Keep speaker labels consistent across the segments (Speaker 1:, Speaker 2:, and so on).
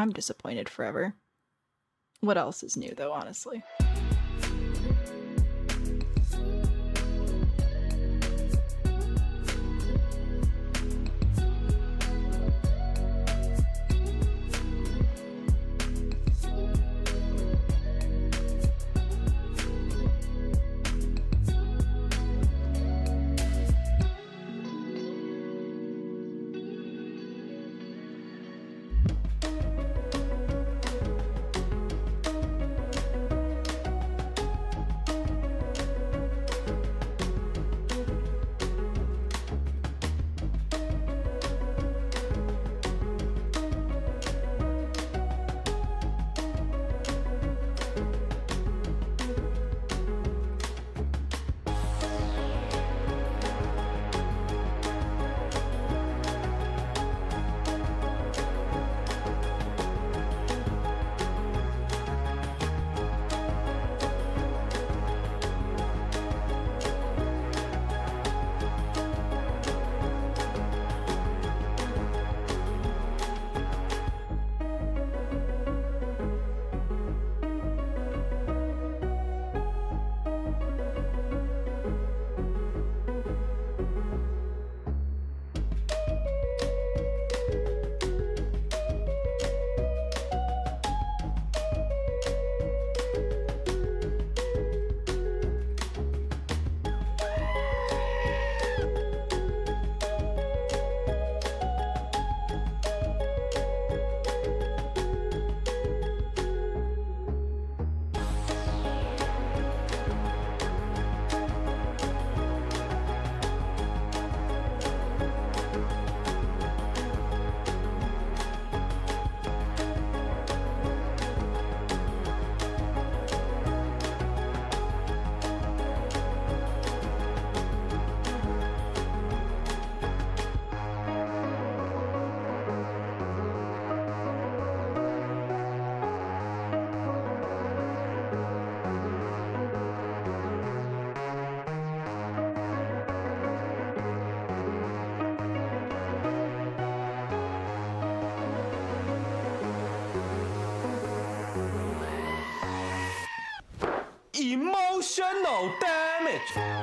Speaker 1: I'm disappointed forever. What else is new, though, honestly?
Speaker 2: Emotional damage.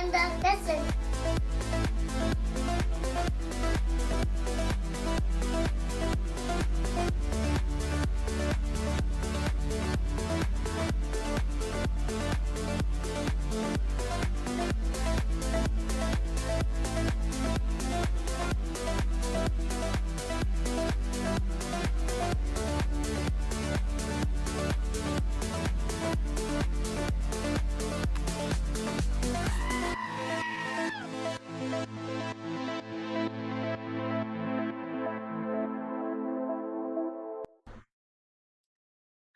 Speaker 3: in the lesson.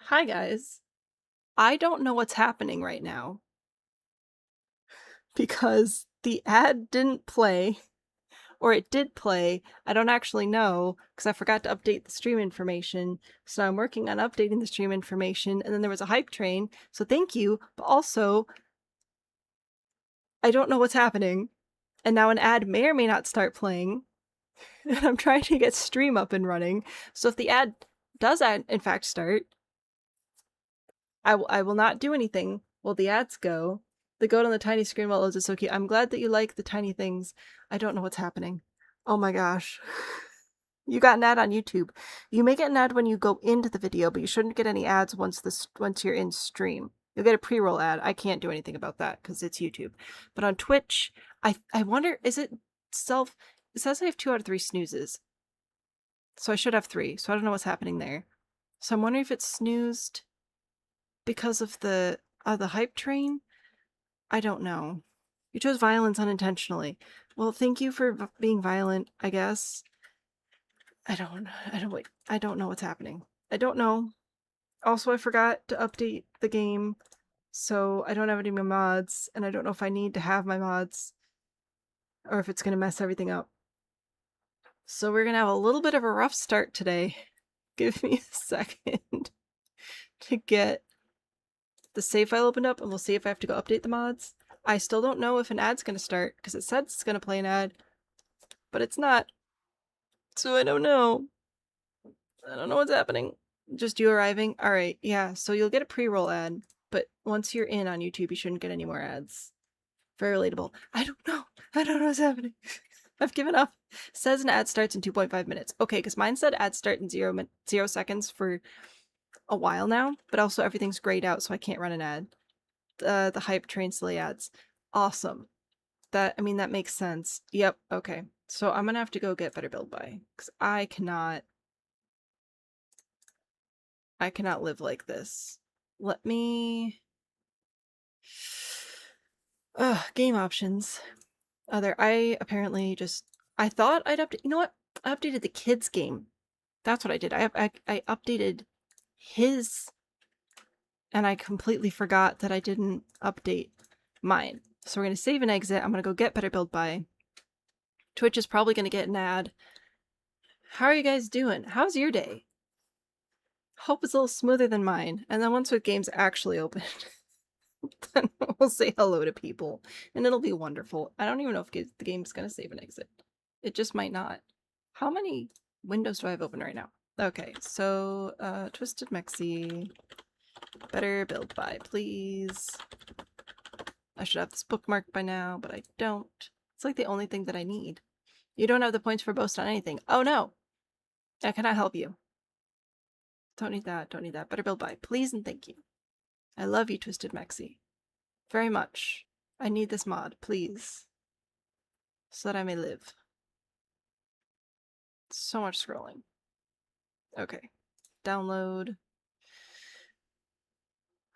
Speaker 1: Hi guys. I don't know what's happening right now because the ad didn't play, or it did play. I don't actually know because I forgot to update the stream information. So I'm working on updating the stream information, and then there was a hype train. So thank you, but also I don't know what's happening. And now an ad may or may not start playing. And I'm trying to get stream up and running. So if the ad does in fact start, I will not do anything while the ads go. The goat on the tiny screen while it loads is so cute. I'm glad that you like the tiny things. I don't know what's happening. Oh my gosh. You got an ad on YouTube. You may get an ad when you go into the video, but you shouldn't get any ads once you're in stream. You'll get a pre-roll ad. I can't do anything about that because it's YouTube. But on Twitch, I wonder, is it self... It says I have 2 out of 3 snoozes. So I should have 3. So I don't know what's happening there. So I'm wondering if it's snoozed because of the hype train? I don't know. You chose violence unintentionally. Well, thank you for being violent, I guess. I don't know what's happening. I don't know. Also, I forgot to update the game, so I don't have any of my mods, and I don't know if I need to have my mods, or if it's going to mess everything up. So we're going to have a little bit of a rough start today. Give me a second to get the save file opened up, and we'll see if I have to go update the mods. I still don't know if an ad's going to start, because it said it's going to play an ad, but it's not. So I don't know. I don't know what's happening. Just you arriving? Alright, yeah, so you'll get a pre-roll ad, but once you're in on YouTube, you shouldn't get any more ads. Very relatable. I don't know what's happening. I've given up. Says an ad starts in 2.5 minutes. Okay, because mine said ad start in 0 seconds for a while now, but also everything's grayed out, so I can't run an ad. The hype train silly ads. Awesome. That makes sense. Yep, okay. So I'm gonna have to go get better build by, because I cannot live like this. Let me... game options. I apparently just... I thought I'd update... You know what? I updated the kids game. That's what I did. I updated his... And I completely forgot that I didn't update mine. So we're going to save and exit. I'm going to go get better build by. Twitch is probably going to get an ad. How are you guys doing? How's your day? Hope it's a little smoother than mine. And then once the game's actually open, then we'll say hello to people. And it'll be wonderful. I don't even know if the game's going to save and exit. It just might not. How many windows do I have open right now? Okay, so Twisted Mexi. Better build by, please. I should have this bookmarked by now, but I don't. It's like the only thing that I need. You don't have the points for boast on anything. Oh no! I cannot help you. Don't need that, don't need that. Better build by, please and thank you. I love you, Twisted Mexi. Very much. I need this mod, please. So that I may live. So much scrolling. Okay. Download.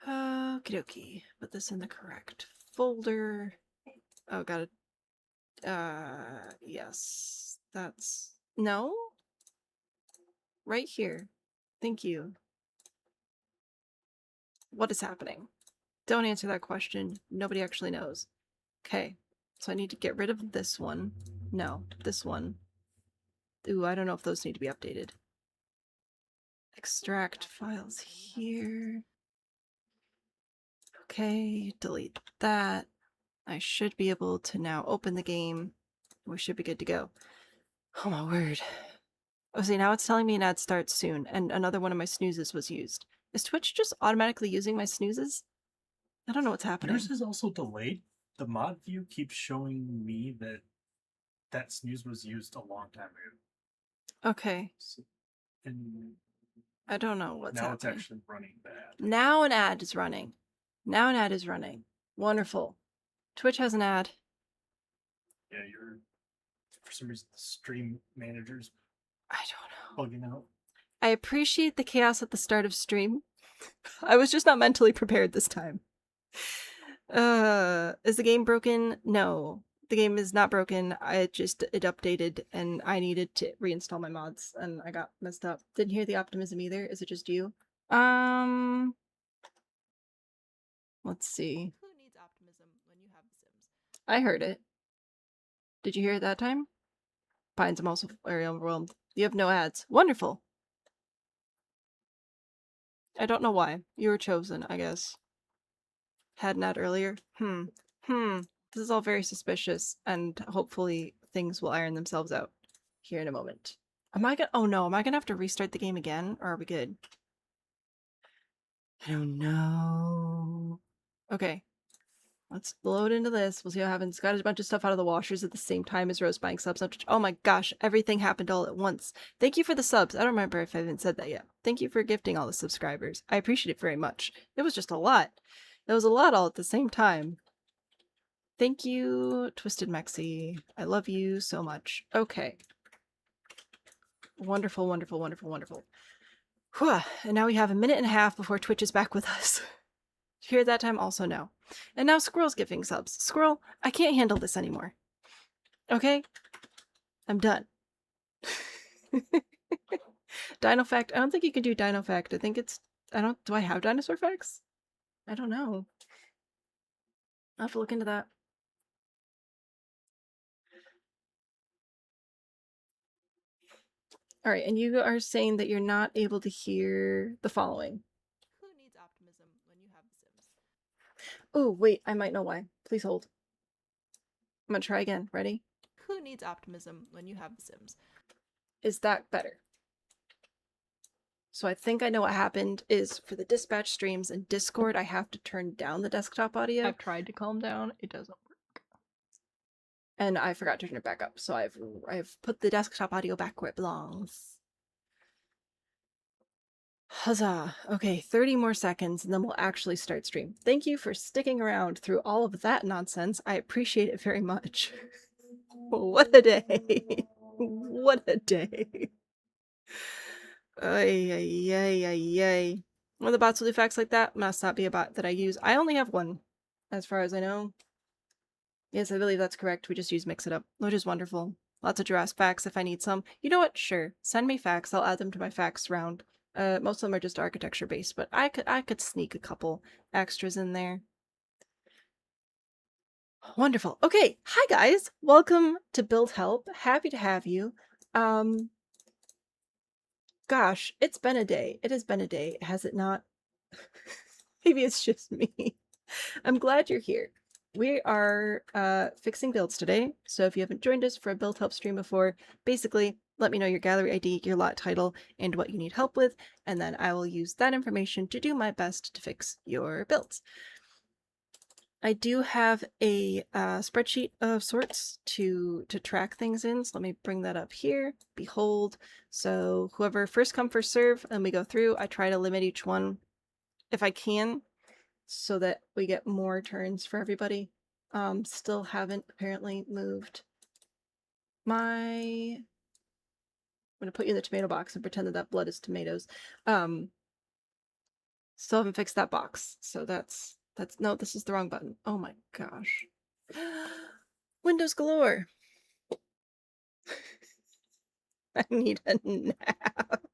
Speaker 1: Okie dokie. Put this in the correct folder. Oh, got it. Yes. That's... No? Right here. Thank you. What is happening? Don't answer that question. Nobody actually knows. Okay. So I need to get rid of this one. No, this one. Ooh, I don't know if those need to be updated. Extract files here. Okay, delete that. I should be able to now open the game. We should be good to go. Oh my word. Oh, see, now it's telling me an ad starts soon, and another one of my snoozes was used. Is Twitch just automatically using my snoozes? I don't know what's happening.
Speaker 4: Yours is also delayed?
Speaker 3: the mod view keeps showing me that that snooze was used a long time ago.
Speaker 1: Okay.
Speaker 3: So, and
Speaker 1: I don't know what's
Speaker 3: now
Speaker 1: happening.
Speaker 3: It's actually running bad.
Speaker 1: Now an ad is running. Now an ad is running. Wonderful. Twitch has an ad.
Speaker 3: Yeah, for some reason the stream manager's
Speaker 1: I don't know.
Speaker 3: bugging out.
Speaker 1: I appreciate the chaos at the start of stream. I was just not mentally prepared this time. Is the game broken? No. The game is not broken. It updated and I needed to reinstall my mods and I got messed up. Didn't hear the optimism either. Is it just you? Let's see. Who needs optimism when you have the Sims? I heard it. Did you hear it that time? Pines, I'm also very overwhelmed. You have no ads. Wonderful. I don't know why. You were chosen, I guess. Had an ad earlier? This is all very suspicious, and hopefully things will iron themselves out here in a moment. Oh no, am I gonna have to restart the game again, or are we good? I don't know. Okay. Let's load into this. We'll see what happens. Got a bunch of stuff out of the washers at the same time as Rose buying subs. Oh my gosh, everything happened all at once. Thank you for the subs. I don't remember if I haven't said that yet. Thank you for gifting all the subscribers. I appreciate it very much. It was just a lot. It was a lot all at the same time. Thank you, Twisted Mexi. I love you so much. Okay. Wonderful, wonderful, wonderful, wonderful. Whew. And now we have a minute and a half before Twitch is back with us. Here at that time, also no. And now Squirrel's giving subs. Squirrel, I can't handle this anymore. Okay? I'm done. Dino Fact. I don't think you can do Dino Fact. I think it's... Do I have Dinosaur Facts? I don't know. I'll have to look into that. Alright, and you are saying that you're not able to hear the following. Who needs optimism when you have the Sims? Oh, wait, I might know why. Please hold. I'm gonna try again. Ready? Who needs optimism when you have the Sims? Is that better? So I think I know what happened is for the dispatch streams and Discord, I have to turn down the desktop audio. I've tried to calm down. It doesn't work. And I forgot to turn it back up. So I've put the desktop audio back where it belongs. Huzzah. Okay, 30 more seconds and then we'll actually start stream. Thank you for sticking around through all of that nonsense. I appreciate it very much. What a day. What a day. Ay, ay, ay, ay, ay. One of the bots will do facts like that must not be a bot that I use. I only have one, as far as I know. Yes, I believe that's correct. We just use Mix It Up, which is wonderful. Lots of Jurassic facts if I need some. You know what? Sure. Send me facts. I'll add them to my facts round. Most of them are just architecture based, but I could sneak a couple extras in there. Wonderful. Okay. Hi guys. Welcome to Build Help. Happy to have you. Gosh, it's been a day. It has been a day, has it not? Maybe it's just me. I'm glad you're here. We are fixing builds today, so if you haven't joined us for a build help stream before, basically let me know your gallery ID, your lot title, and what you need help with, and then I will use that information to do my best to fix your builds. I do have a spreadsheet of sorts to track things in, so let me bring that up here. Behold, so whoever first come first serve, and we go through, I try to limit each one if I can, so that we get more turns for everybody. Still haven't apparently moved my... I'm gonna put you in the tomato box and pretend that that blood is tomatoes. Still haven't fixed that box, so that's no, this is the wrong button. Oh my gosh. Windows galore. I need a nap.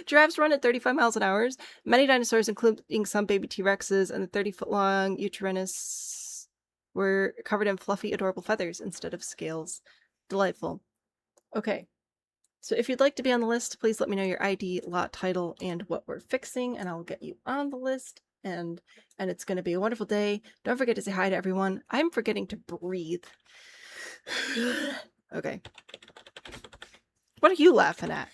Speaker 1: Giraffes run at 35 miles an hour. Many dinosaurs, including some baby T-Rexes and the 30-foot-long Uteranus, were covered in fluffy, adorable feathers instead of scales. Delightful. Okay. So if you'd like to be on the list, please let me know your ID, lot title, and what we're fixing, and I'll get you on the list. And it's going to be a wonderful day. Don't forget to say hi to everyone. I'm forgetting to breathe. Okay. What are you laughing at?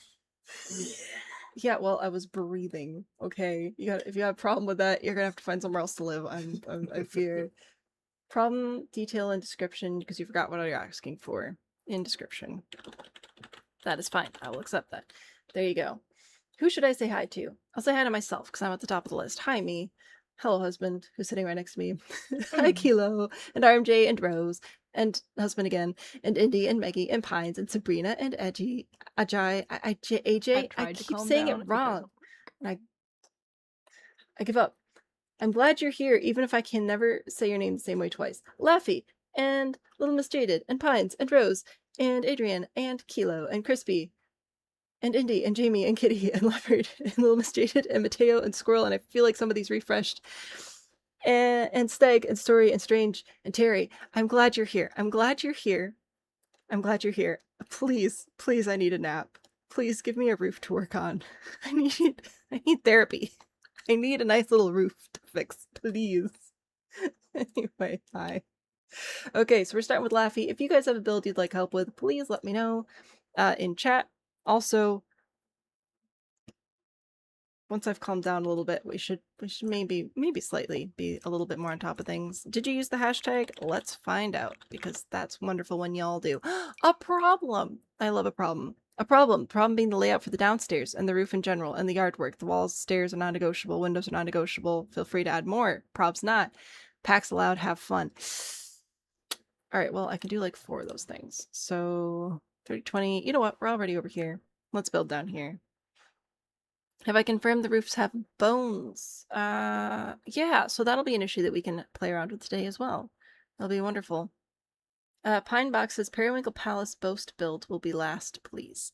Speaker 1: Yeah, well, I was breathing. Okay, if you have a problem with that, you're gonna have to find somewhere else to live. I fear. Problem, detail, and description, because you forgot what you're asking for in description. That is fine. I will accept that. There you go. Who should I say hi to? I'll say hi to myself, because I'm at the top of the list. Hi, me. Hello, husband, who's sitting right next to me. Hi, Kilo, and RMJ, and Rose, and husband again, and Indy, and Maggie, and Pines, and Sabrina, and Edgy, Ajay, AJ. I keep saying it wrong. And I give up. I'm glad you're here, even if I can never say your name the same way twice. Laffy, and Little Miss Jaded, and Pines, and Rose, and Adrian, and Kilo, and Crispy, and Indy, and Jamie, and Kitty, and Leopard, and Little Miss Jaded, and Mateo, and Squirrel, and I feel like some of these refreshed. And Steg, and Story, and Strange, and Terry. I'm glad you're here. I'm glad you're here. I'm glad you're here. Please, please, I need a nap. Please give me a roof to work on. I need therapy. I need a nice little roof to fix, please. Anyway, hi. Okay, so we're starting with Laffy. If you guys have a build you'd like help with, please let me know in chat. Also, once I've calmed down a little bit, we should maybe slightly be a little bit more on top of things. Did you use the hashtag? Let's find out, because that's wonderful when y'all do. A problem! I love a problem. A problem. Problem being the layout for the downstairs and the roof in general and the yard work. The walls, stairs are non-negotiable. Windows are non-negotiable. Feel free to add more. Probs not. Packs allowed. Have fun. Alright, well, I can do like 4 of those things. So, 30, 20. You know what? We're already over here. Let's build down here. Have I confirmed the roofs have bones? Yeah, so that'll be an issue that we can play around with today as well. That'll be wonderful. Pineboxes, Periwinkle Palace Boast build will be last, please.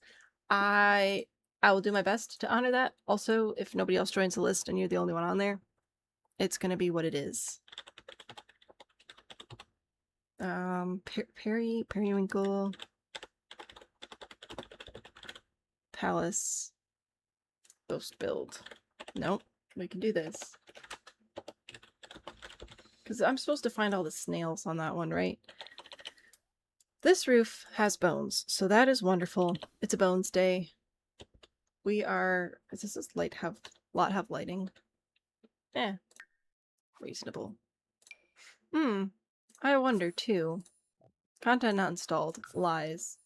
Speaker 1: I will do my best to honor that. Also, if nobody else joins the list and you're the only one on there, it's gonna be what it is. Periwinkle Palace Boast build. Nope, we can do this. Because I'm supposed to find all the snails on that one, right? This roof has bones, so that is wonderful. It's a bones day. We are... Does this lot have lighting? Reasonable. I wonder, too. Content not installed. Lies.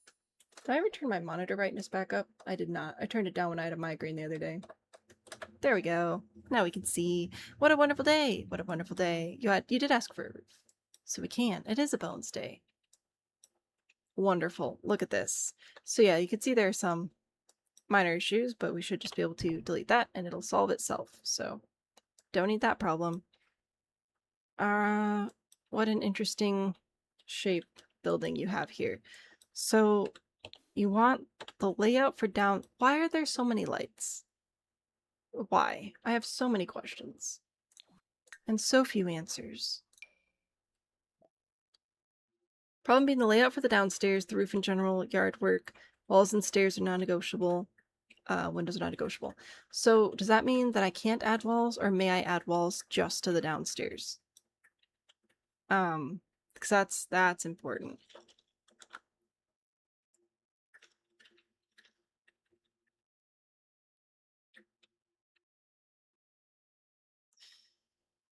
Speaker 1: Did I ever turn my monitor brightness back up? I did not. I turned it down when I had a migraine the other day. There we go. Now we can see. What a wonderful day. What a wonderful day. You did ask for a roof. So we can. It is a bones day. Wonderful. Look at this. So yeah, you can see there are some minor issues, but we should just be able to delete that and it'll solve itself. So don't need that problem. What an interesting shaped building you have here. So you want the layout for down... Why are there so many lights? Why? I have so many questions. And so few answers. Problem being the layout for the downstairs, the roof in general, yard work, walls and stairs are non-negotiable. Windows are non-negotiable. So does that mean that I can't add walls, or may I add walls just to the downstairs? Because that's important.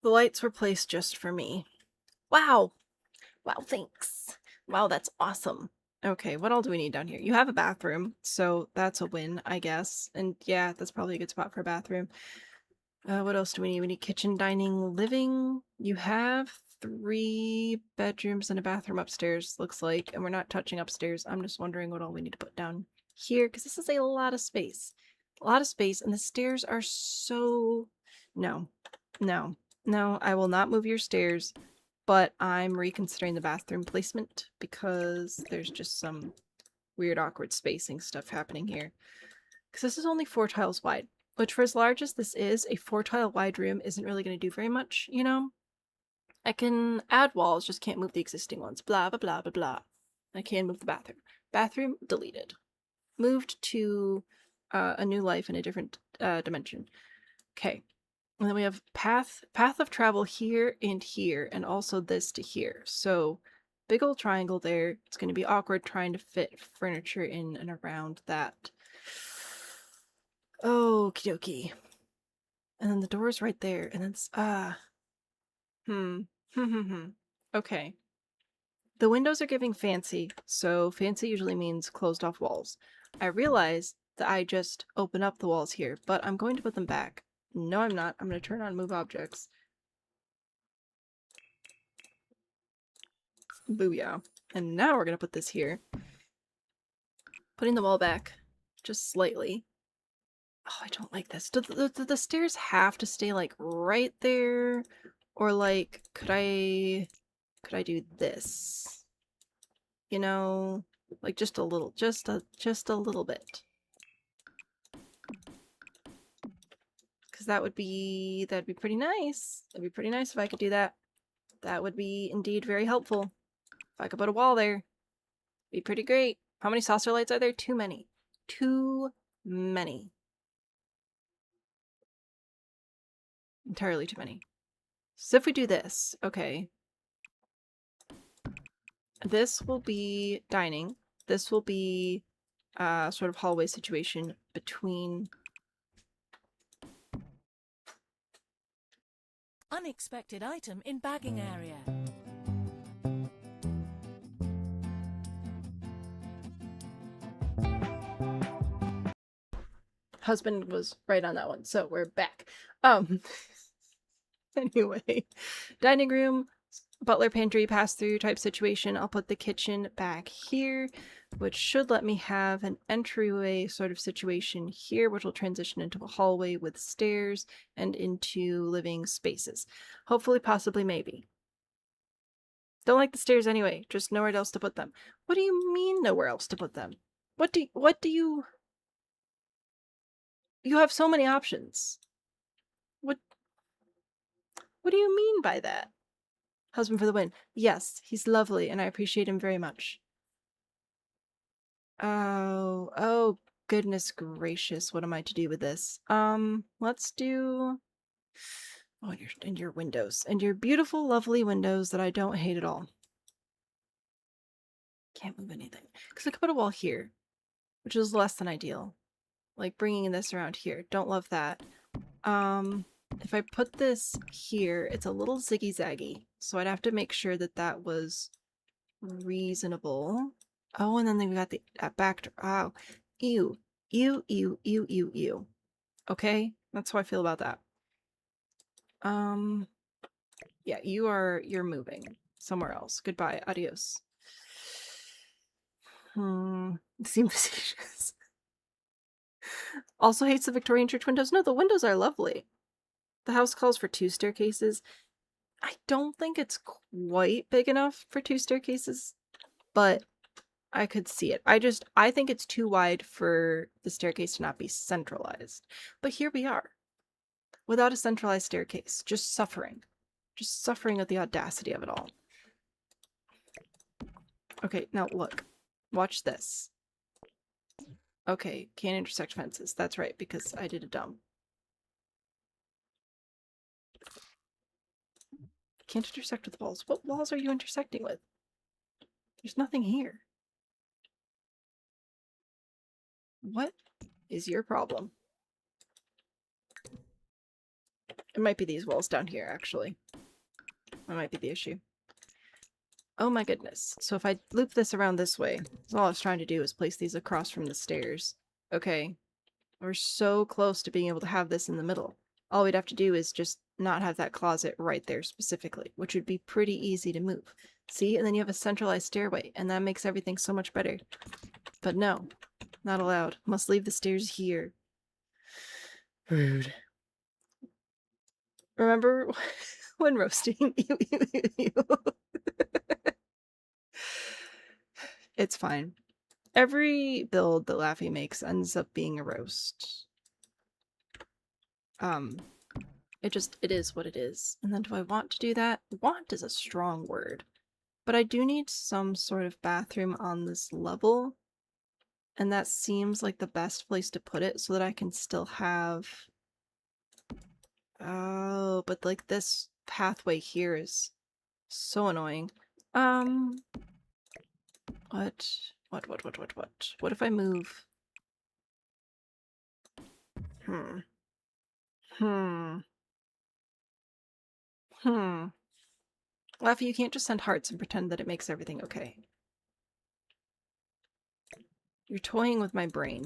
Speaker 1: The lights were placed just for me. Wow! Wow, thanks. Wow, that's awesome. Okay, what all do we need down here? You have a bathroom, so that's a win, I guess. And yeah, that's probably a good spot for a bathroom. What else do we need? We need kitchen, dining, living. You have 3 bedrooms and a bathroom upstairs, looks like. And we're not touching upstairs. I'm just wondering what all we need to put down here, because this is a lot of space. A lot of space, and the stairs are so... No. No. No, I will not move your stairs. But I'm reconsidering the bathroom placement because there's just some weird awkward spacing stuff happening here. Because this is only 4 tiles wide, which for as large as this is, a 4 tile wide room isn't really going to do very much, you know? I can add walls, just can't move the existing ones. Blah, blah, blah, blah, blah. I can move the bathroom. Bathroom deleted. Moved to a new life in a different dimension. Okay. And then we have path of travel here, and also this to here. So big old triangle there. It's going to be awkward trying to fit furniture in and around that. Okie dokie. And then the door's right there. And then it's, Okay. The windows are giving fancy, so fancy usually means closed off walls. I realize that I just open up the walls here, but I'm going to put them back. No, I'm not. I'm going to turn on move objects. Booyah. And now we're going to put this here. Putting the wall back just slightly. Oh, I don't like this. Do the stairs have to stay like right there? Or like, could I do this? You know, like just a little, just a little bit. Because that'd be pretty nice. That'd be pretty nice if I could do that. That would be indeed very helpful. If I could put a wall there, be pretty great. How many saucer lights are there? Too many. Too many. Entirely too many. So if we do this, okay. This will be dining. This will be a sort of hallway situation between...
Speaker 4: Unexpected item in bagging area.
Speaker 1: Husband was right on that one, so we're back. Anyway, dining room, butler pantry pass-through type situation. I'll put the kitchen back here, which should let me have an entryway sort of situation here, which will transition into a hallway with stairs and into living spaces. Hopefully, possibly, maybe. Don't like the stairs anyway. Just nowhere else to put them. What do you mean nowhere else to put them? What do you... You have so many options. What do you mean by that? Husband for the win. Yes, he's lovely, and I appreciate him very much. Oh, goodness gracious, what am I to do with this? Let's do... Oh, and your windows. And your beautiful, lovely windows that I don't hate at all. Can't move anything. Because I could put a wall here, which is less than ideal. Like, bringing this around here. Don't love that. If I put this here, it's a little ziggy-zaggy, so I'd have to make sure that that was reasonable. Oh, and then we've got the back... Oh, ew. Ew, ew, ew, ew, ew. Okay? That's how I feel about that. Yeah, you're moving somewhere else. Goodbye. Adios. Seem facetious. Also hates the Victorian church windows. No, the windows are lovely. The house calls for 2 staircases. I don't think it's quite big enough for 2 staircases, but I could see it. I think it's too wide for the staircase to not be centralized. But here we are. Without a centralized staircase. Just suffering. Just suffering at the audacity of it all. Okay, now look. Watch this. Okay, can't intersect fences. That's right, because I did a dumb. Can't intersect with walls. What walls are you intersecting with? There's nothing here. What is your problem? It might be these walls down here, actually. That might be the issue. Oh my goodness. So if I loop this around this way, all I was trying to do is place these across from the stairs. Okay. We're so close to being able to have this in the middle. All we'd have to do is just not have that closet right there specifically, which would be pretty easy to move. See? And then you have a centralized stairway, and that makes everything so much better. But no, not allowed. Must leave the stairs here. Rude. Remember when roasting? It's fine. Every build that Laffy makes ends up being a roast. It is what it is. And then do I want to do that? Want is a strong word. But I do need some sort of bathroom on this level. And that seems like the best place to put it so that I can still have... Oh, but like this pathway here is so annoying. What? What if I move? Laffy, you can't just send hearts and pretend that it makes everything okay. You're toying with my brain.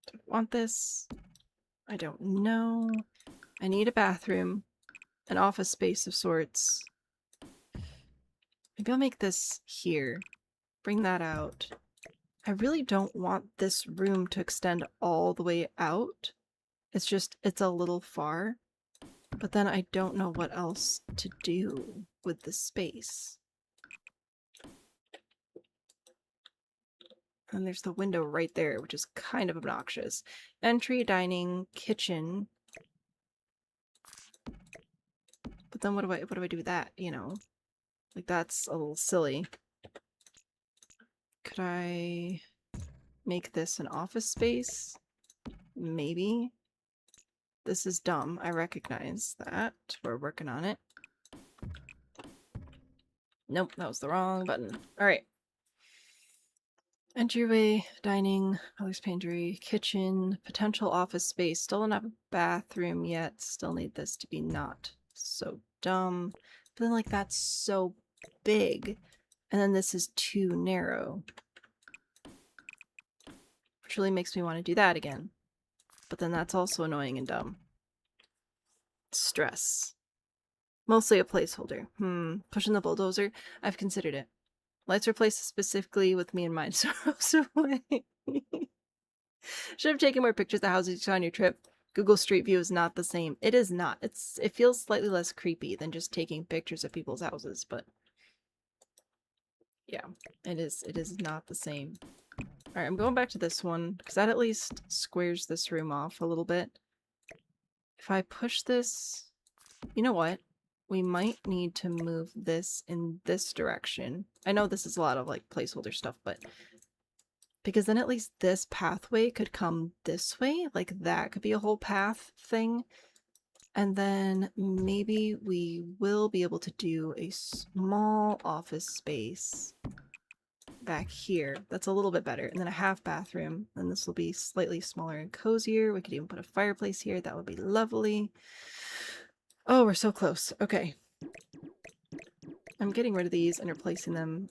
Speaker 1: Do I want this? I don't know. I need a bathroom. An office space of sorts. Maybe I'll make this here. Bring that out. I really don't want this room to extend all the way out. It's just, it's a little far. But then I don't know what else to do with the space. And there's the window right there, which is kind of obnoxious. Entry, dining, kitchen. But then what do I do with that, you know? Like, that's a little silly. Could I make this an office space? Maybe. This is dumb. I recognize that. We're working on it. Nope, that was the wrong button. Alright. Entryway, dining, public pantry, kitchen, potential office space. Still don't have a bathroom yet. Still need this to be not so dumb. But then, like, that's so big. And then this is too narrow. Which really makes me want to do that again. But then that's also annoying and dumb. Stress. Mostly a placeholder. Pushing the bulldozer? I've considered it. Lights are placed specifically with me in mind, so away. Should have taken more pictures of the houses you saw on your trip. Google Street View is not the same. It is not. It feels slightly less creepy than just taking pictures of people's houses, but yeah, it is not the same. Alright, I'm going back to this one, because that at least squares this room off a little bit. If I push this... You know what? We might need to move this in this direction. I know this is a lot of, like, placeholder stuff, but... Because then at least this pathway could come this way. Like, that could be a whole path thing. And then maybe we will be able to do a small office space back here. That's a little bit better. And then a half bathroom. And this will be slightly smaller and cozier. We could even put a fireplace here. That would be lovely. Oh, we're so close. Okay. I'm getting rid of these and replacing them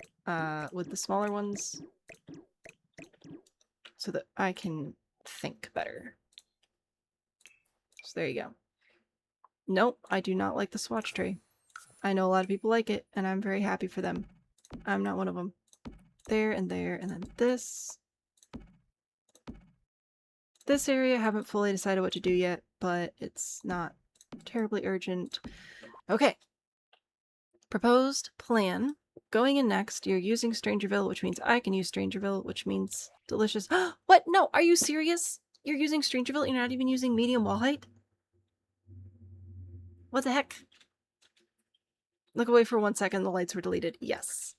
Speaker 1: with the smaller ones so that I can think better. So there you go. Nope, I do not like the swatch tray. I know a lot of people like it, and I'm very happy for them. I'm not one of them. There, and then this. This area, I haven't fully decided what to do yet, but it's not terribly urgent. Okay. Proposed plan. Going in next, you're using Strangerville, which means I can use Strangerville, which means delicious. What? No, are you serious? You're using Strangerville, you're not even using medium wall height? What the heck? Look away for 1 second, the lights were deleted. Yes.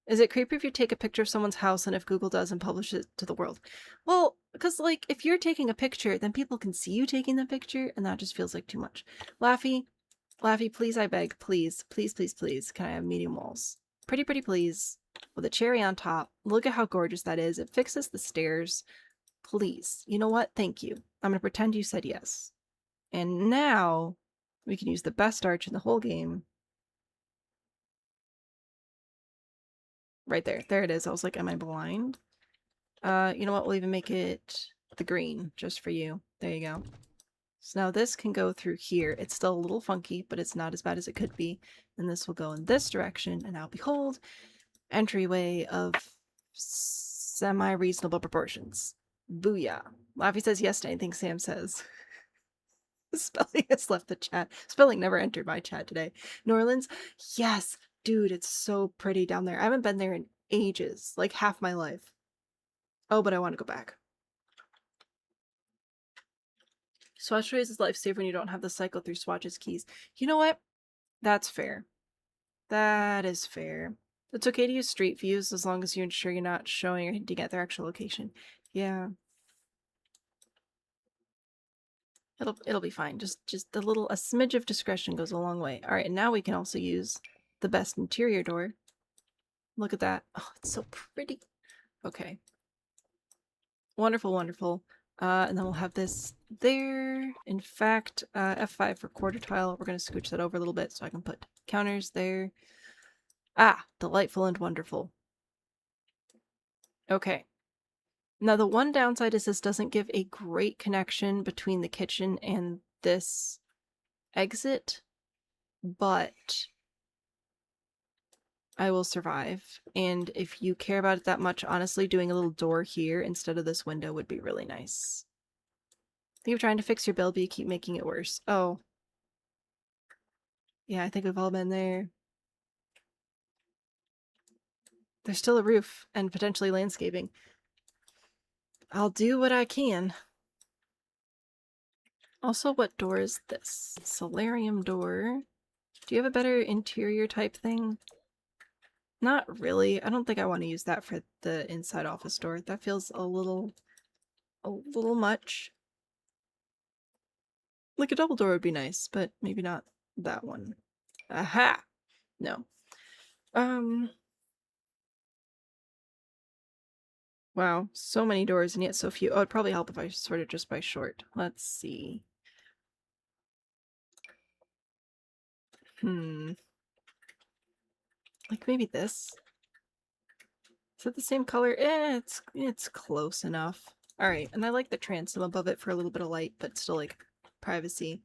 Speaker 1: Is it creepy if you take a picture of someone's house and if Google does and publish it to the world? Well, because, like, if you're taking a picture, then people can see you taking the picture, and that just feels like too much. Laffy, please, I beg, please, please, please, please, can I have medium walls? Pretty, pretty please, with a cherry on top. Look at how gorgeous that is. It fixes the stairs. Please. You know what? Thank you. I'm going to pretend you said yes. And now, we can use the best arch in the whole game. Right there. There it is. I was like, am I blind? You know what? We'll even make it the green, just for you. There you go. So now this can go through here. It's still a little funky, but it's not as bad as it could be. And this will go in this direction. And now behold, entryway of semi-reasonable proportions. Booyah. Laffy says yes to anything Sam says. Spelling has left the chat. Spelling never entered my chat today. New Orleans? Yes. Dude, it's so pretty down there. I haven't been there in ages. Like half my life. Oh, but I want to go back. Swatch trays is lifesaver when you don't have the cycle through swatches keys. You know what? That's fair. That is fair. It's okay to use street views as long as you ensure you're not showing or hinting at their actual location. Yeah. It'll be fine. Just a smidge of discretion goes a long way. All right, and now we can also use the best interior door. Look at that. Oh, it's so pretty. Okay. Wonderful, wonderful. And then we'll have this there. In fact, F5 for quarter tile. We're going to scooch that over a little bit so I can put counters there. Ah, delightful and wonderful. Okay. Now the one downside is this doesn't give a great connection between the kitchen and this exit, but I will survive. And if you care about it that much, honestly, doing a little door here instead of this window would be really nice. I think you're trying to fix your bill, but you keep making it worse. Oh. Yeah, I think we've all been there. There's still a roof and potentially landscaping. I'll do what I can. Also, what door is this? Solarium door. Do you have a better interior type thing? Not really. I don't think I want to use that for the inside office door. That feels a little much. Like a double door would be nice, but maybe not that one. Aha! No. Wow, so many doors and yet so few. Oh, it'd probably help if I sorted just by short. Let's see. Like maybe this? Is it the same color? It's close enough. Alright, and I like the transom above it for a little bit of light, but still like privacy.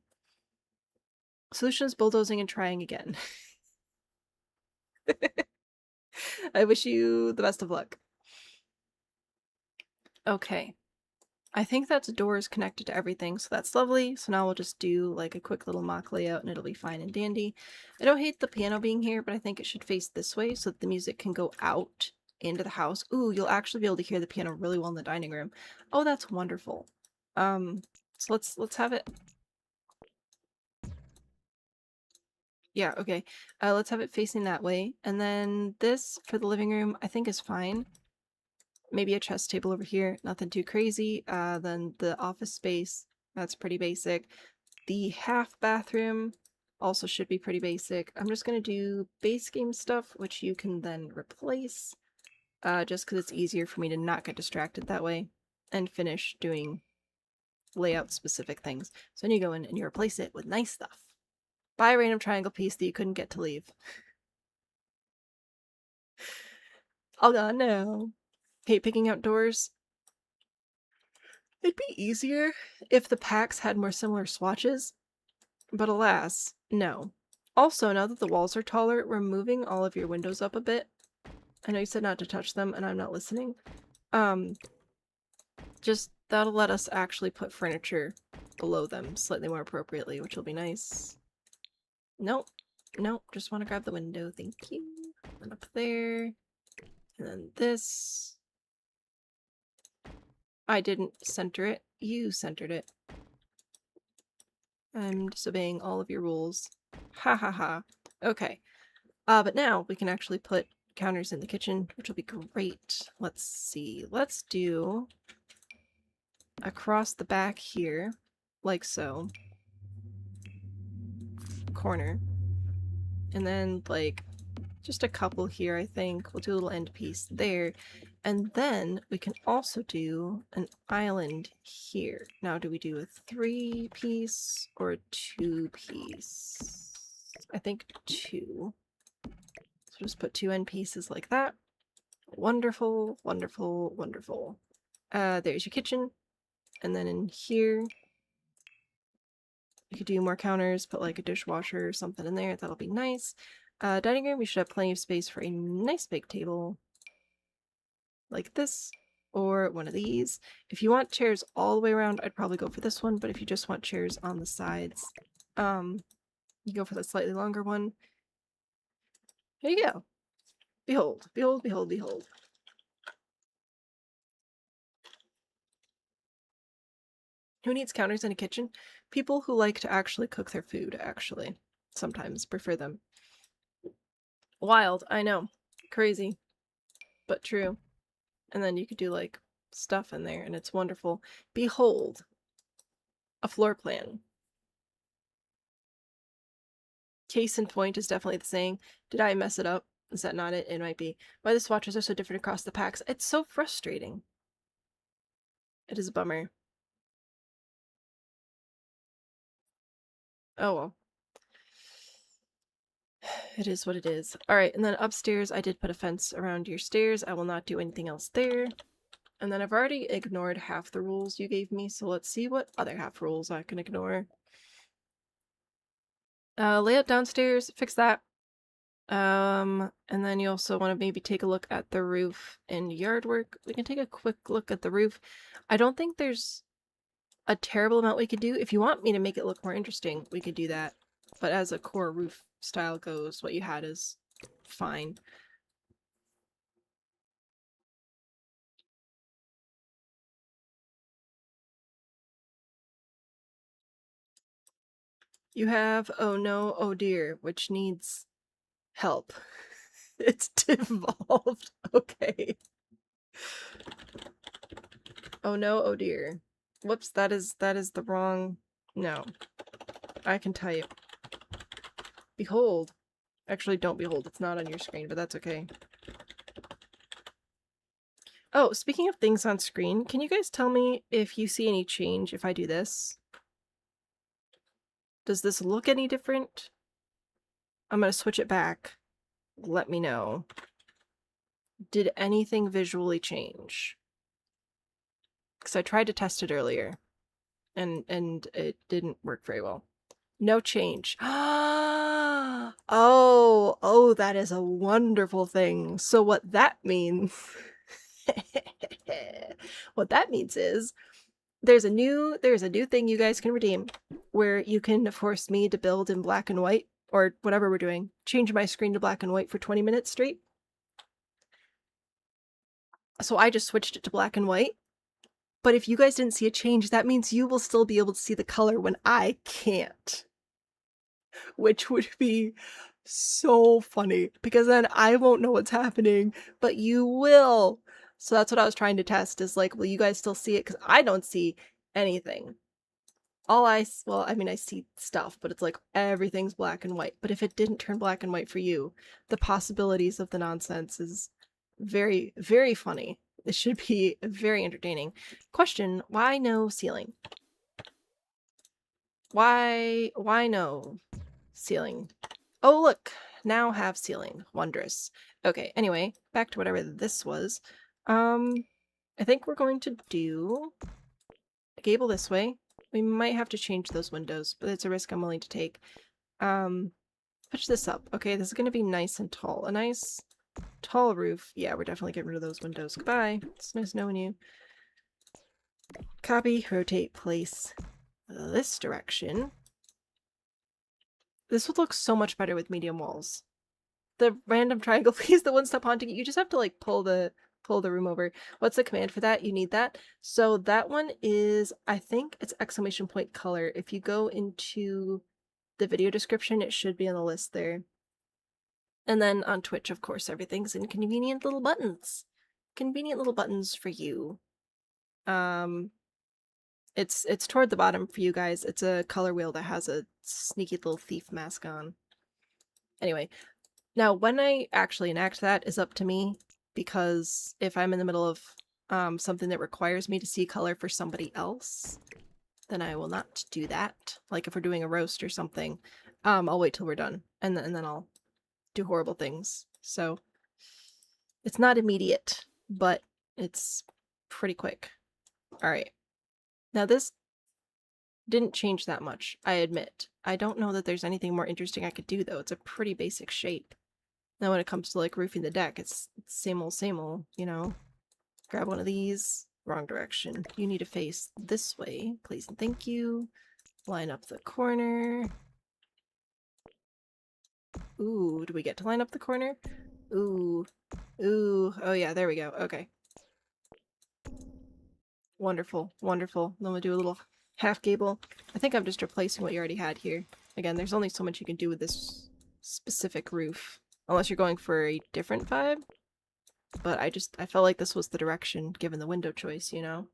Speaker 1: Solution is bulldozing and trying again. I wish you the best of luck. Okay. I think that's doors connected to everything, so that's lovely. So now we'll just do like a quick little mock layout and it'll be fine and dandy. I don't hate the piano being here, but I think it should face this way so that the music can go out into the house. Ooh, you'll actually be able to hear the piano really well in the dining room. Oh, that's wonderful. So let's have it. Yeah, okay. Let's have it facing that way. And then this for the living room I think is fine. Maybe a chess table over here, nothing too crazy. Then the office space, that's pretty basic. The half bathroom also should be pretty basic. I'm just going to do base game stuff, which you can then replace, just because it's easier for me to not get distracted that way, and finish doing layout specific things. So then you go in and you replace it with nice stuff. Buy a random triangle piece that you couldn't get to leave. Oh god, no. Hate picking out doors. It'd be easier if the packs had more similar swatches, but alas, no. Also, now that the walls are taller, we're moving all of your windows up a bit. I know you said not to touch them, and I'm not listening. Just that'll let us actually put furniture below them slightly more appropriately, which will be nice. Nope. Nope, just want to grab the window, thank you. And up there. And then this. I didn't center it. You centered it. I'm disobeying all of your rules. Ha ha ha. Okay. But now we can actually put counters in the kitchen, which will be great. Let's see. Let's do across the back here, like so. Corner. And then, like, just a couple here, I think. We'll do a little end piece there. And then we can also do an island here. Now, do we do a 3-piece or a 2-piece? I think 2. So just put 2 end pieces like that. Wonderful, wonderful, wonderful. There's your kitchen. And then in here, you could do more counters, put like a dishwasher or something in there. That'll be nice. Dining room, we should have plenty of space for a nice big table. Like this, or one of these. If you want chairs all the way around, I'd probably go for this one, but if you just want chairs on the sides, you go for the slightly longer one. Here you go. Behold, behold, behold, behold. Who needs counters in a kitchen? People who like to actually cook their food, actually. Sometimes prefer them. Wild, I know. Crazy. But true. And then you could do, like, stuff in there, and it's wonderful. Behold. A floor plan. Case in point is definitely the saying. Did I mess it up? Is that not it? It might be. Why the swatches are so different across the packs. It's so frustrating. It is a bummer. Oh well. It is what it is. Alright, and then upstairs I did put a fence around your stairs. I will not do anything else there. And then I've already ignored half the rules you gave me, so let's see what other half rules I can ignore. Layout downstairs, fix that. And then you also want to maybe take a look at the roof and yard work. We can take a quick look at the roof. I don't think there's a terrible amount we could do. If you want me to make it look more interesting, we could do that. But as a core roof style goes, what you had is fine. You have oh no, oh dear, which needs help. It's devolved. Okay. Oh no, oh dear. Whoops, that is the wrong... No. I can type. Behold. Actually, don't behold. It's not on your screen, but that's okay. Oh, speaking of things on screen, can you guys tell me if you see any change if I do this? Does this look any different? I'm gonna switch it back. Let me know. Did anything visually change? Because I tried to test it earlier, and it didn't work very well. No change. Oh, that is a wonderful thing. So what that means, what that means is there's a new thing you guys can redeem where you can force me to build in black and white or whatever we're doing. Change my screen to black and white for 20 minutes straight. So I just switched it to black and white. But if you guys didn't see a change, that means you will still be able to see the color when I can't. Which would be so funny, because then I won't know what's happening, but you will. So that's what I was trying to test, is like, will you guys still see it? Because I don't see anything. Well, I mean, I see stuff, but it's like everything's black and white. But if it didn't turn black and white for you, the possibilities of the nonsense is very, very funny. It should be very entertaining. Question, why no ceiling? Why no ceiling? Oh, look, now have ceiling. Wondrous. Okay, anyway, back to whatever this was. I think we're going to do a gable this way. We might have to change those windows, but it's a risk I'm willing to take. Push this up. Okay, this is going to be nice and tall. A nice tall roof. Yeah, we're definitely getting rid of those windows. Goodbye. It's nice knowing you. Copy, rotate, place this direction. This would look so much better with medium walls. The random triangle, please, that won't stop haunting you. You just have to like pull the room over. What's the command for that? You need that. So that one is, I think it's exclamation point color. If you go into the video description, it should be on the list there. And then on Twitch, of course, everything's in convenient little buttons. Convenient little buttons for you. It's toward the bottom for you guys. It's a color wheel that has a sneaky little thief mask on. Anyway, now when I actually enact that is up to me, because if I'm in the middle of something that requires me to see color for somebody else, then I will not do that. Like if we're doing a roast or something, I'll wait till we're done, and then I'll do horrible things. So it's not immediate, but it's pretty quick. All right. Now this didn't change that much, I admit. I don't know that there's anything more interesting I could do, though. It's a pretty basic shape. Now when it comes to like roofing the deck, it's same old, you know? Grab one of these. Wrong direction. You need to face this way, please and thank you. Line up the corner. Ooh, do we get to line up the corner? Ooh. Ooh. Oh yeah, there we go. Okay. Wonderful, wonderful. Then we'll do a little half gable. I think I'm just replacing what you already had here. Again, there's only so much you can do with this specific roof. Unless you're going for a different vibe. But I felt like this was the direction, given the window choice, you know?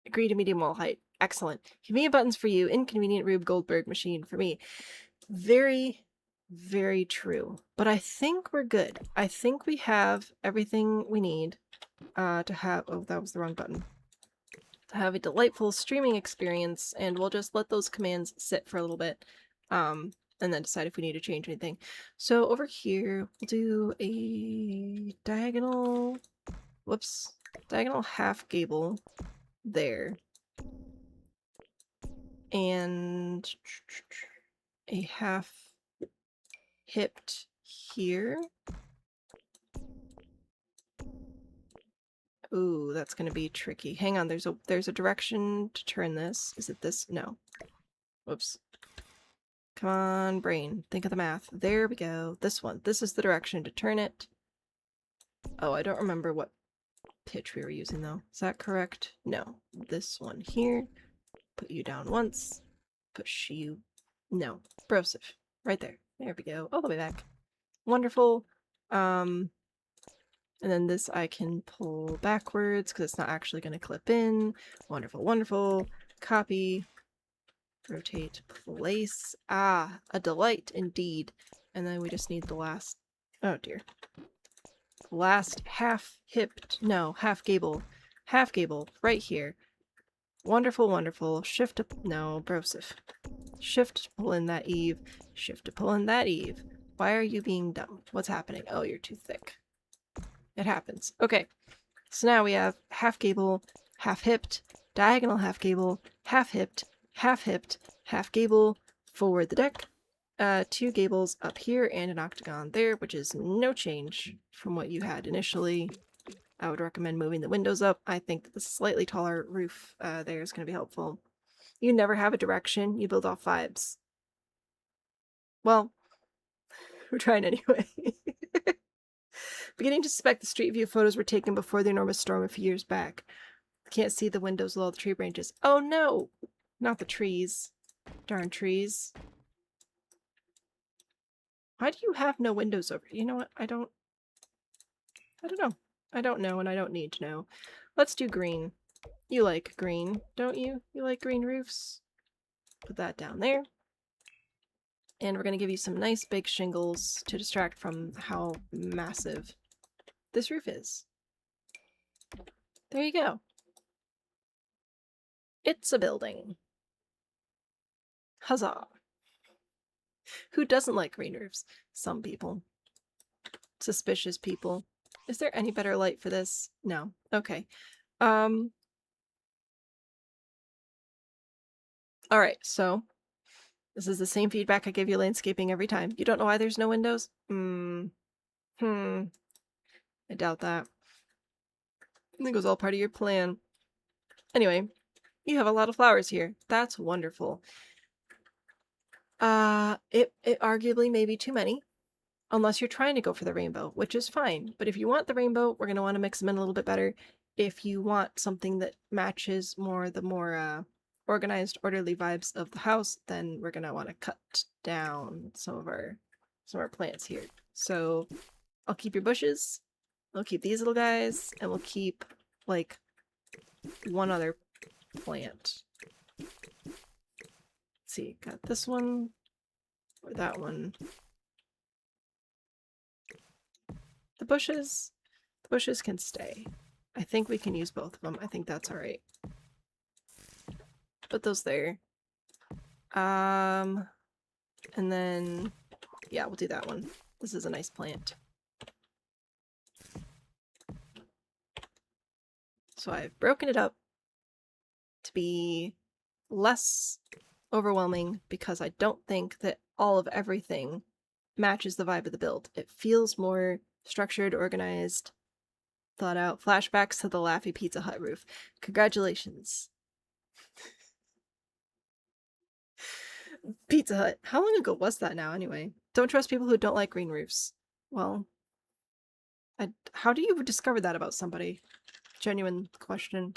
Speaker 1: Agree to medium wall height. Excellent. Convenient buttons for you. Inconvenient Rube Goldberg machine for me. Very, very true. But I think we're good. I think we have everything we need to have... Oh, that was the wrong button. to have a delightful streaming experience, and we'll just let those commands sit for a little bit, and then decide if we need to change anything. So over here, we'll do a diagonal, whoops, diagonal half gable there. And a half hipped here. Ooh, that's gonna be tricky. Hang on, there's a direction to turn this. Is it this? No. Whoops. Come on, brain. Think of the math. There we go. This one. This is the direction to turn it. Oh, I don't remember what pitch we were using though. Is that correct? No. This one here. Put you down once. Push you. No. Brosive. Right there. There we go. All the way back. Wonderful. And then this I can pull backwards because it's not actually going to clip in. Wonderful, wonderful. Copy. Rotate, place. Ah, a delight indeed. And then we just need the last... Oh dear. Last half hipped... No, half gable. Half gable. Right here. Wonderful, wonderful. Shift to... No, brosive. Shift to pull in that eave. Shift to pull in that eave. Why are you being dumb? What's happening? Oh, you're too thick. It happens. Okay, so now we have half gable, half hipped, diagonal half gable, half hipped, half gable, forward the deck, 2 gables up here and an octagon there, which is no change from what you had initially. I would recommend moving the windows up. I think that the slightly taller roof there is going to be helpful. You never have a direction, you build off vibes. Well, we're trying anyway. Beginning to suspect the street view photos were taken before the enormous storm a few years back. Can't see the windows with all the tree branches. Oh no! Not the trees. Darn trees. Why do you have no windows over? You know what? I don't know. I don't know and I don't need to know. Let's do green. You like green, don't you? You like green roofs? Put that down there. And we're going to give you some nice big shingles to distract from how massive this roof is. There you go. It's a building. Huzzah. Who doesn't like green roofs? Some people. Suspicious people. Is there any better light for this? No. Okay. Alright, so this is the same feedback I give you landscaping every time. You don't know why there's no windows? I doubt that. I think it was all part of your plan. Anyway, you have a lot of flowers here. That's wonderful. It arguably may be too many, unless you're trying to go for the rainbow, which is fine. But if you want the rainbow, we're going to want to mix them in a little bit better. If you want something that matches the more organized, orderly vibes of the house, then we're going to want to cut down some of our plants here. So I'll keep your bushes. We'll keep these little guys, and we'll keep, like, one other plant. Let's see, got this one, or that one. The bushes can stay. I think we can use both of them. I think that's alright. Put those there. And then, yeah, we'll do that one. This is a nice plant. So I've broken it up to be less overwhelming because I don't think that all of everything matches the vibe of the build. It feels more structured, organized, thought out. Flashbacks to the Laffy Pizza Hut roof. Congratulations. Pizza Hut. How long ago was that now, anyway? Don't trust people who don't like green roofs. Well, how do you discover that about somebody? Genuine question.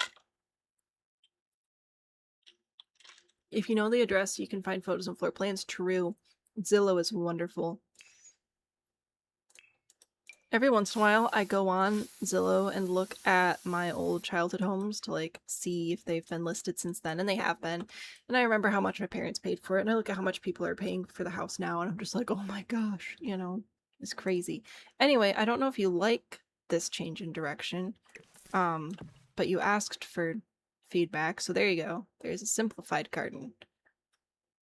Speaker 1: If you know the address, you can find photos and floor plans. True. Zillow is wonderful. Every once in a while, I go on Zillow and look at my old childhood homes to, like, see if they've been listed since then, and they have been. And I remember how much my parents paid for it, and I look at how much people are paying for the house now, and I'm just like, oh my gosh, you know, it's crazy. Anyway, I don't know if you like this change in direction, but you asked for feedback. So there you go. There's a simplified garden.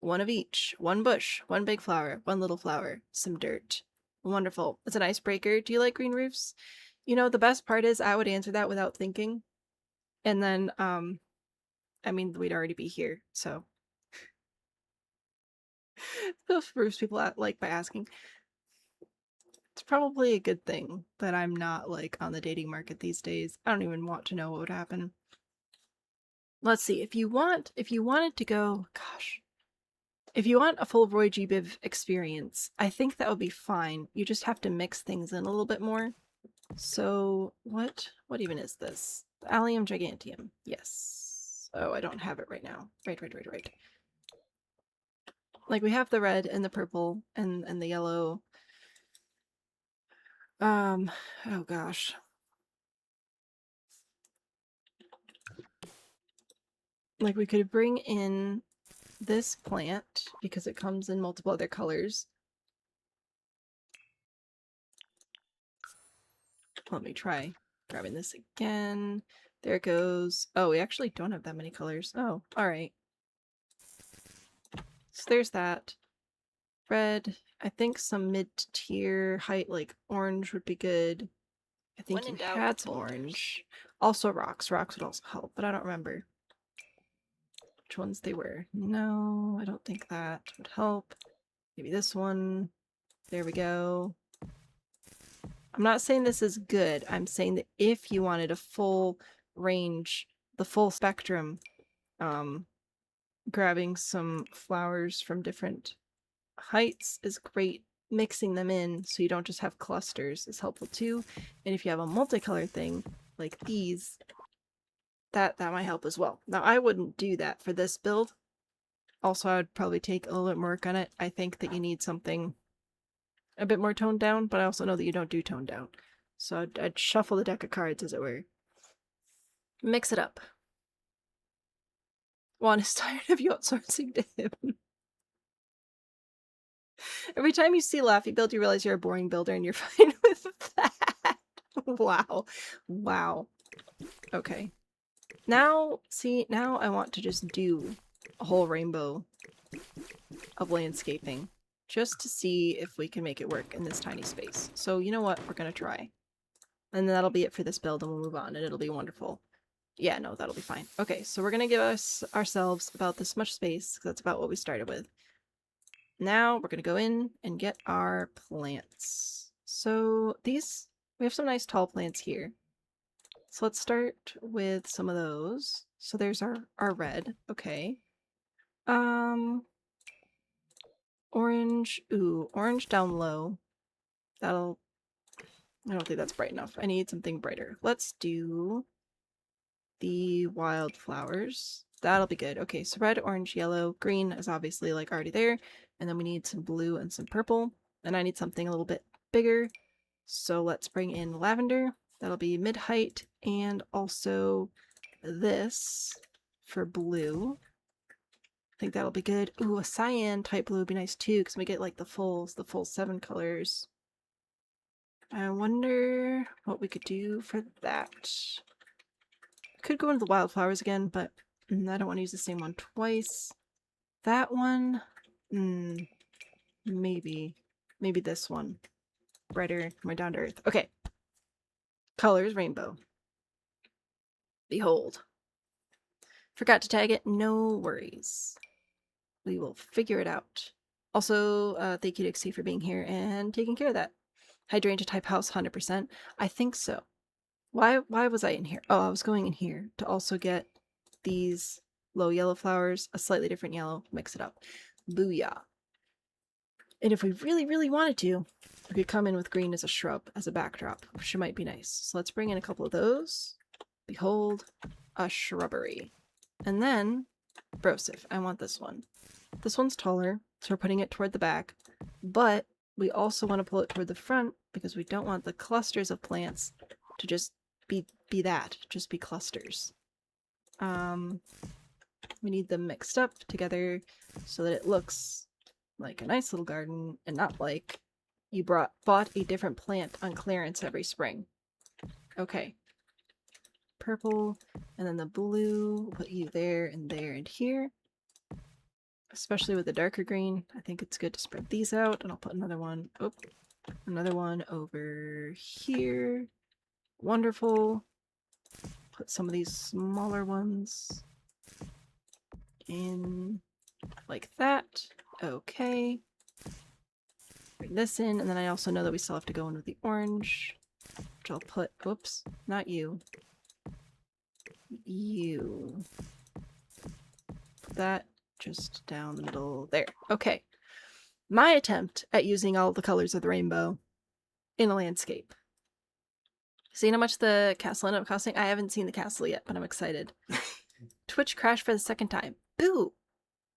Speaker 1: One of each. One bush, one big flower, one little flower, some dirt. Wonderful. It's an icebreaker. Do you like green roofs? You know, the best part is I would answer that without thinking. And then, I mean, we'd already be here, so. Those roofs people like by asking. It's probably a good thing that I'm not, like, on the dating market these days. I don't even want to know what would happen. Let's see. If you wanted to go, gosh. If you want a full Roy G. Biv experience, I think that would be fine. You just have to mix things in a little bit more. So, what even is this? Allium giganteum. Yes. Oh, I don't have it right now. Right. Like, we have the red and the purple and the yellow. Oh gosh. Like, we could bring in this plant because it comes in multiple other colors. Let me try grabbing this again. There it goes. Oh, we actually don't have that many colors. Oh, alright. So there's that. Red. I think some mid-tier height, like orange would be good. I think you had some orange. Also rocks. Rocks would also help, but I don't remember which ones they were. No, I don't think that would help. Maybe this one. There we go. I'm not saying this is good. I'm saying that if you wanted a full range, the full spectrum, grabbing some flowers from different heights is great. Mixing them in so you don't just have clusters is helpful too. And if you have a multicolor thing like these, that might help as well. Now, I wouldn't do that for this build. Also, I would probably take a little bit more work on it. I think that you need something a bit more toned down, but I also know that you don't do toned down. So I'd shuffle the deck of cards, as it were. Mix it up. Juan is tired of you outsourcing to him. Every time you see Laffy build, you realize you're a boring builder and you're fine with that. Wow. Wow. Okay. Now, see, now I want to just do a whole rainbow of landscaping just to see if we can make it work in this tiny space. So you know what? We're going to try. And then that'll be it for this build and we'll move on and it'll be wonderful. Yeah, no, that'll be fine. Okay, so we're going to give ourselves about this much space because that's about what we started with. Now we're going to go in and get our plants. So we have some nice tall plants here. So let's start with some of those. So there's our red. Okay. Orange. Ooh, orange down low. I don't think that's bright enough. I need something brighter. Let's do the wildflowers. That'll be good. Okay, so red, orange, yellow, green is obviously like already there. And then we need some blue and some purple. And I need something a little bit bigger. So let's bring in lavender. That'll be mid-height. And also this for blue. I think that'll be good. Ooh, a cyan type blue would be nice too, because we get like the full 7 colors. I wonder what we could do for that. Could go into the wildflowers again, but I don't want to use the same one twice. That one, maybe this one. Brighter, more down to earth. Okay. Colors, rainbow. Behold. Forgot to tag it. No worries. We will figure it out. Also, thank you to Dixie for being here and taking care of that. Hydrangea type house, 100%. I think so. Why was I in here? Oh, I was going in here to also get these low yellow flowers, a slightly different yellow, mix it up. Booyah. And if we really, really wanted to, we could come in with green as a shrub, as a backdrop, which might be nice. So let's bring in a couple of those. Behold, a shrubbery. And then, Brosif, I want this one. This one's taller, so we're putting it toward the back. But we also want to pull it toward the front because we don't want the clusters of plants to just be just be clusters. We need them mixed up together so that it looks like a nice little garden and not like you bought a different plant on clearance every spring. Okay. purple, and then the blue, we'll put you there and here. Especially with the darker green, I think it's good to spread these out, and I'll put another one, another one over here. Wonderful. Put some of these smaller ones in like that. Okay. Bring this in, and then I also know that we still have to go in with the orange, which I'll put, whoops, not you. You. Put that just down the middle there. Okay. My attempt at using all the colors of the rainbow in a landscape. Seen how much the castle ended up costing? I haven't seen the castle yet, but I'm excited. Twitch crashed for the second time. Boo!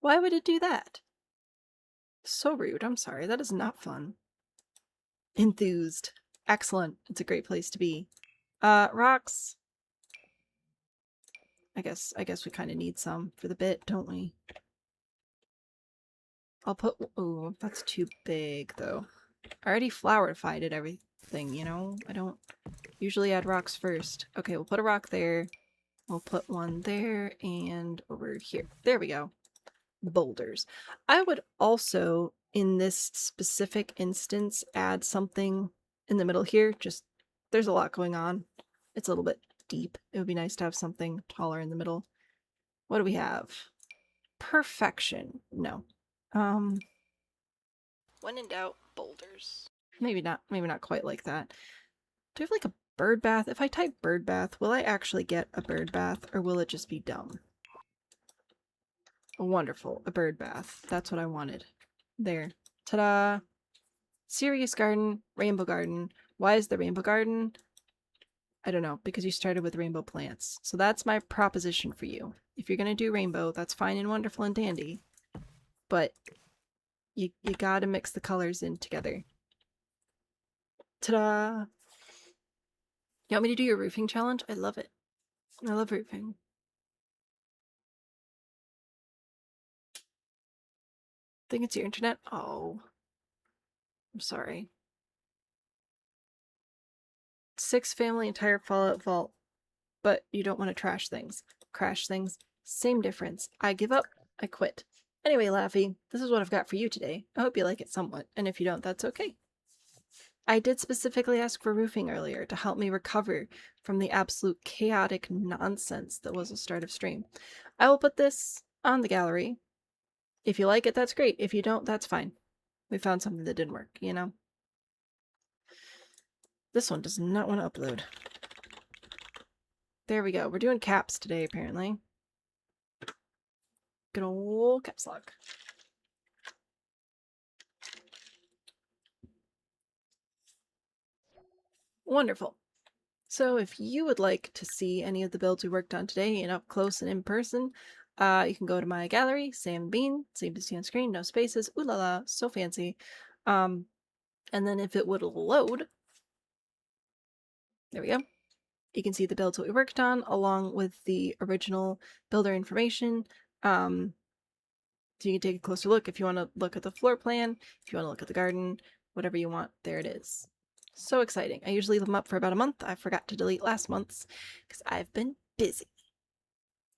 Speaker 1: Why would it do that? So rude. I'm sorry. That is not fun. Enthused. Excellent. It's a great place to be. Rocks. I guess we kind of need some for the bit, don't we? I'll put... Oh, that's too big, though. I already flowerified everything, you know? I don't usually add rocks first. Okay, we'll put a rock there. We'll put one there and over here. There we go. Boulders. I would also, in this specific instance, add something in the middle here. Just, there's a lot going on. It's a little bit deep. It would be nice to have something taller in the middle. What do we have? Perfection. No. When in doubt, boulders. Maybe not quite like that. Do we have like a bird bath? If I type bird bath, will I actually get a bird bath or will it just be dumb? Wonderful. A bird bath. That's what I wanted. There. Ta-da! Serious garden, rainbow garden. Why is the rainbow garden? I don't know, because you started with rainbow plants. So that's my proposition for you. If you're gonna do rainbow, that's fine and wonderful and dandy. But you gotta mix the colors in together. Ta-da! You want me to do your roofing challenge? I love it. I love roofing. Think it's your internet? Oh. I'm sorry. 6 family entire Fallout vault. But you don't want to trash things. Crash things. Same difference. I give up. I quit. Anyway, Laffy, this is what I've got for you today. I hope you like it somewhat, and if you don't, that's okay. I did specifically ask for roofing earlier to help me recover from the absolute chaotic nonsense that was the start of stream. I will put this on the gallery. If you like it, that's great. If you don't, that's fine. We found something that didn't work, you know? This one does not want to upload. There we go. We're doing caps today, apparently. Good old caps lock. Wonderful. So if you would like to see any of the builds we worked on today in up close and in person, you can go to my gallery, Sam Bean, same to see on screen, no spaces, ooh la la, so fancy. And then if it would load, there we go. You can see the builds that we worked on along with the original builder information. So you can take a closer look if you want to look at the floor plan, if you want to look at the garden, whatever you want, there it is. So exciting. I usually leave them up for about a month. I forgot to delete last month's because I've been busy.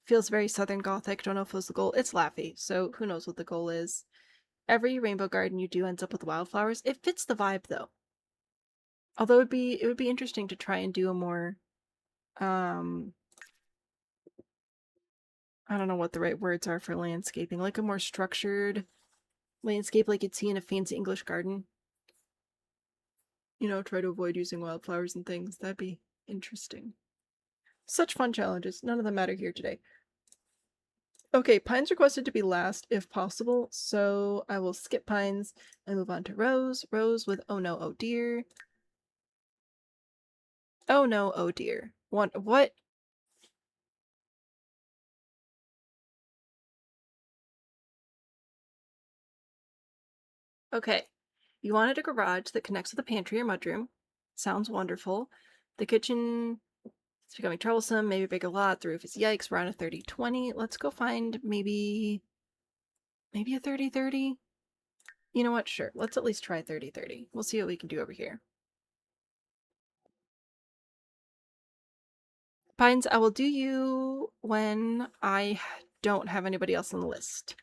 Speaker 1: Feels very Southern Gothic. Don't know if it was the goal. It's Laffy, so who knows what the goal is. Every rainbow garden you do ends up with wildflowers. It fits the vibe though. Although it would be interesting to try and do a more I don't know what the right words are for landscaping, like a more structured landscape like you'd see in a fancy English garden. You know, try to avoid using wildflowers and things. That'd be interesting. Such fun challenges. None of them matter here today. Okay, pines requested to be last if possible, so I will skip pines and move on to rose. Rose with oh no, oh dear. Oh no, oh dear. What? Okay. You wanted a garage that connects with a pantry or mudroom. Sounds wonderful. The kitchen is becoming troublesome. Maybe a bigger lot. The roof is yikes. We're on a 30-20. Let's go find maybe a 30-30. You know what? Sure. Let's at least try 30-30. We'll see what we can do over here. Pines, I will do you when I don't have anybody else on the list,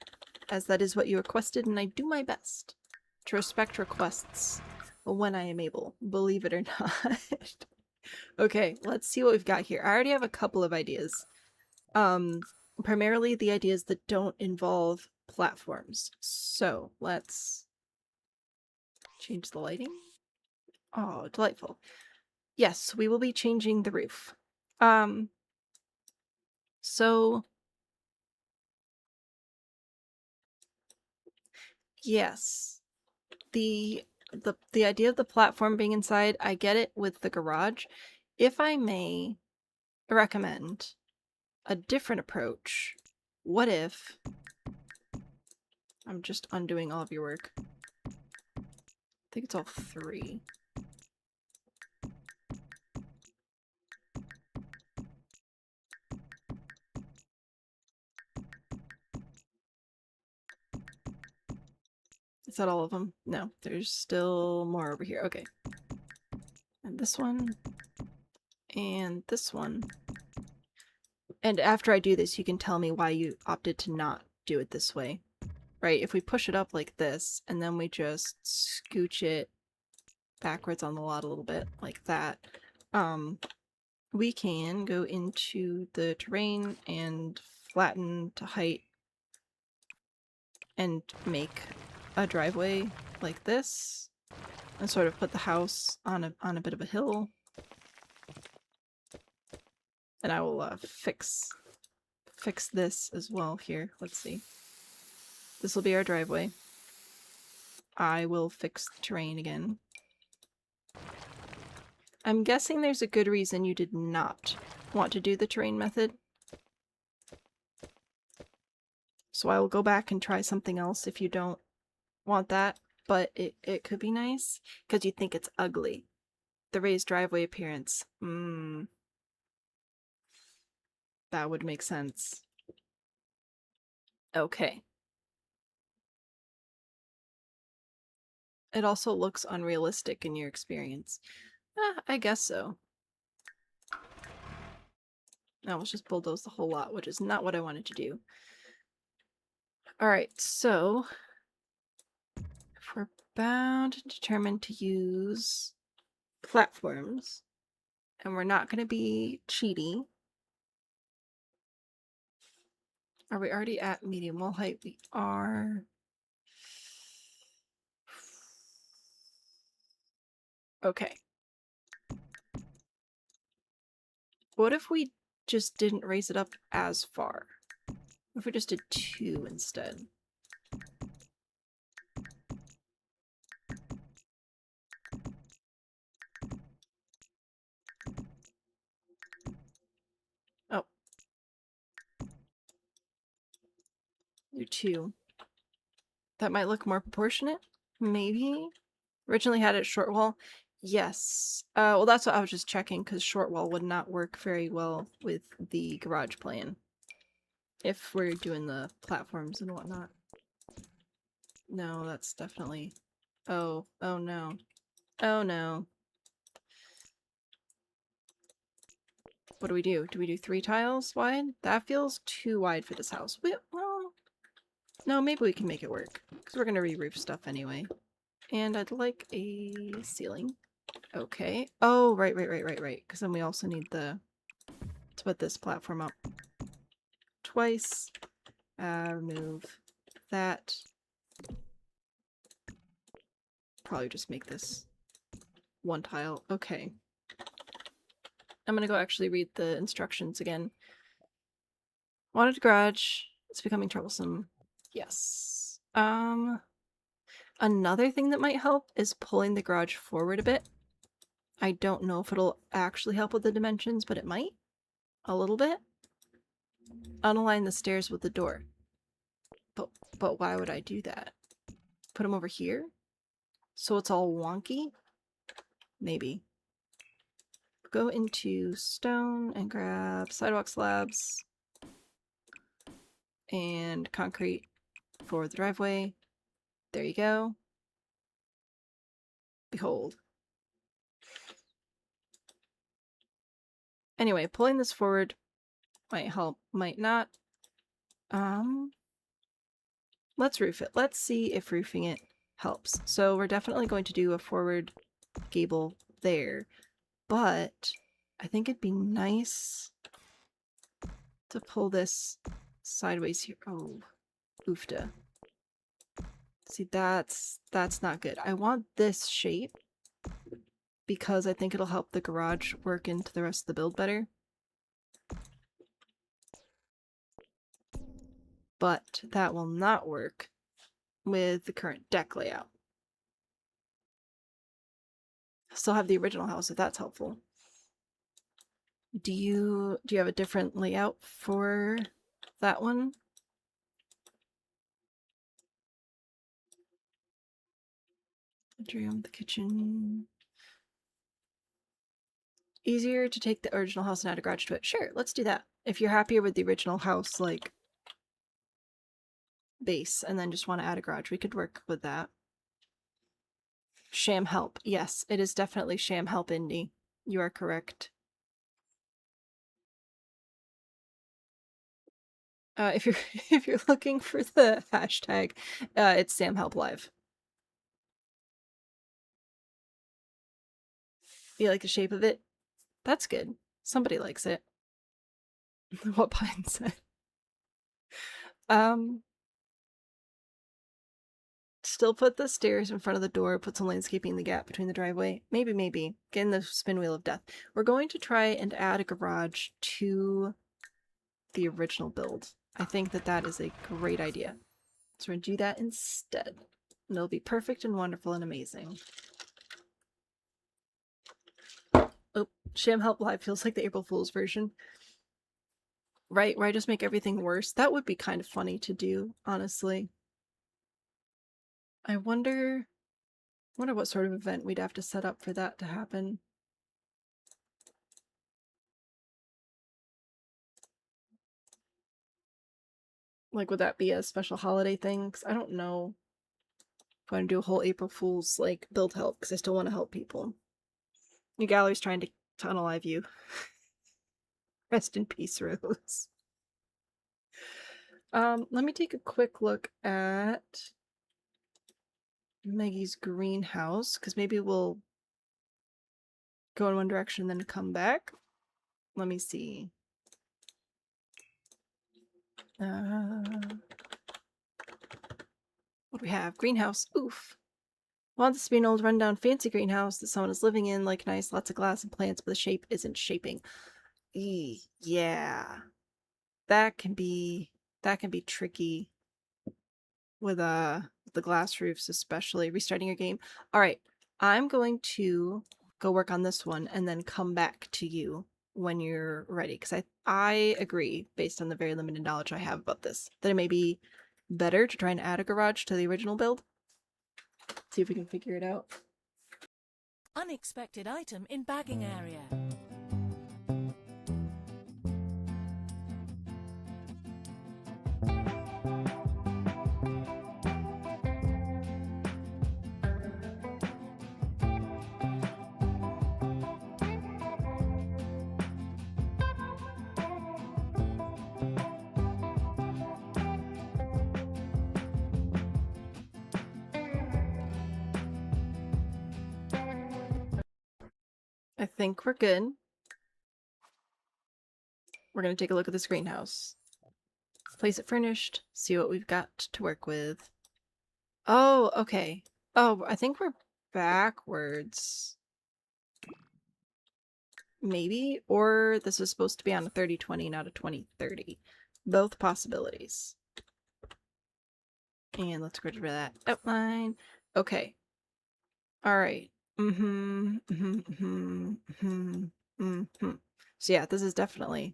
Speaker 1: as that is what you requested, and I do my best to respect requests when I am able, believe it or not. Okay, let's see what we've got here. I already have a couple of ideas. Primarily the ideas that don't involve platforms. So let's change the lighting. Oh, delightful. Yes, we will be changing the roof. So yes, the idea of the platform being inside, I get it with the garage. If I may recommend a different approach, what if I'm just undoing all of your work? I think it's all 3. Is that all of them? No, there's still more over here. Okay. And this one. And this one. And after I do this, you can tell me why you opted to not do it this way. Right? If we push it up like this, and then we just scooch it backwards on the lot a little bit, like that, we can go into the terrain and flatten to height and make a driveway like this, and sort of put the house on a bit of a hill. And I will fix this as well here. Let's see. This will be our driveway. I will fix the terrain again. I'm guessing there's a good reason you did not want to do the terrain method. So I will go back and try something else if you don't want that, but it could be nice because you think it's ugly. The raised driveway appearance. That would make sense. Okay. It also looks unrealistic in your experience. I guess so. Now let's just bulldoze the whole lot, which is not what I wanted to do. Alright, so if we're bound and determined to use platforms, and we're not going to be cheaty. Are we already at medium wall height? We are. Okay. What if we just didn't raise it up as far? What if we just did 2 instead? Oh. Do 2. That might look more proportionate? Maybe? Originally had it short wall? Yes. Well, that's what I was just checking, because short wall would not work very well with the garage plan. If we're doing the platforms and whatnot. No, that's definitely... Oh no. Oh no. What do we do? Do we do 3 tiles wide? That feels too wide for this house. Well, no, maybe we can make it work, because we're going to re-roof stuff anyway. And I'd like a ceiling. Okay. Oh, right. Because then we also need to put this platform up twice. Remove that. Probably just make this 1 tile. Okay. I'm gonna go actually read the instructions again. Wanted garage. It's becoming troublesome. Yes. Another thing that might help is pulling the garage forward a bit. I don't know if it'll actually help with the dimensions, but it might. A little bit. Unalign the stairs with the door. But why would I do that? Put them over here? So it's all wonky? Maybe. Go into stone and grab sidewalk slabs and concrete for the driveway. There you go. Behold. Anyway, pulling this forward might help, might not. Let's roof it. Let's see if roofing it helps. So we're definitely going to do a forward gable there, but I think it'd be nice to pull this sideways here. Oh, oofta. See, that's not good. I want this shape because I think it'll help the garage work into the rest of the build better. But that will not work with the current deck layout. Still have the original house if that's helpful. Do you have a different layout for that one? Bedroom, the kitchen. Easier to take the original house and add a garage to it. Sure, let's do that. If you're happier with the original house, like, base, and then just want to add a garage, we could work with that. Sham help. Yes, it is definitely sham help, Indy. You are correct. If you're if you're looking for the hashtag, it's sahmhelplive. You like the shape of it? That's good. Somebody likes it. What Pine said. Still put the stairs in front of the door, put some landscaping in the gap between the driveway. Maybe. Get in the spin wheel of death. We're going to try and add a garage to the original build. I think that is a great idea. So we're going to do that instead. And it'll be perfect and wonderful and amazing. Oh, Sham Help Live feels like the April Fool's version. Right, where I just make everything worse. That would be kind of funny to do, honestly. I wonder what sort of event we'd have to set up for that to happen. Like, would that be a special holiday thing? 'Cause I don't know if I want to do a whole April Fool's, like, build help, because I still want to help people. Your gallery's trying to unalive you. Rest in peace, Rose. Let me take a quick look at Maggie's greenhouse, because maybe we'll go in one direction then come back. Let me see. What do we have? Greenhouse. Oof. Want this to be an old rundown fancy greenhouse that someone is living in, like nice, lots of glass and plants, but the shape isn't shaping. Yeah. That can be tricky with the glass roofs, especially restarting your game. All right, I'm going to go work on this one and then come back to you when you're ready, because I agree, based on the very limited knowledge I have about this, that it may be better to try and add a garage to the original build. See if we can figure it out.
Speaker 4: Unexpected item in bagging area.
Speaker 1: I think we're good. We're going to take a look at this greenhouse. Place it furnished, see what we've got to work with. Oh, okay. Oh, I think we're backwards. Maybe? Or this is supposed to be on a 30-20, not a 20-30. Both possibilities. And let's get rid of that outline. Okay. Alright. So yeah, this is definitely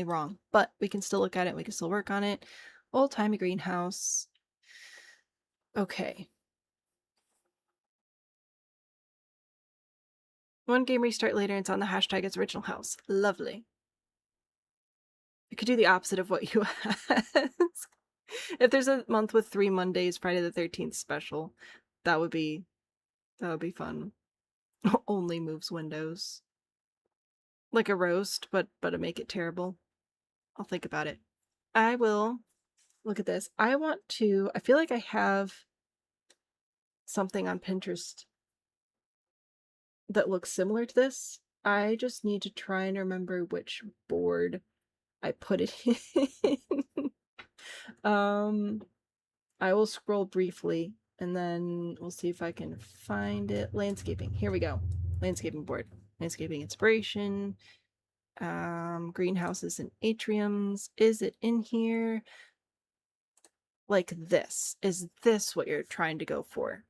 Speaker 1: wrong. But we can still look at it, we can still work on it. Old-timey greenhouse. Okay. One game restart later, and it's on the hashtag as original house. Lovely. I could do the opposite of what you asked. If there's a month with 3 Mondays, Friday the 13th special, that would be fun. Only moves windows. Like a roast, but to make it terrible. I'll think about it. I will look at this. I feel like I have something on Pinterest that looks similar to this. I just need to try and remember which board I put it in. I will scroll briefly and then we'll see if I can find it. Landscaping. Here we go. Landscaping board. Landscaping inspiration. Greenhouses and atriums. Is it in here? Like this. Is this what you're trying to go for?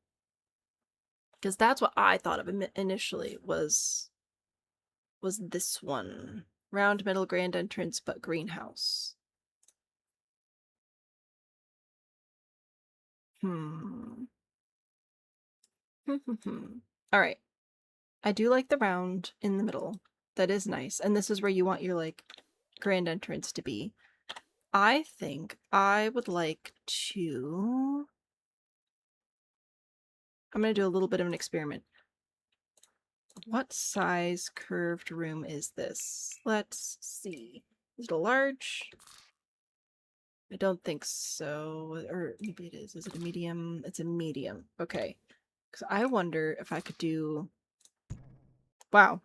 Speaker 1: Because that's what I thought of initially was this one. Round middle grand entrance, but greenhouse. Alright. I do like the round in the middle. That is nice. And this is where you want your, like, grand entrance to be. I think I would like to... I'm going to do a little bit of an experiment. What size curved room is this? Let's see. Is it a large? I don't think so. Or maybe it is. Is it a medium? It's a medium. Okay. Because I wonder if I could do... Wow.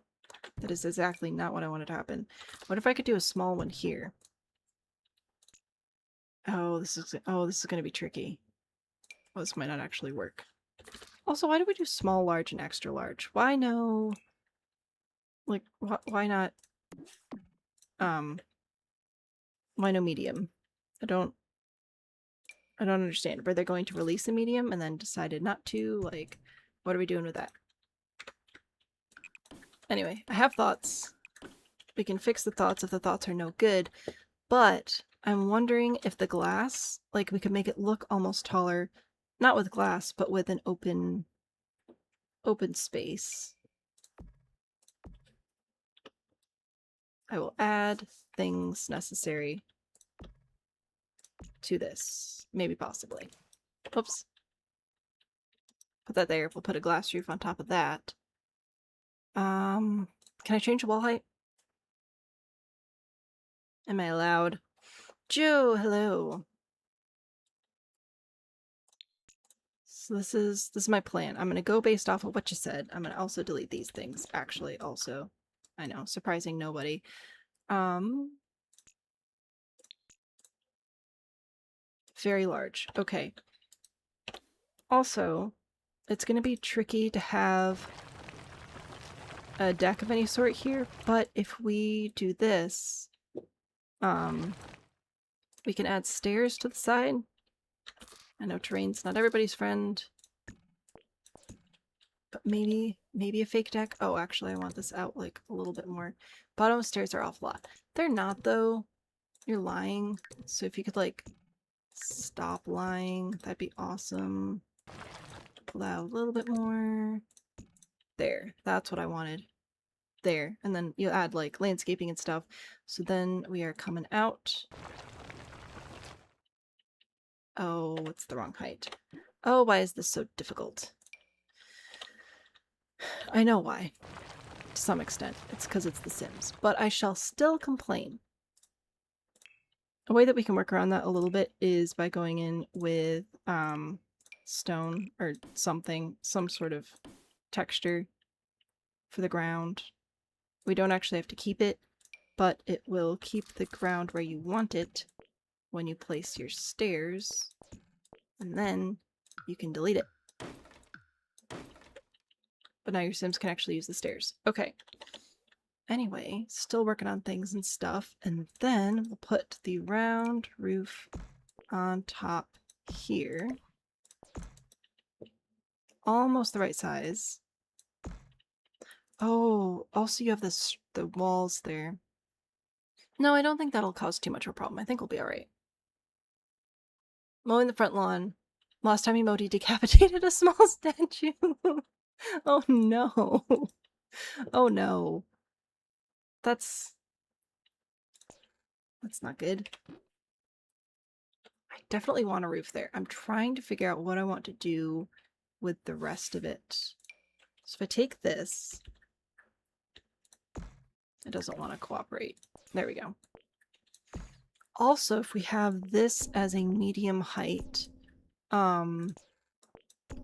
Speaker 1: That is exactly not what I wanted to happen. What if I could do a small one here? Oh, this is going to be tricky. Well, this might not actually work. Also, why do we do small, large, and extra large? Why no... Like, why not... Why no medium? I don't understand. Were they going to release a medium and then decided not to? Like, what are we doing with that? Anyway, I have thoughts. We can fix the thoughts if the thoughts are no good, but I'm wondering if the glass, like, we could make it look almost taller, not with glass, but with an open space. I will add things necessary to this. Maybe possibly. Oops. Put that there. We'll put a glass roof on top of that. Can I change the wall height? Am I allowed? Joe, hello. So this is my plan. I'm gonna go based off of what you said. I'm gonna also delete these things, actually, also. I know, surprising nobody. Very large. Okay. Also, it's gonna be tricky to have a deck of any sort here, but if we do this, we can add stairs to the side. I know terrain's not everybody's friend, but maybe a fake deck. Oh, actually, I want this out like a little bit more. Bottom stairs are off lot. They're not though. You're lying. So if you could like stop lying, that'd be awesome. Pull out a little bit more. There, that's what I wanted. There, and then you add like landscaping and stuff. So then we are coming out. Oh, it's the wrong height. Oh, why is this so difficult? I know why. To some extent. It's because it's The Sims. But I shall still complain. A way that we can work around that a little bit is by going in with stone or something, some sort of texture for the ground. We don't actually have to keep it, but it will keep the ground where you want it when you place your stairs, and then you can delete it. But now your Sims can actually use the stairs. Okay. Anyway, still working on things and stuff, and then we'll put the round roof on top here. Almost the right size. Oh, also you have the walls there. No, I don't think that'll cause too much of a problem. I think we'll be alright. Mowing the front lawn. Last time Emoti decapitated a small statue. Oh no. Oh no. That's not good. I definitely want a roof there. I'm trying to figure out what I want to do with the rest of it. So if I take this It doesn't want to cooperate. There we go. Also, if we have this as a medium height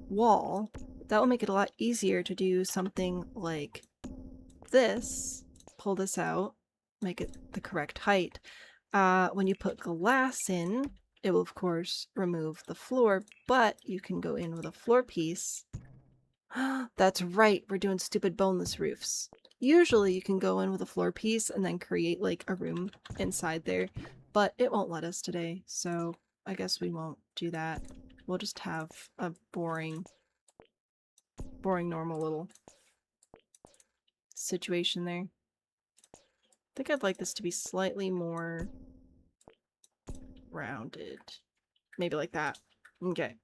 Speaker 1: wall, that will make it a lot easier to do something like this. Pull this out, make it the correct height. When you put glass in, it will of course remove the floor, but you can go in with a floor piece. That's right, we're doing stupid boneless roofs. Usually you can go in with a floor piece and then create like a room inside there, but it won't let us today, so I guess we won't do that. We'll just have a boring normal little situation there. I think I'd like this to be slightly more rounded. Maybe like that. Okay.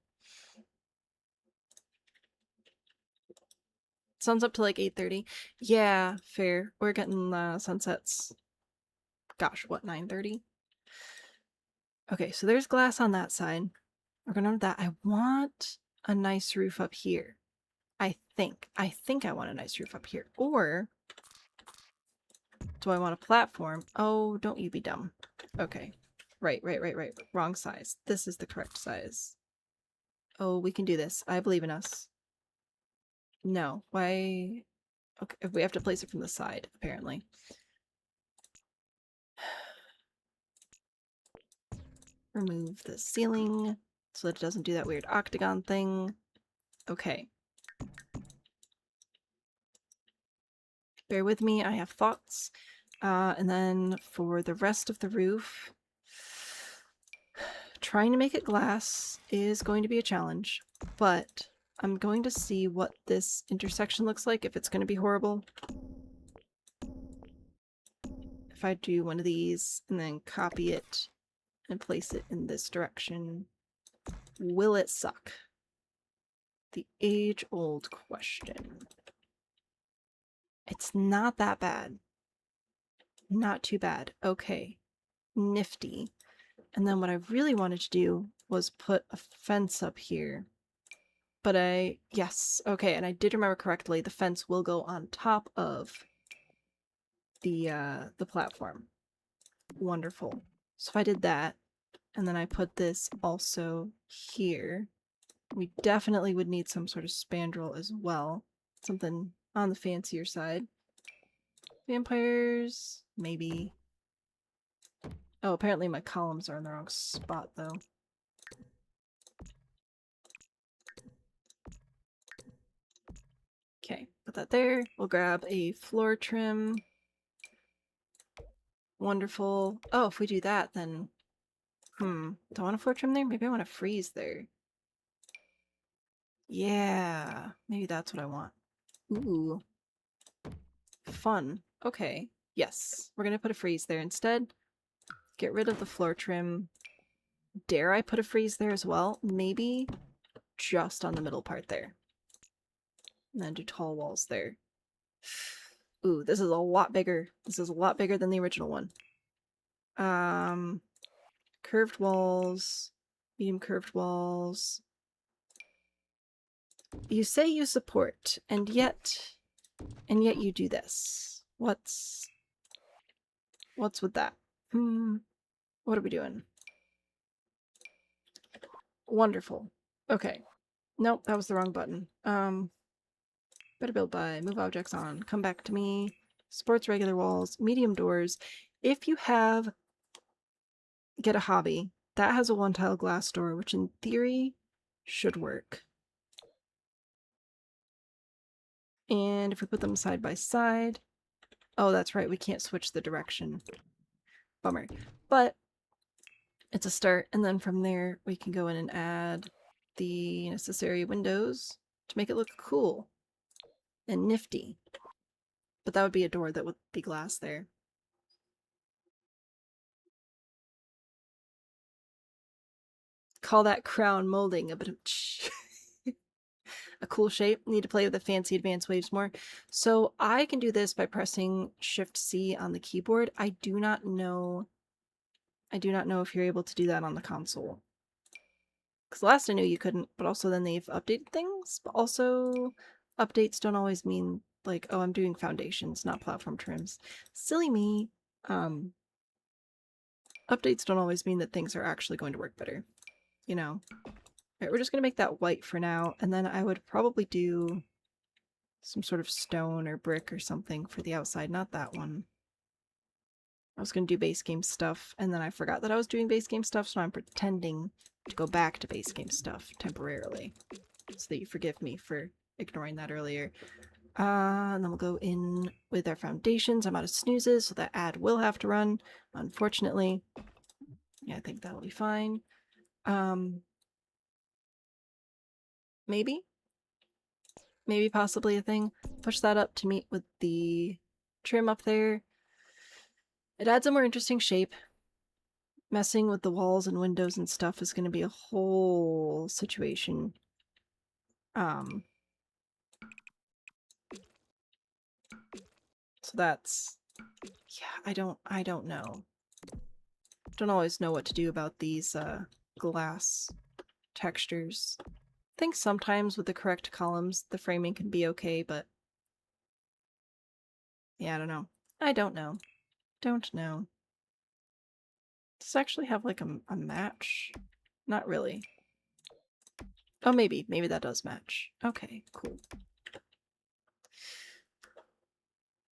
Speaker 1: Sun's up to like 8:30. Yeah, fair. We're getting sunsets. Gosh, what, 9:30? Okay, so there's glass on that side. We're gonna have that. I want a nice roof up here. I think I want a nice roof up here. Or do I want a platform? Oh, don't you be dumb. Okay. Right. Wrong size. This is the correct size. Oh, we can do this. I believe in us. No. Why? Okay, we have to place it from the side, apparently. Remove the ceiling so that it doesn't do that weird octagon thing. Okay. Bear with me, I have thoughts. And then for the rest of the roof, trying to make it glass is going to be a challenge, but I'm going to see what this intersection looks like, if it's going to be horrible. If I do one of these and then copy it and place it in this direction, will it suck? The age-old question. It's not that bad. Not too bad. Okay. Nifty. And then what I really wanted to do was put a fence up here. But yes, okay, and I did remember correctly, the fence will go on top of the platform. Wonderful. So if I did that, and then I put this also here, we definitely would need some sort of spandrel as well. Something on the fancier side. Vampires, maybe. Oh, apparently my columns are in the wrong spot, though. Okay, put that there. We'll grab a floor trim. Wonderful. Oh, if we do that, then... do I want a floor trim there? Maybe I want a freeze there. Yeah, maybe that's what I want. Ooh. Fun. Okay. Yes, we're gonna put a freeze there instead. Get rid of the floor trim. Dare I put a freeze there as well? Maybe just on the middle part there. And then do tall walls there. Ooh, this is a lot bigger. This is a lot bigger than the original one. Curved walls. Medium curved walls. You say you support, and yet you do this. What's with that? What are we doing? Wonderful. Okay. Nope, that was the wrong button. Better build by, move objects on, come back to me, sports regular walls, medium doors. If you have, get a hobby, that has a one-tile glass door, which in theory should work. And if we put them side by side, oh, that's right, we can't switch the direction. Bummer. But it's a start, and then from there we can go in and add the necessary windows to make it look cool and nifty. But that would be a door that would be glass there. Call that crown molding a bit of a cool shape. Need to play with the fancy advanced waves more. So I can do this by pressing Shift-C on the keyboard. I do not know if you're able to do that on the console. Because last I knew you couldn't, but also then they've updated things. But also, updates don't always mean, like, oh, I'm doing foundations, not platform trims. Silly me. Updates don't always mean that things are actually going to work better, you know. Alright, we're just gonna make that white for now, and then I would probably do some sort of stone or brick or something for the outside, not that one. I was gonna do base game stuff, and then I forgot that I was doing base game stuff, so I'm pretending to go back to base game stuff temporarily. So that you forgive me for ignoring that earlier. And then we'll go in with our foundations. I'm out of snoozes, so that ad will have to run, unfortunately. Yeah, I think that'll be fine. Maybe? Maybe possibly a thing. Push that up to meet with the trim up there. It adds a more interesting shape. Messing with the walls and windows and stuff is going to be a whole situation. So that's, yeah, I don't know. Don't always know what to do about these glass textures. I think sometimes with the correct columns the framing can be okay, but yeah, I don't know. I don't know. Don't know. Does it actually have like a match? Not really. Oh, maybe. Maybe that does match. Okay, cool.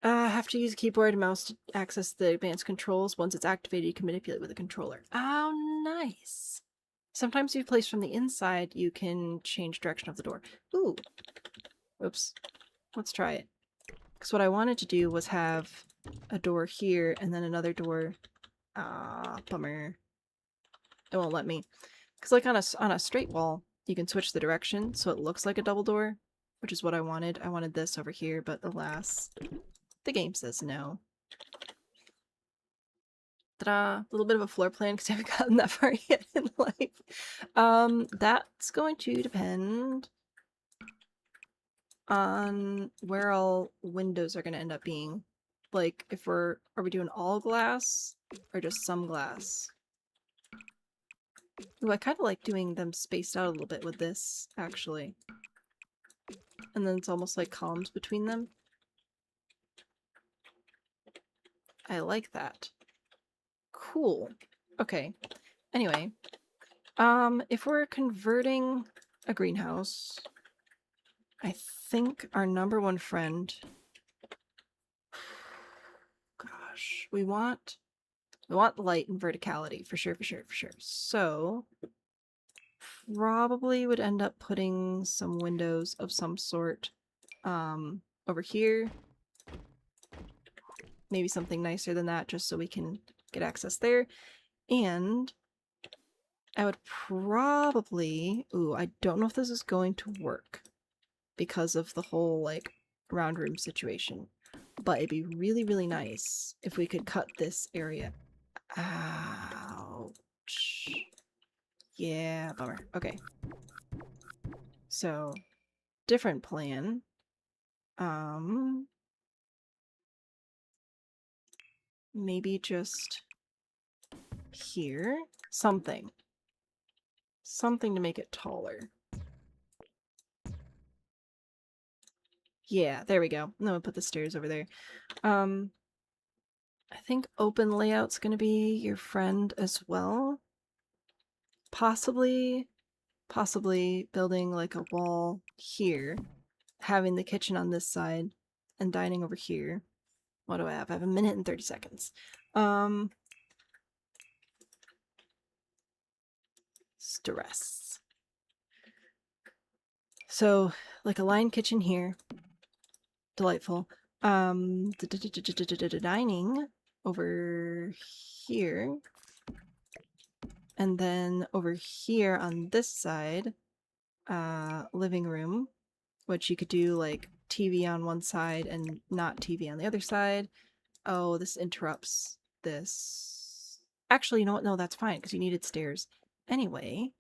Speaker 1: Have to use a keyboard and mouse to access the advanced controls. Once it's activated, you can manipulate with a controller. Oh, nice. Sometimes if you place from the inside, you can change direction of the door. Ooh. Oops. Let's try it. Because what I wanted to do was have a door here and then another door. Ah, bummer. It won't let me. Because like on a straight wall, you can switch the direction so it looks like a double door, which is what I wanted. I wanted this over here, but alas, the game says no. Ta-da! A little bit of a floor plan because I haven't gotten that far yet in life. That's going to depend on where all windows are going to end up being. Like, if are we doing all glass or just some glass? Ooh, I kind of like doing them spaced out a little bit with this, actually. And then it's almost like columns between them. I like that. Cool. Okay. Anyway, if we're converting a greenhouse, I think our number one friend... Gosh, we want light and verticality, for sure, for sure, for sure. So, probably would end up putting some windows of some sort over here. Maybe something nicer than that, just so we can get access there. And I would probably... Ooh, I don't know if this is going to work because of the whole, like, round room situation. But it'd be really, really nice if we could cut this area. Ouch. Yeah, bummer. Okay. So, different plan. Maybe just here? Something. Something to make it taller. Yeah, there we go. No, we'll put the stairs over there. I think open layout's gonna be your friend as well. Possibly building like a wall here, having the kitchen on this side, and dining over here. What do I have? I have a minute and 30 seconds. Stress. So, like a line kitchen here. Delightful. Dining over here. And then over here on this side, living room, which you could do like TV on one side and not TV on the other side. Oh, this interrupts this. Actually, you know what? No, that's fine because you needed stairs. Anyway.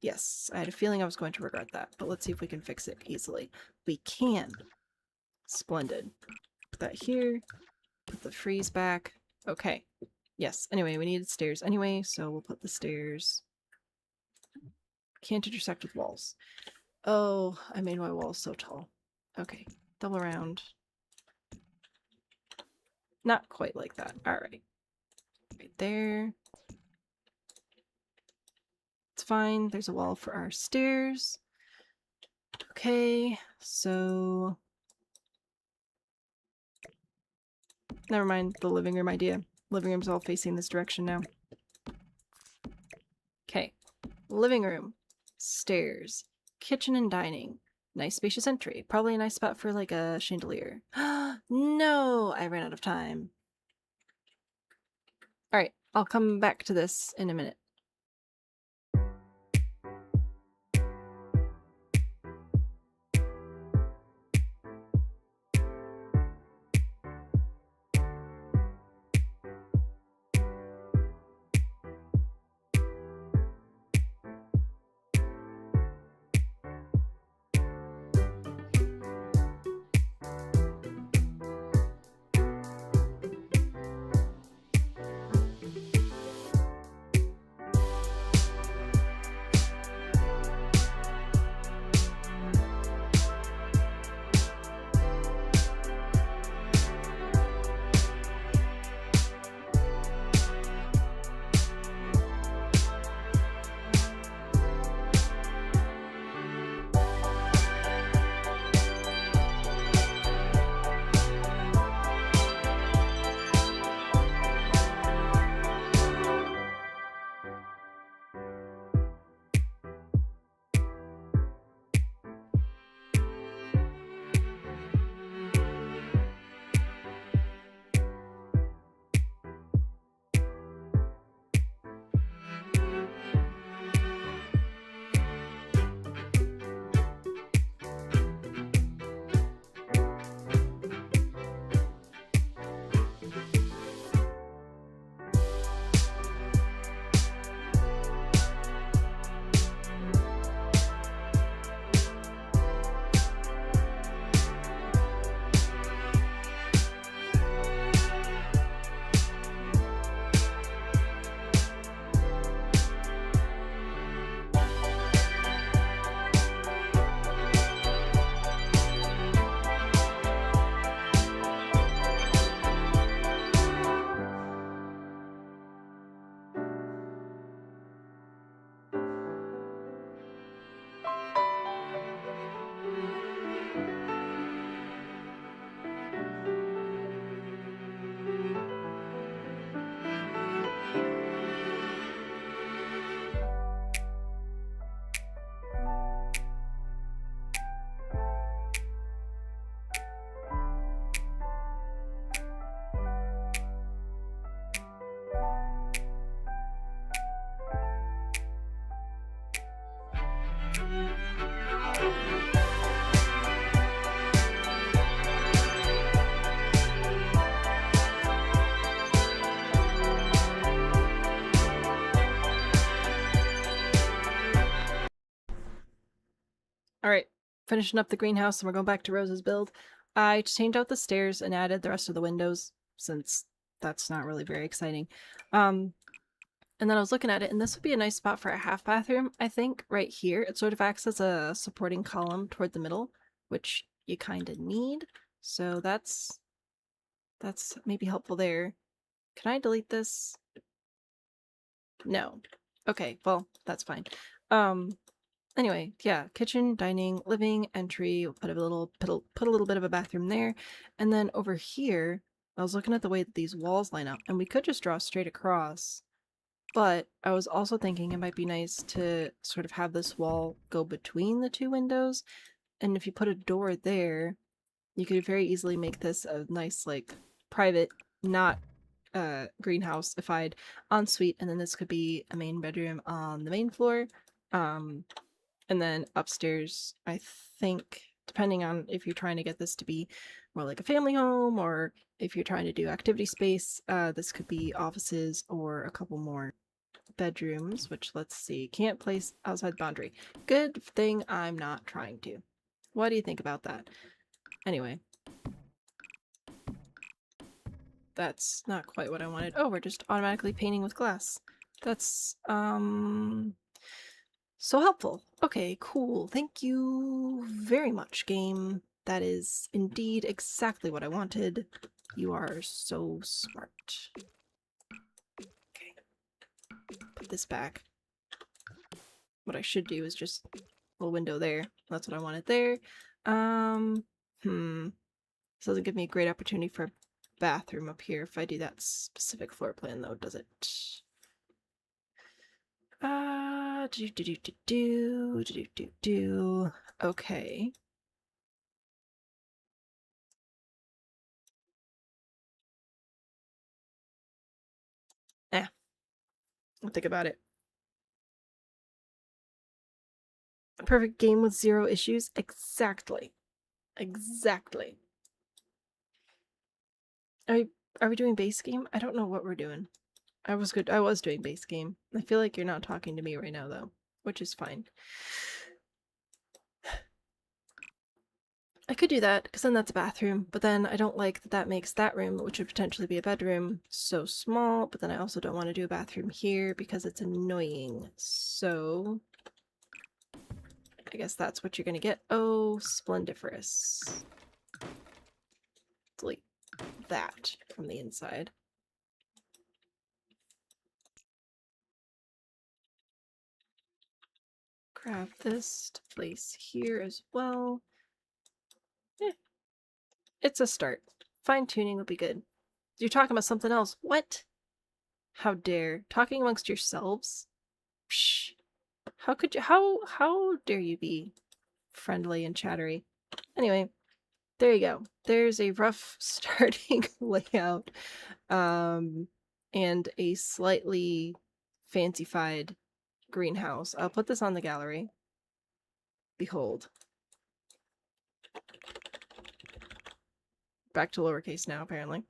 Speaker 1: Yes, I had a feeling I was going to regret that, but let's see if we can fix it easily. We can. Splendid. Put that here. Put the freeze back. Okay. Yes, anyway, we needed stairs anyway, so we'll put the stairs. Can't intersect with walls. Oh, I made my walls so tall. Okay, double round. Not quite like that. Alright. Right there. It's fine. There's a wall for our stairs. Okay, so... Never mind the living room idea. Living room's all facing this direction now. Okay. Living room. Stairs. Kitchen and dining. Nice spacious entry. Probably a nice spot for like a chandelier. No! I ran out of time. Alright, I'll come back to this in a minute. Alright, finishing up the greenhouse and we're going back to Rose's build. I changed out the stairs and added the rest of the windows, since that's not really very exciting. And then I was looking at it, and this would be a nice spot for a half bathroom, I think, right here. It sort of acts as a supporting column toward the middle, which you kind of need. So that's maybe helpful there. Can I delete this? No. Okay, well, that's fine. Anyway, yeah, kitchen, dining, living, entry. We'll put a little bit of a bathroom there. And then over here, I was looking at the way that these walls line up, and we could just draw straight across. But I was also thinking it might be nice to sort of have this wall go between the two windows. And if you put a door there, you could very easily make this a nice, like, private, not greenhouse-ified ensuite. And then this could be a main bedroom on the main floor. And then upstairs, I think, depending on if you're trying to get this to be more like a family home or if you're trying to do activity space, this could be offices or a couple more bedrooms, which, let's see, can't place outside the boundary. Good thing I'm not trying to. What do you think about that? Anyway. That's not quite what I wanted. Oh, we're just automatically painting with glass. That's, So helpful. Okay, cool. Thank you very much, game. That is indeed exactly what I wanted. You are so smart. Okay. Put this back. What I should do is just a little window there. That's what I wanted there. This doesn't give me a great opportunity for a bathroom up here if I do that specific floor plan though, does it? Okay. I'll think about it. A perfect game with 0 issues? Exactly. Exactly. Are we doing base game? I don't know what we're doing. I was doing base game. I feel like you're not talking to me right now though, which is fine. I could do that, because then that's a bathroom, but then I don't like that that makes that room, which would potentially be a bedroom, so small, but then I also don't want to do a bathroom here because it's annoying. So I guess that's what you're gonna get. Oh, splendiferous. Delete that from the inside. Grab this to place here as well. It's a start. Fine-tuning will be good. You're talking about something else. What? How dare. Talking amongst yourselves? Psh. How could you— how dare you be friendly and chattery? Anyway, there you go. There's a rough starting layout. And a slightly fancified greenhouse. I'll put this on the gallery. Behold. Back to lowercase now, apparently.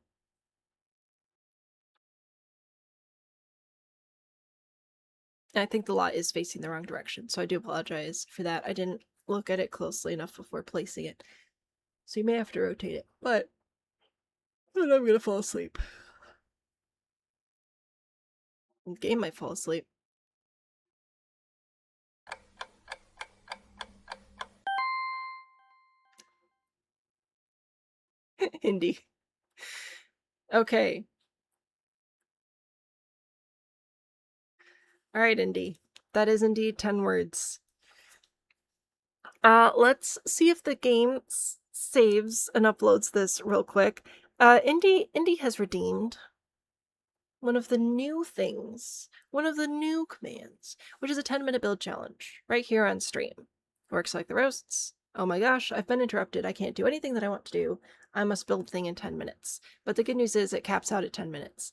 Speaker 1: And I think the lot is facing the wrong direction, so I do apologize for that. I didn't look at it closely enough before placing it. So you may have to rotate it, but then I'm gonna fall asleep. The game might fall asleep. Indy. Okay. Alright, Indy. That is indeed 10 words. Let's see if the game saves and uploads this real quick. Indy has redeemed one of the new things, one of the new commands, which is a 10-minute build challenge right here on stream. Works like the roasts. Oh my gosh, I've been interrupted. I can't do anything that I want to do. I must build thing in 10 minutes. But the good news is it caps out at 10 minutes.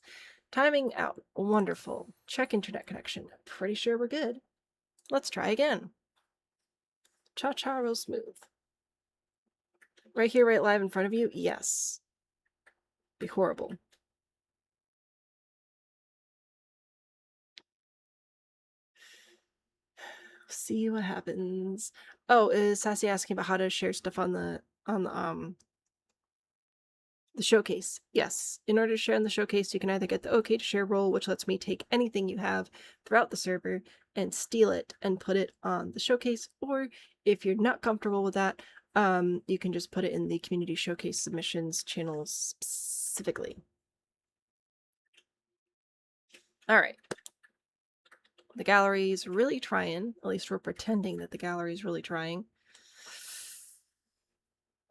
Speaker 1: Timing out. Wonderful. Check internet connection. Pretty sure we're good. Let's try again. Cha-cha real smooth. Right here, right live in front of you? Yes. Be horrible. See what happens. Oh, is Sassy asking about how to share stuff on the showcase? Yes. In order to share in the showcase, you can either get the OK to share role, which lets me take anything you have throughout the server and steal it and put it on the showcase, or if you're not comfortable with that, you can just put it in the community showcase submissions channel specifically. All right. The gallery's really trying. At least we're pretending that the gallery's really trying.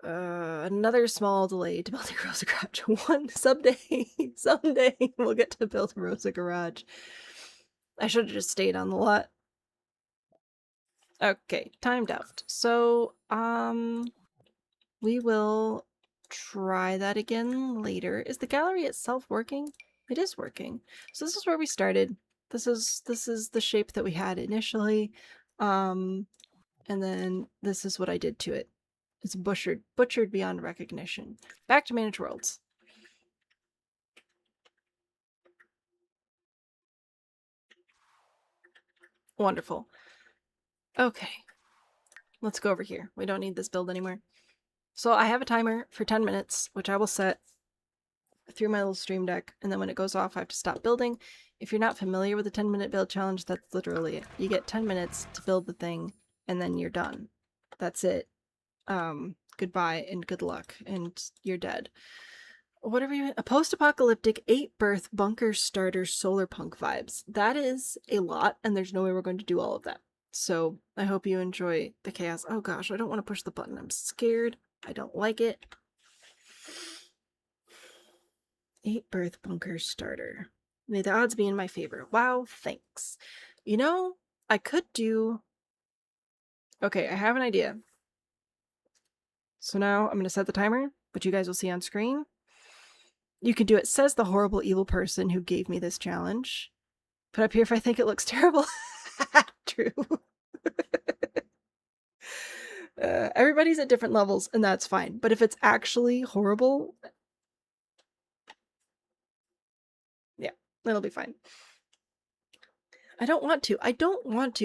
Speaker 1: Another small delay to building Rosa Garage. Someday we'll get to build a Rosa Garage. I should have just stayed on the lot. Okay, timed out. So, we will try that again later. Is the gallery itself working? It is working. So this is where we started. This is the shape that we had initially. And then this is what I did to it. It's butchered beyond recognition. Back to Manage Worlds. Wonderful. Okay. Let's go over here. We don't need this build anymore. So I have a timer for 10 minutes, which I will set through my little stream deck, and then when it goes off, I have to stop building. If you're not familiar with the 10-minute build challenge, that's literally it. You get 10 minutes to build the thing, and then you're done. That's it. Goodbye and good luck, and you're dead. Whatever you... A post-apocalyptic 8-berth bunker starter solar punk vibes. That is a lot, and there's no way we're going to do all of that. So I hope you enjoy the chaos. Oh gosh, I don't want to push the button. I'm scared. I don't like it. 8-berth bunker starter. May the odds be in my favor. Wow, thanks. You know, I could do... Okay, I have an idea. So now I'm going to set the timer, which you guys will see on screen. You can do it, says the horrible evil person who gave me this challenge. Put up here if I think it looks terrible. True. Everybody's at different levels, and that's fine. But if it's actually horrible... Yeah, it'll be fine. I don't want to,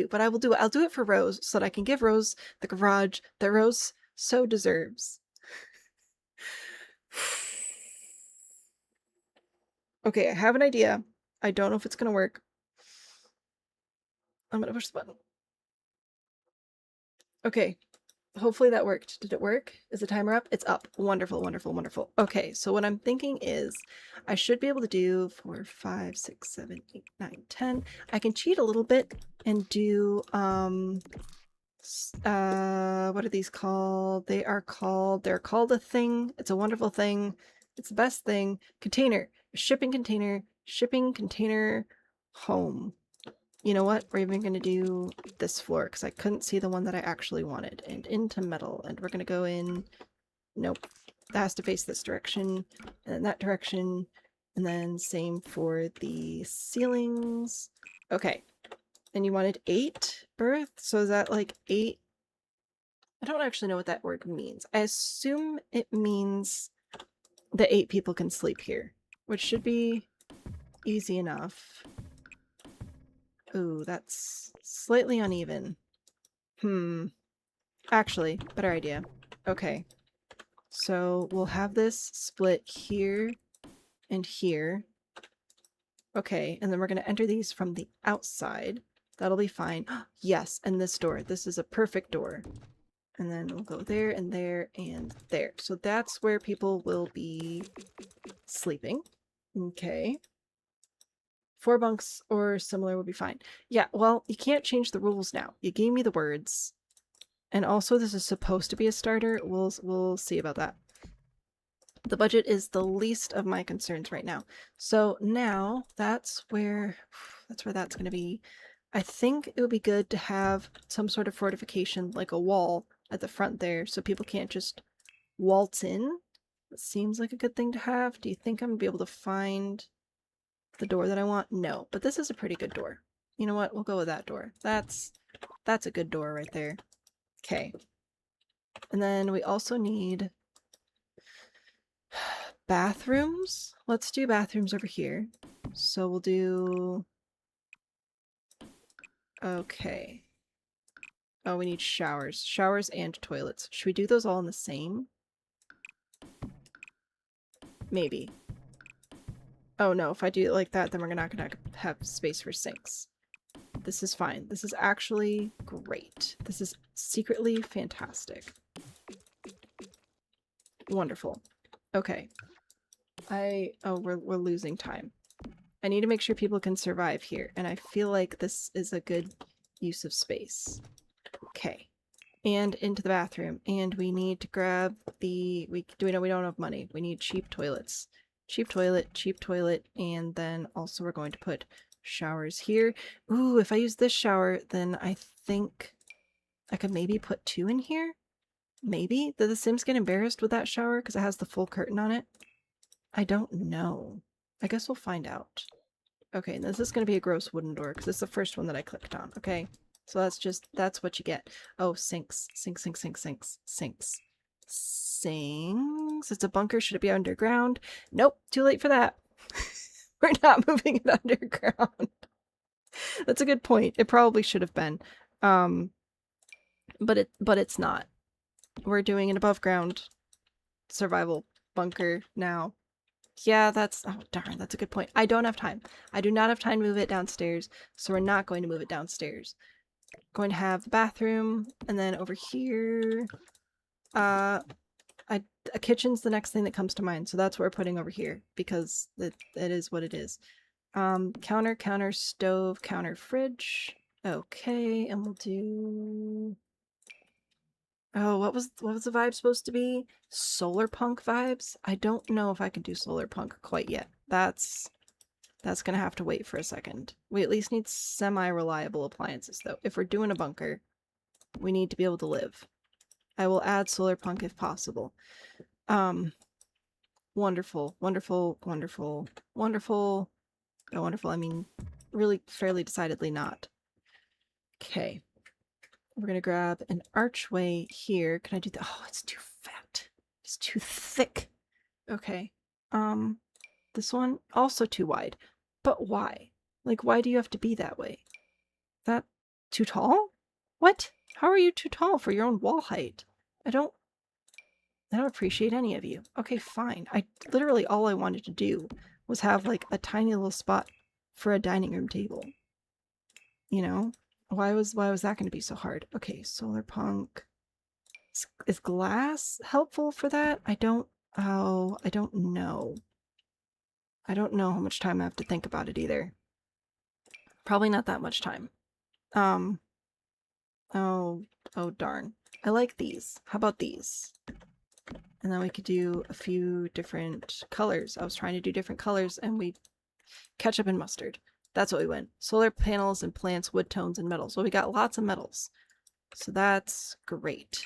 Speaker 1: but I will do it. I'll do it for Rose, so that I can give Rose the garage that Rose so deserves. Okay, I have an idea. I don't know if it's gonna work. I'm gonna push the button. Okay, hopefully that worked. Did it work? Is the timer up? It's up. Wonderful, wonderful, wonderful. Okay, so what I'm thinking is I should be able to do 4, 5, 6, 7, 8, 9, 10. I can cheat a little bit and do, what are these called? They're called a thing. It's a wonderful thing. It's the best thing. Container. Shipping container, home. You know what? We're even going to do this floor because I couldn't see the one that I actually wanted. And into metal. And we're going to go in... Nope. That has to face this direction. And then that direction. And then same for the ceilings. Okay. And you wanted 8 berth? So is that like 8? I don't actually know what that word means. I assume it means that 8 people can sleep here. Which should be easy enough. Ooh, that's slightly uneven. Actually, better idea. Okay. So we'll have this split here and here. Okay, and then we're going to enter these from the outside. That'll be fine. Yes, and this door. This is a perfect door. And then we'll go there and there and there. So that's where people will be sleeping. Okay. 4 bunks or similar would be fine. Yeah, well, you can't change the rules now. You gave me the words. And also this is supposed to be a starter. We'll see about that. The budget is the least of my concerns right now. So now that's where that's going to be. I think it would be good to have some sort of fortification, like a wall at the front there, so people can't just waltz in. It seems like a good thing to have. Do you think I'm going to be able to find the door that I want? No, but this is a pretty good door. You know what? We'll go with that door. That's a good door right there. Okay. And then we also need bathrooms. Let's do bathrooms over here. So we'll do... Okay. Oh, we need showers. Showers and toilets. Should we do those all in the same? Maybe. Oh no, if I do it like that, then we're not gonna have space for sinks. This is fine. This is actually great. This is secretly fantastic. Wonderful. Okay. Oh, we're losing time. I need to make sure people can survive here, and I feel like this is a good use of space. Okay. And into the bathroom. And we need to grab the... we don't have money. We need cheap toilets. Cheap toilet, and then also we're going to put showers here. Ooh, if I use this shower, then I think I could maybe put 2 in here? Maybe? Did the Sims get embarrassed with that shower because it has the full curtain on it? I don't know. I guess we'll find out. Okay, this is going to be a gross wooden door because it's the first one that I clicked on, okay? So that's what you get. Oh, sinks. Sinks. It's a bunker. Should it be underground? Nope, too late for that. We're not moving it underground. That's a good point. It probably should have been. But it's not. We're doing an above ground survival bunker now. Yeah, that's... Oh, darn, that's a good point. I don't have time. I do not have time to move it downstairs, so we're not going to move it downstairs. Going to have the bathroom, and then over here... a kitchen's the next thing that comes to mind, so that's what we're putting over here, because it is what it is. Counter, counter, stove, counter, fridge. Okay, and we'll do... Oh, what was the vibe supposed to be? Solar punk vibes? I don't know if I can do solar punk quite yet. That's gonna have to wait for a second. We at least need semi-reliable appliances, though. If we're doing a bunker, we need to be able to live. I will add solar punk if possible. Wonderful, wonderful, wonderful, wonderful. By wonderful, I mean really fairly decidedly not. Okay. We're gonna grab an archway here. Can I do that? Oh, it's too fat. It's too thick. Okay. This one also too wide. But why? Like, why do you have to be that way? That too tall? What? How are you too tall for your own wall height? I don't appreciate any of you. Okay, fine. Literally all I wanted to do was have like a tiny little spot for a dining room table. You know? Why was that going to be so hard? Okay, solar punk. Is glass helpful for that? I don't know. I don't know how much time I have to think about it either. Probably not that much time. Oh darn. I like these. How about these? And then we could do a few different colors. I was trying to do different colors and we... Ketchup and mustard. That's what we went. Solar panels and plants, wood tones, and metals. Well, we got lots of metals. So that's great.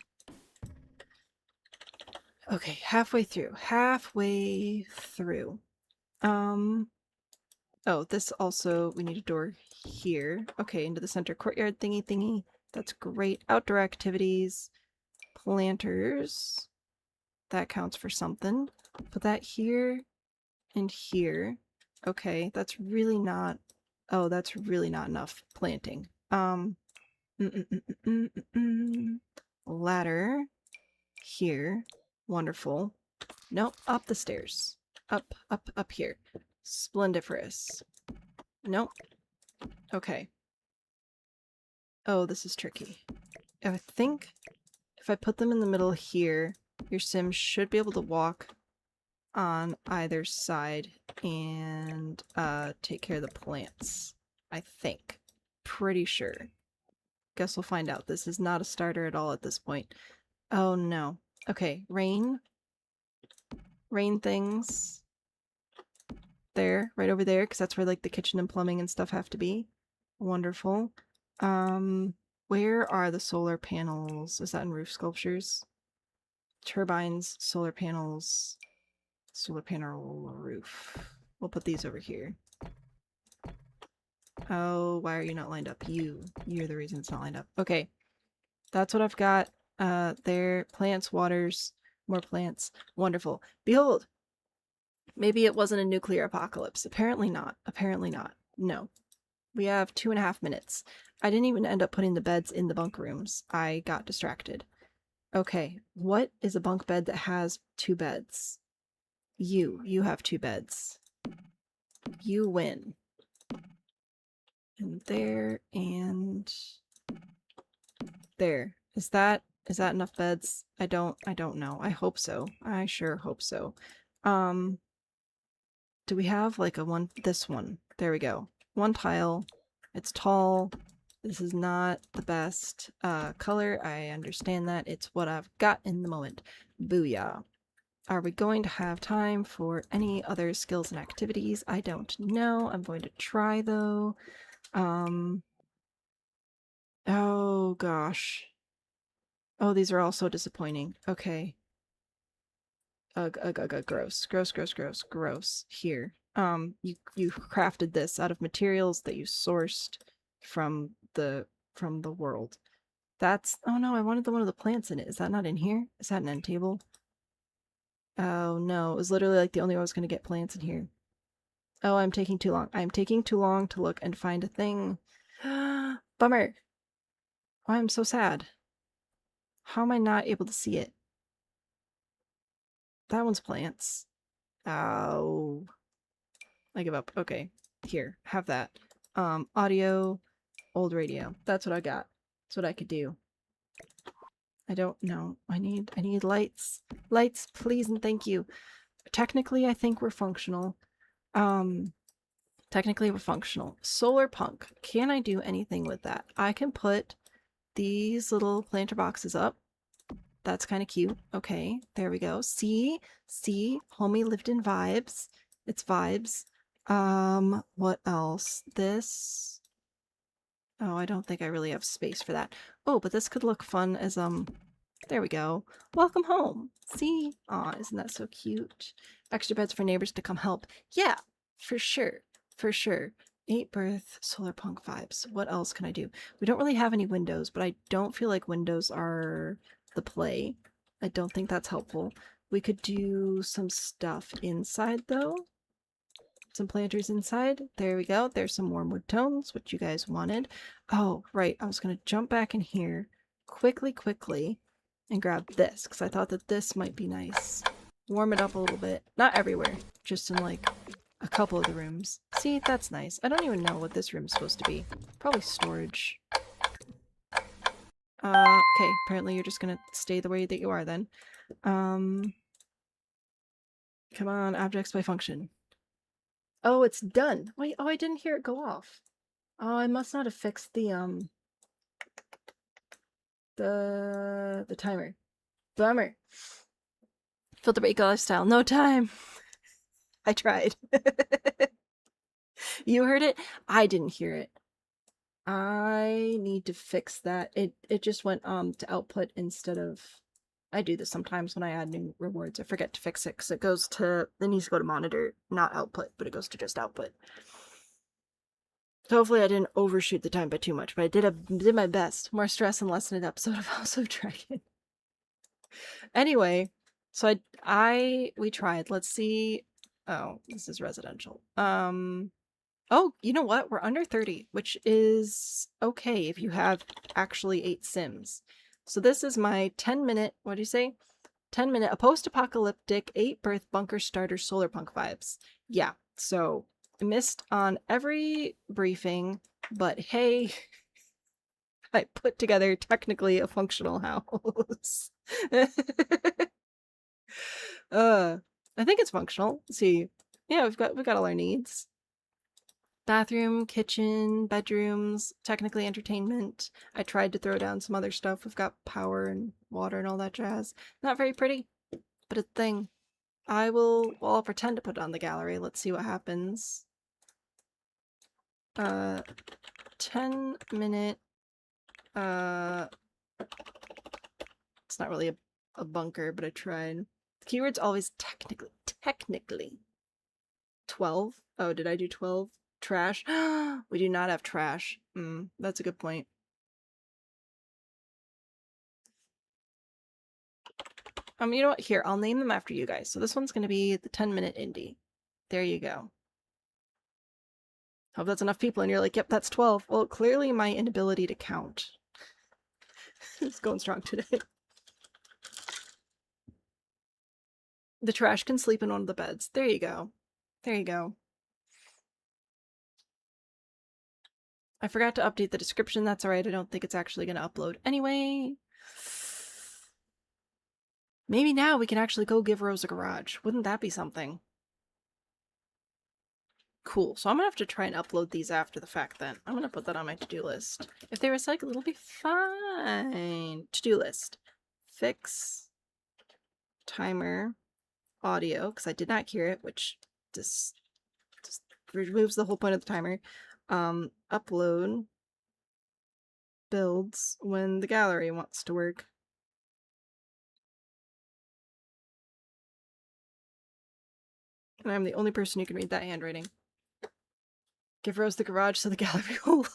Speaker 1: Okay, halfway through. Halfway through. Oh, this also... We need a door here. Okay, into the center courtyard thingy. That's great. Outdoor activities. Planters. That counts for something. Put that here and here. Okay, that's really not... Oh, that's really not enough planting. Ladder. Here. Wonderful. Nope, up the stairs. Up here. Splendiferous. Nope. Okay. Oh, this is tricky. I think if I put them in the middle here, your Sim should be able to walk on either side and take care of the plants. I think. Pretty sure. Guess we'll find out. This is not a starter at all at this point. Oh no. Okay, rain. Rain things. There, right over there, because that's where like the kitchen and plumbing and stuff have to be. Wonderful. Where are the solar panels? Is that in roof sculptures? Turbines, solar panels, solar panel roof. We'll put these over here. Oh, why are you not lined up? You're the reason it's not lined up. Okay. That's what I've got. There. Plants, waters, more plants. Wonderful. Behold! Maybe it wasn't a nuclear apocalypse. Apparently not. Apparently not. No. We have 2.5 minutes. I didn't even end up putting the beds in the bunk rooms. I got distracted. Okay. What is a bunk bed that has 2 beds? You have 2 beds. You win. And there, and there. Is that enough beds? I don't know. I hope so. I sure hope so. Do we have like this one? There we go. 1 tile. It's tall. This is not the best color. I understand that. It's what I've got in the moment. Booyah. Are we going to have time for any other skills and activities? I don't know. I'm going to try though. Oh gosh. Oh, these are all so disappointing. Okay. Gross. Gross. Here. You crafted this out of materials that you sourced from the world. That's... Oh no, I wanted one of the plants in it. Is that not in here? Is that an end table? Oh no, it was literally like the only way I was going to get plants in here. Oh, I'm taking too long. I'm taking too long to look and find a thing. Bummer. Oh, I'm so sad. How am I not able to see it? That one's plants. Oh. I give up. Okay. Here. Have that. Audio, old radio. That's what I got. That's what I could do. I don't know. I need lights. Lights, please and thank you. Technically, I think we're functional. Technically we're functional. Solar punk. Can I do anything with that? I can put these little planter boxes up. That's kind of cute. Okay, there we go. See, homie lived in vibes. It's vibes. What else? This. Oh, I don't think I really have space for that. Oh, but this could look fun as there we go. Welcome home. See? Aw, isn't that so cute? Extra beds for neighbors to come help. Yeah, for sure. For sure. 8 birth, solar punk vibes. What else can I do? We don't really have any windows, but I don't feel like windows are the play. I don't think that's helpful. We could do some stuff inside, though. Some planters inside. There we go. There's some warm wood tones, which you guys wanted. Oh, right. I was going to jump back in here quickly and grab this, because I thought that this might be nice. Warm it up a little bit. Not everywhere, just in like a couple of the rooms. See, that's nice. I don't even know what this room's supposed to be. Probably storage. Okay, apparently you're just gonna stay the way that you are then. Come on, objects by function. Oh, it's done. Wait, oh, I didn't hear it go off. Oh, I must not have fixed the timer. Bummer. Filter break lifestyle. No time. I tried. You heard it? I didn't hear it. I need to fix that. It just went to output instead of. I do this sometimes when I add new rewards. I forget to fix it because it needs to go to monitor, not output, but it goes to just output. So hopefully I didn't overshoot the time by too much, but I did my best. More stress and less in an episode of House of Dragon. Anyway, so we tried. Let's see. Oh, this is residential. Oh, you know what? We're under 30, which is okay if you have actually 8 Sims. So this is my 10-minute, what do you say? 10-minute, a post-apocalyptic 8 birth bunker starter solar punk vibes. Yeah, so I missed on every briefing, but hey, I put together technically a functional house. I think it's functional. Let's see. Yeah, we've got all our needs. Bathroom, kitchen, bedrooms, technically entertainment. I tried to throw down some other stuff. We've got power and water and all that jazz. Not very pretty, but a thing. I'll pretend to put it on the gallery. Let's see what happens. 10-minute, it's not really a bunker, but I tried. The keyword's always technically. 12? Oh, did I do 12? Trash? We do not have trash. That's a good point. You know what? Here, I'll name them after you guys. So this one's going to be the 10-minute indie. There you go. Hope that's enough people. And you're like, yep, that's 12. Well, clearly my inability to count is going strong today. The trash can sleep in one of the beds. There you go. There you go. I forgot to update the description. That's alright. I don't think it's actually going to upload anyway. Maybe now we can actually go give Rose a garage. Wouldn't that be something? Cool. So I'm going to have to try and upload these after the fact then. I'm going to put that on my to-do list. If they recycle, it'll be fine. To-do list. Fix. Timer. Audio, because I did not hear it, which just removes the whole point of the timer. Upload. Builds when the gallery wants to work. And I'm the only person who can read that handwriting. Give Rose the garage so the gallery will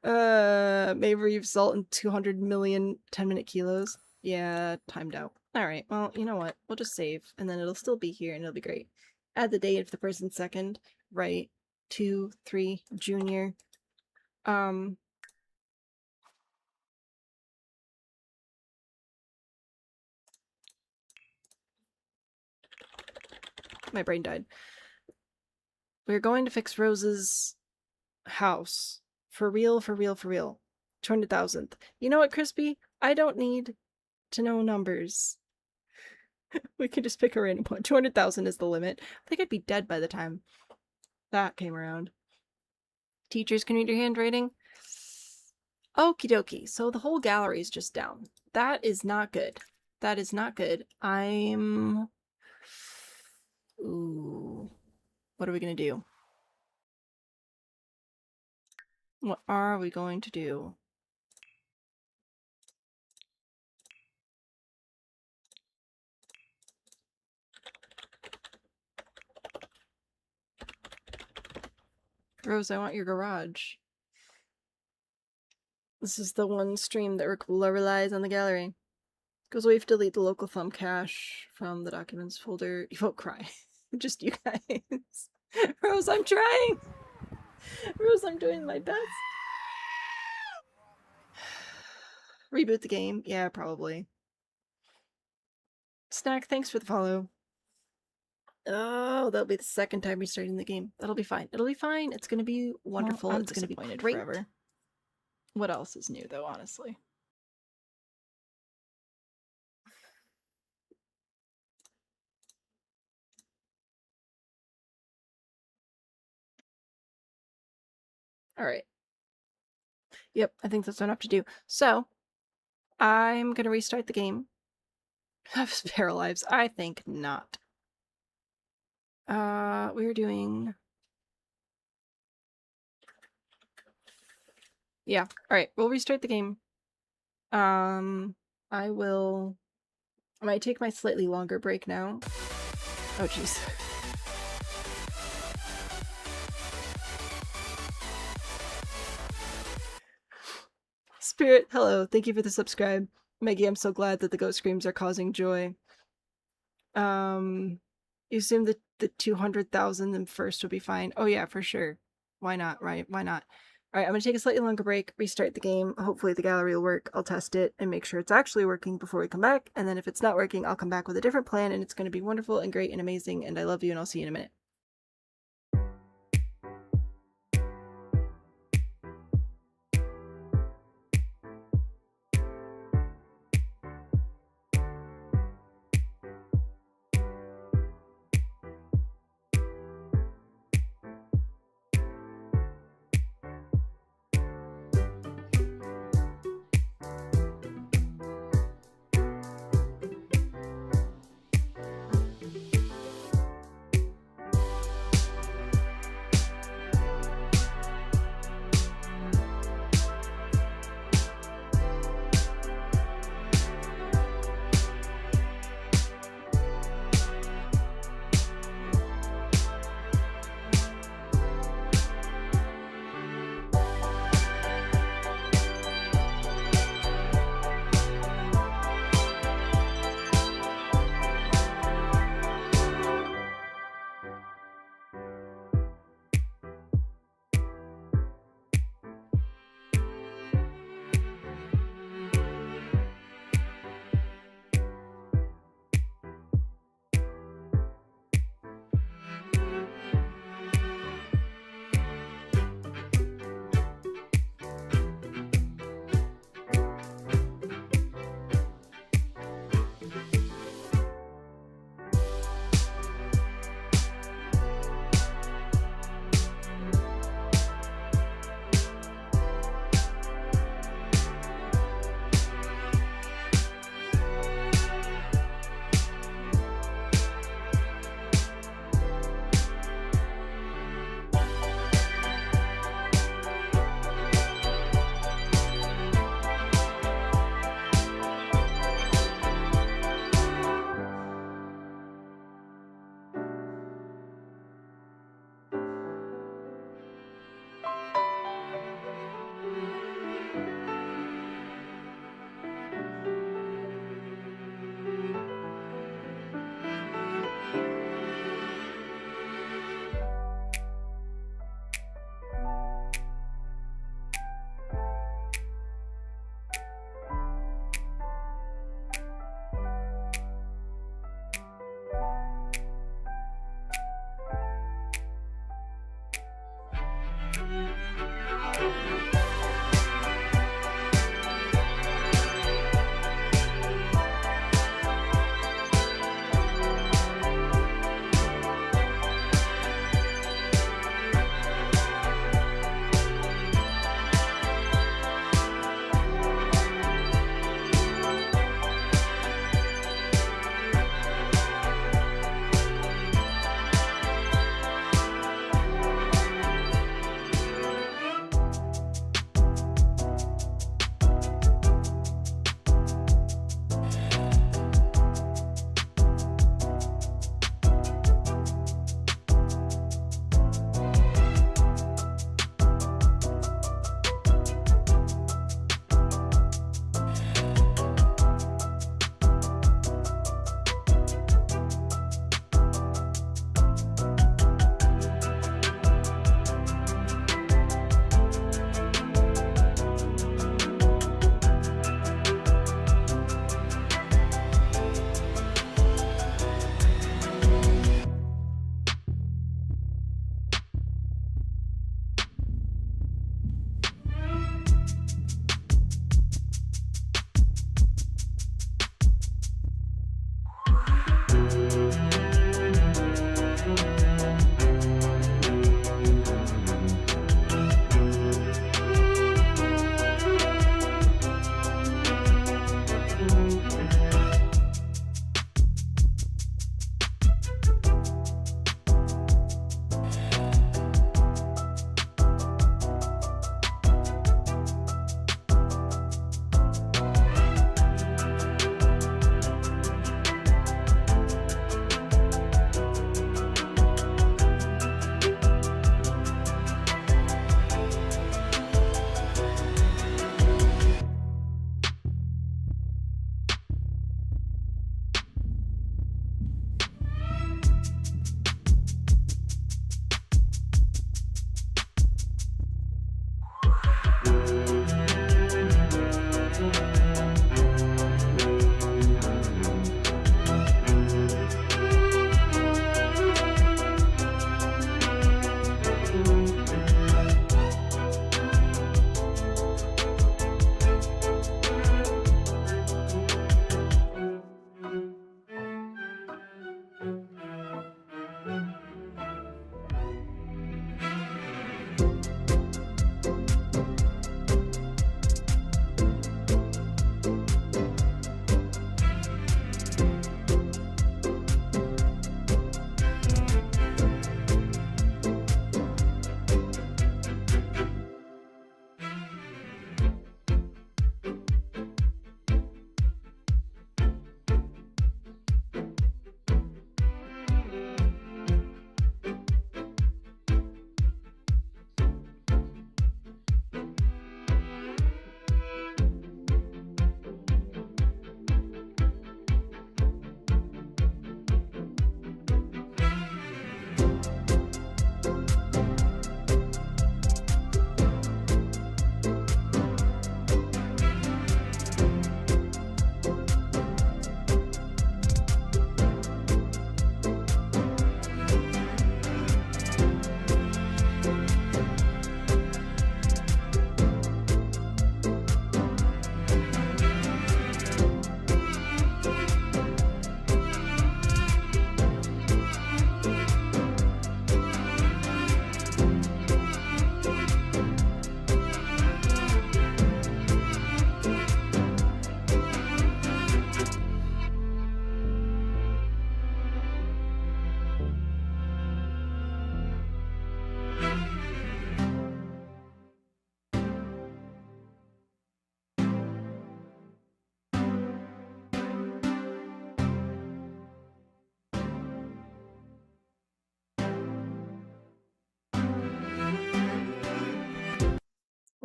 Speaker 1: load. May reeve salt in 200 million 10-minute kilos. Yeah, timed out. Alright, well, you know what? We'll just save, and then it'll still be here, and it'll be great. Add the date if the person's second. Right. 2, 3, junior. My brain died. We're going to fix Rose's house. For real, for real, for real. 200,000th. You know what, Crispy? I don't need to know numbers. We can just pick a random one. 200,000 is the limit. I think I'd be dead by the time that came around. Teachers can read your handwriting. Okie dokie. So the whole gallery is just down. That is not good. That is not good. Ooh. What are we going to do? What are we going to do? Rose, I want your garage. This is the one stream that relies on the gallery. Goes away if you delete the local thumb cache from the documents folder. You won't cry. Just you guys. Rose, I'm trying! Rose, I'm doing my best. Reboot the game? Yeah, probably. Snack, thanks for the follow. Oh, that'll be the second time restarting the game. That'll be fine. It'll be fine. It's gonna be wonderful.
Speaker 5: I'm
Speaker 1: it's gonna be
Speaker 5: disappointed
Speaker 1: great.
Speaker 5: forever.
Speaker 1: What else is new, though, honestly? Alright. Yep, I think that's what I have to do. So, I'm gonna restart the game. Have spare lives? I think not. We're doing... Yeah, alright, we'll restart the game. I might take my slightly longer break now. Oh, jeez. Spirit, hello. Thank you for the subscribe. Maggie, I'm so glad that the ghost screams are causing joy. You assume that the 200,000 and first would be fine. Oh yeah, for sure. Why not, right? Why not? Alright, I'm gonna take a slightly longer break, restart the game. Hopefully the gallery will work. I'll test it and make sure it's actually working before we come back. And then if it's not working, I'll come back with a different plan and it's gonna be wonderful and great and amazing. And I love you and I'll see you in a minute.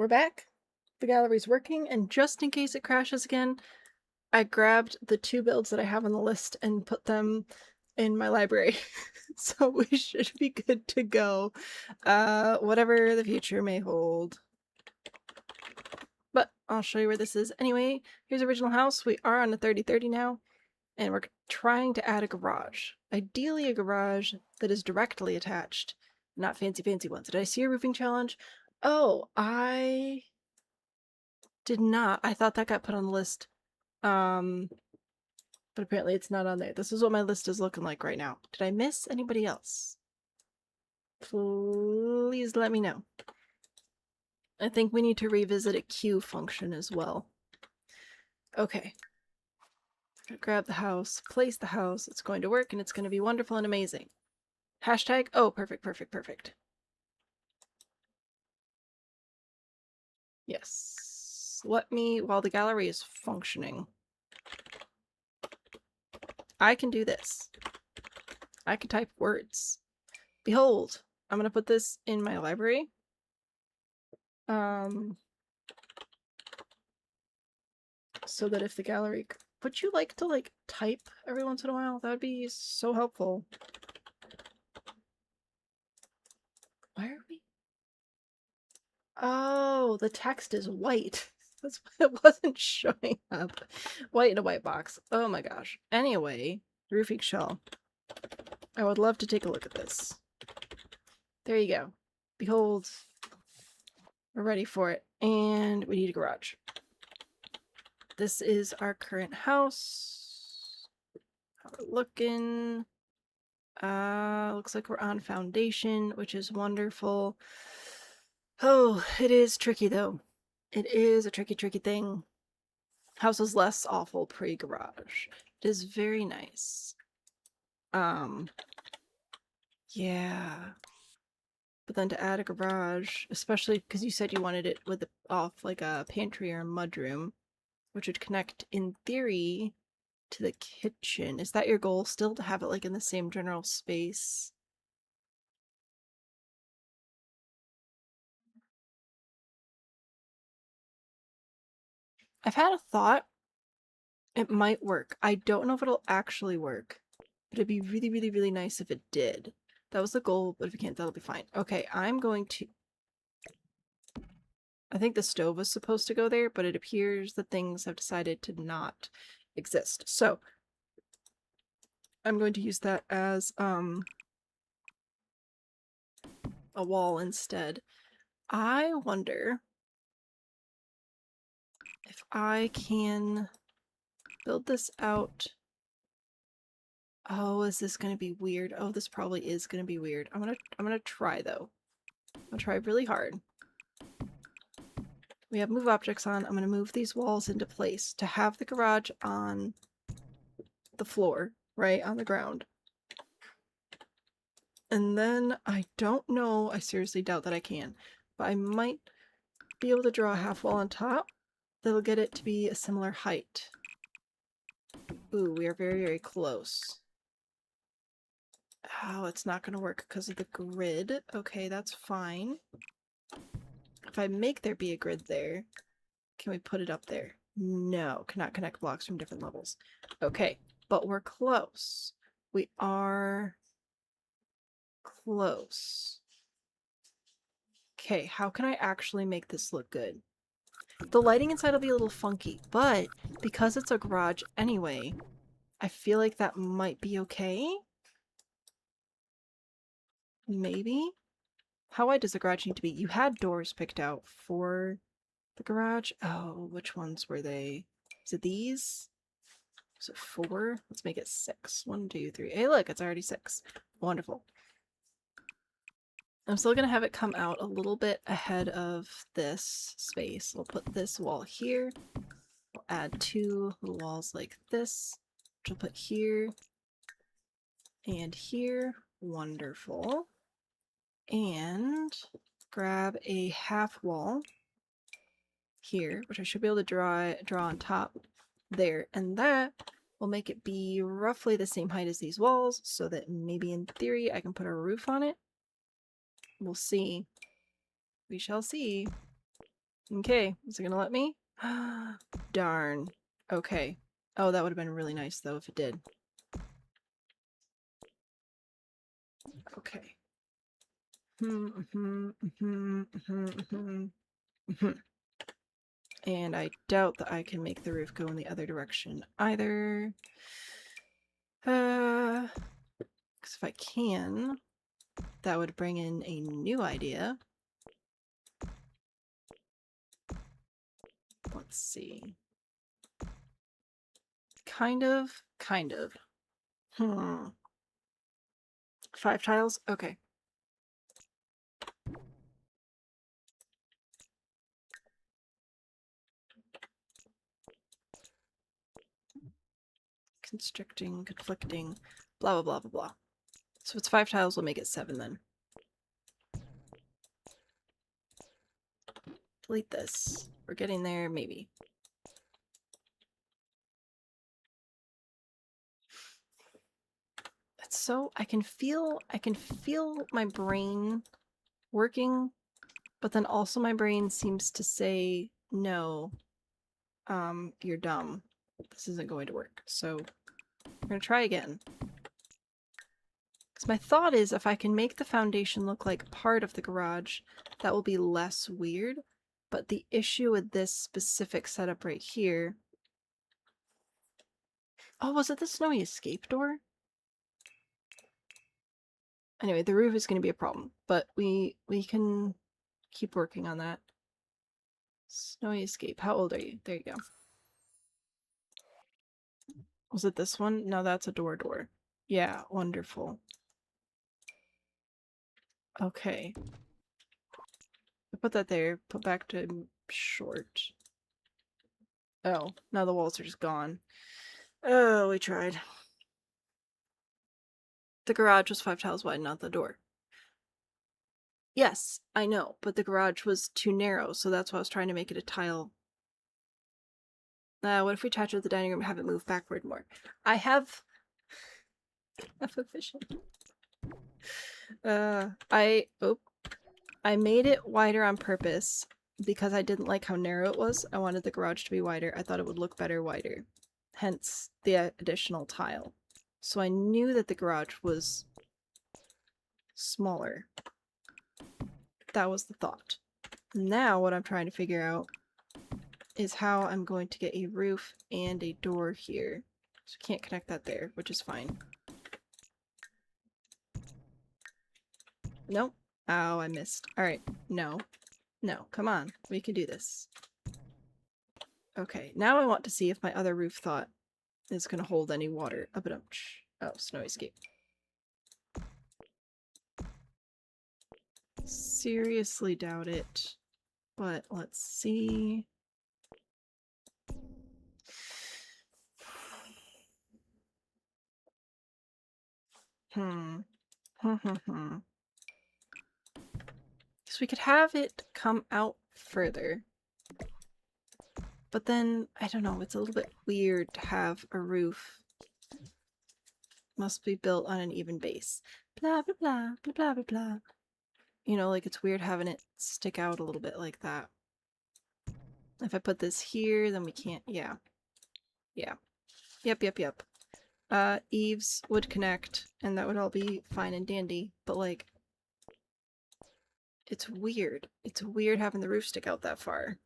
Speaker 1: we're back. The gallery's working, and just in case it crashes again, I grabbed the 2 builds that I have on the list and put them in my library. So we should be good to go. Whatever the future may hold. But I'll show you where this is. Anyway, here's original house. We are on a 30/30 now, and we're trying to add a garage. Ideally a garage that is directly attached, not fancy ones. Did I see a roofing challenge? Oh, I did not. I thought that got put on the list. But apparently it's not on there. This is what my list is looking like right now. Did I miss anybody else? Please let me know. I think we need to revisit a queue function as well. Okay. Grab the house, place the house. It's going to work and it's going to be wonderful and amazing. Hashtag, oh, perfect. Yes. Let me, while the gallery is functioning, I can do this. I can type words. Behold, I'm going to put this in my library. So that if the gallery... Would you like to, like, type every once in a while? That would be so helpful. Why are we... Oh, the text is white. That's why it wasn't showing up. White in a white box. Oh my gosh. Anyway, roofing shell. I would love to take a look at this. There you go. Behold. We're ready for it. And we need a garage. This is our current house. How we're looking. Looks like we're on foundation, which is wonderful. Oh, it is tricky though. It is a tricky thing. House is less awful pre-garage. It is very nice. Yeah. But then to add a garage, especially because you said you wanted it with off like a pantry or a mudroom, which would connect in theory to the kitchen. Is that your goal still, to have it like in the same general space? I've had a thought. It might work. I don't know if it'll actually work, but it'd be really nice if it did. That was the goal, but if it can't, that'll be fine. Okay, I'm going to... I think the stove was supposed to go there, but it appears that things have decided to not exist. So I'm going to use that as a wall instead. I wonder if I can build this out. Oh, is this gonna be weird? Oh, this probably is gonna be weird. I'm gonna try though. I'm gonna try really hard. We have move objects on. I'm gonna move these walls into place to have the garage on the floor, right on the ground. And then I don't know, I seriously doubt that I can, but I might be able to draw a half wall on top that'll get it to be a similar height. Ooh, we are very close. Oh, it's not going to work because of the grid. Okay, that's fine. If I make there be a grid there, can we put it up there? No, cannot connect blocks from different levels. Okay, but we're close. We are close. Okay, how can I actually make this look good? The lighting inside will be a little funky, but because it's a garage anyway, I feel like that might be okay. Maybe? How wide does the garage need to be? You had doors picked out for the garage. Oh, which ones were they? Is it these? Is it 4? Let's make it 6. 1, 2, 3. Hey, look, it's already 6. Wonderful. I'm still going to have it come out a little bit ahead of this space. We'll put this wall here. We'll add 2 little walls like this, which we'll put here and here. Wonderful. And grab a half wall here, which I should be able to draw on top there, and that will make it be roughly the same height as these walls, so that maybe in theory I can put a roof on it. We'll see. We shall see. Okay, is it gonna let me? Darn. Okay. Oh, that would have been really nice though if it did. Okay. And I doubt that I can make the roof go in the other direction either. Because if I can, that would bring in a new idea. Let's see. Kind of. 5 tiles? Okay. Constricting, conflicting, blah blah blah blah blah. So it's 5 tiles, we'll make it 7 then. Delete this. We're getting there, maybe. It's so I can feel my brain working, but then also my brain seems to say, no, you're dumb. This isn't going to work. So we're gonna try again. Because my thought is if I can make the foundation look like part of the garage, that will be less weird. But the issue with this specific setup right here... Oh, was it the snowy escape door? Anyway, the roof is going to be a problem, but we can keep working on that. Snowy escape. How old are you? There you go. Was it this one? No, that's a door. Yeah, wonderful. Okay. I put that there. Put back to short. Oh, now the walls are just gone. Oh, we tried. The garage was 5 tiles wide, not the door. Yes, I know, but the garage was too narrow, so that's why I was trying to make it a tile. What if we attach it to the dining room and have it move backward more? I have efficient. I made it wider on purpose because I didn't like how narrow it was. I wanted the garage to be wider. I thought it would look better wider. Hence the additional tile. So I knew that the garage was smaller. That was the thought. Now what I'm trying to figure out is how I'm going to get a roof and a door here. So I can't connect that there, which is fine. Nope. Oh, I missed. Alright. No. No. Come on. We can do this. Okay. Now I want to see if my other roof thought is going to hold any water. Oh, snowy escape. Seriously doubt it. But let's see. So we could have it come out further. But then, I don't know, it's a little bit weird to have a roof. Must be built on an even base. Blah, blah, blah, blah, blah, blah, blah. You know, like it's weird having it stick out a little bit like that. If I put this here, then we can't, yeah. Yeah. Yep. Eaves would connect, and that would all be fine and dandy, but like, it's weird. It's weird having the roof stick out that far.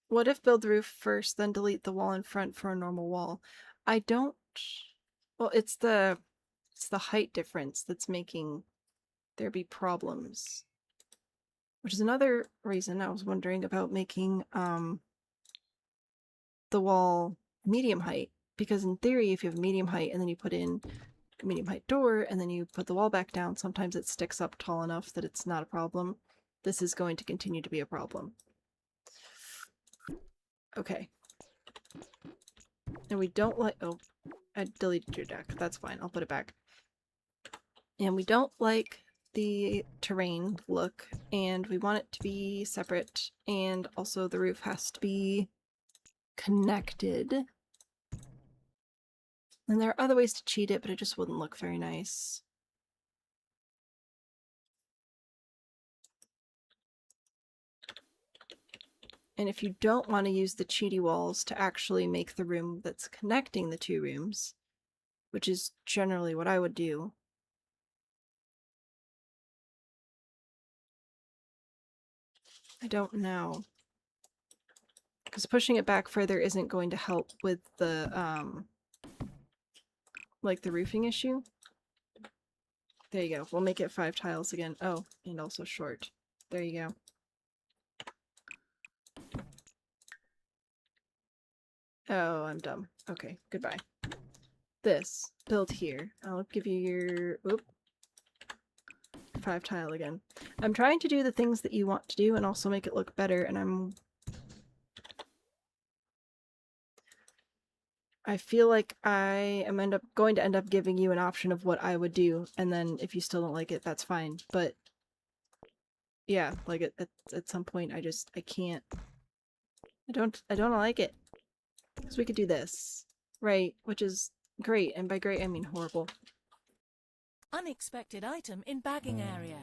Speaker 1: What if build the roof first, then delete the wall in front for a normal wall? I don't... Well, it's the height difference that's making there be problems. Which is another reason I was wondering about making the wall medium height. Because in theory, if you have medium height and then you put in a medium height door and then you put the wall back down, sometimes it sticks up tall enough that it's not a problem. This is going to continue to be a problem. Okay. And we don't like... Oh, I deleted your deck. That's fine. I'll put it back. And we don't like the terrain look, and we want it to be separate, and also the roof has to be connected. And there are other ways to cheat it, but it just wouldn't look very nice. And if you don't want to use the cheaty walls to actually make the room that's connecting the two rooms, which is generally what I would do, I don't know. Because pushing it back further isn't going to help with the, like the roofing issue. There you go. We'll make it 5 tiles again. Oh, and also short. There you go. Oh, I'm dumb. Okay, goodbye. This. Build here. I'll give you your... Oop. 5 tile again. I'm trying to do the things that you want to do and also make it look better, and I feel like I am going to end up giving you an option of what I would do, and then if you still don't like it, that's fine. But yeah, like at some point I can't. I don't like it. So we could do this, right? Which is great, and by great I mean horrible.
Speaker 4: Unexpected item in bagging area.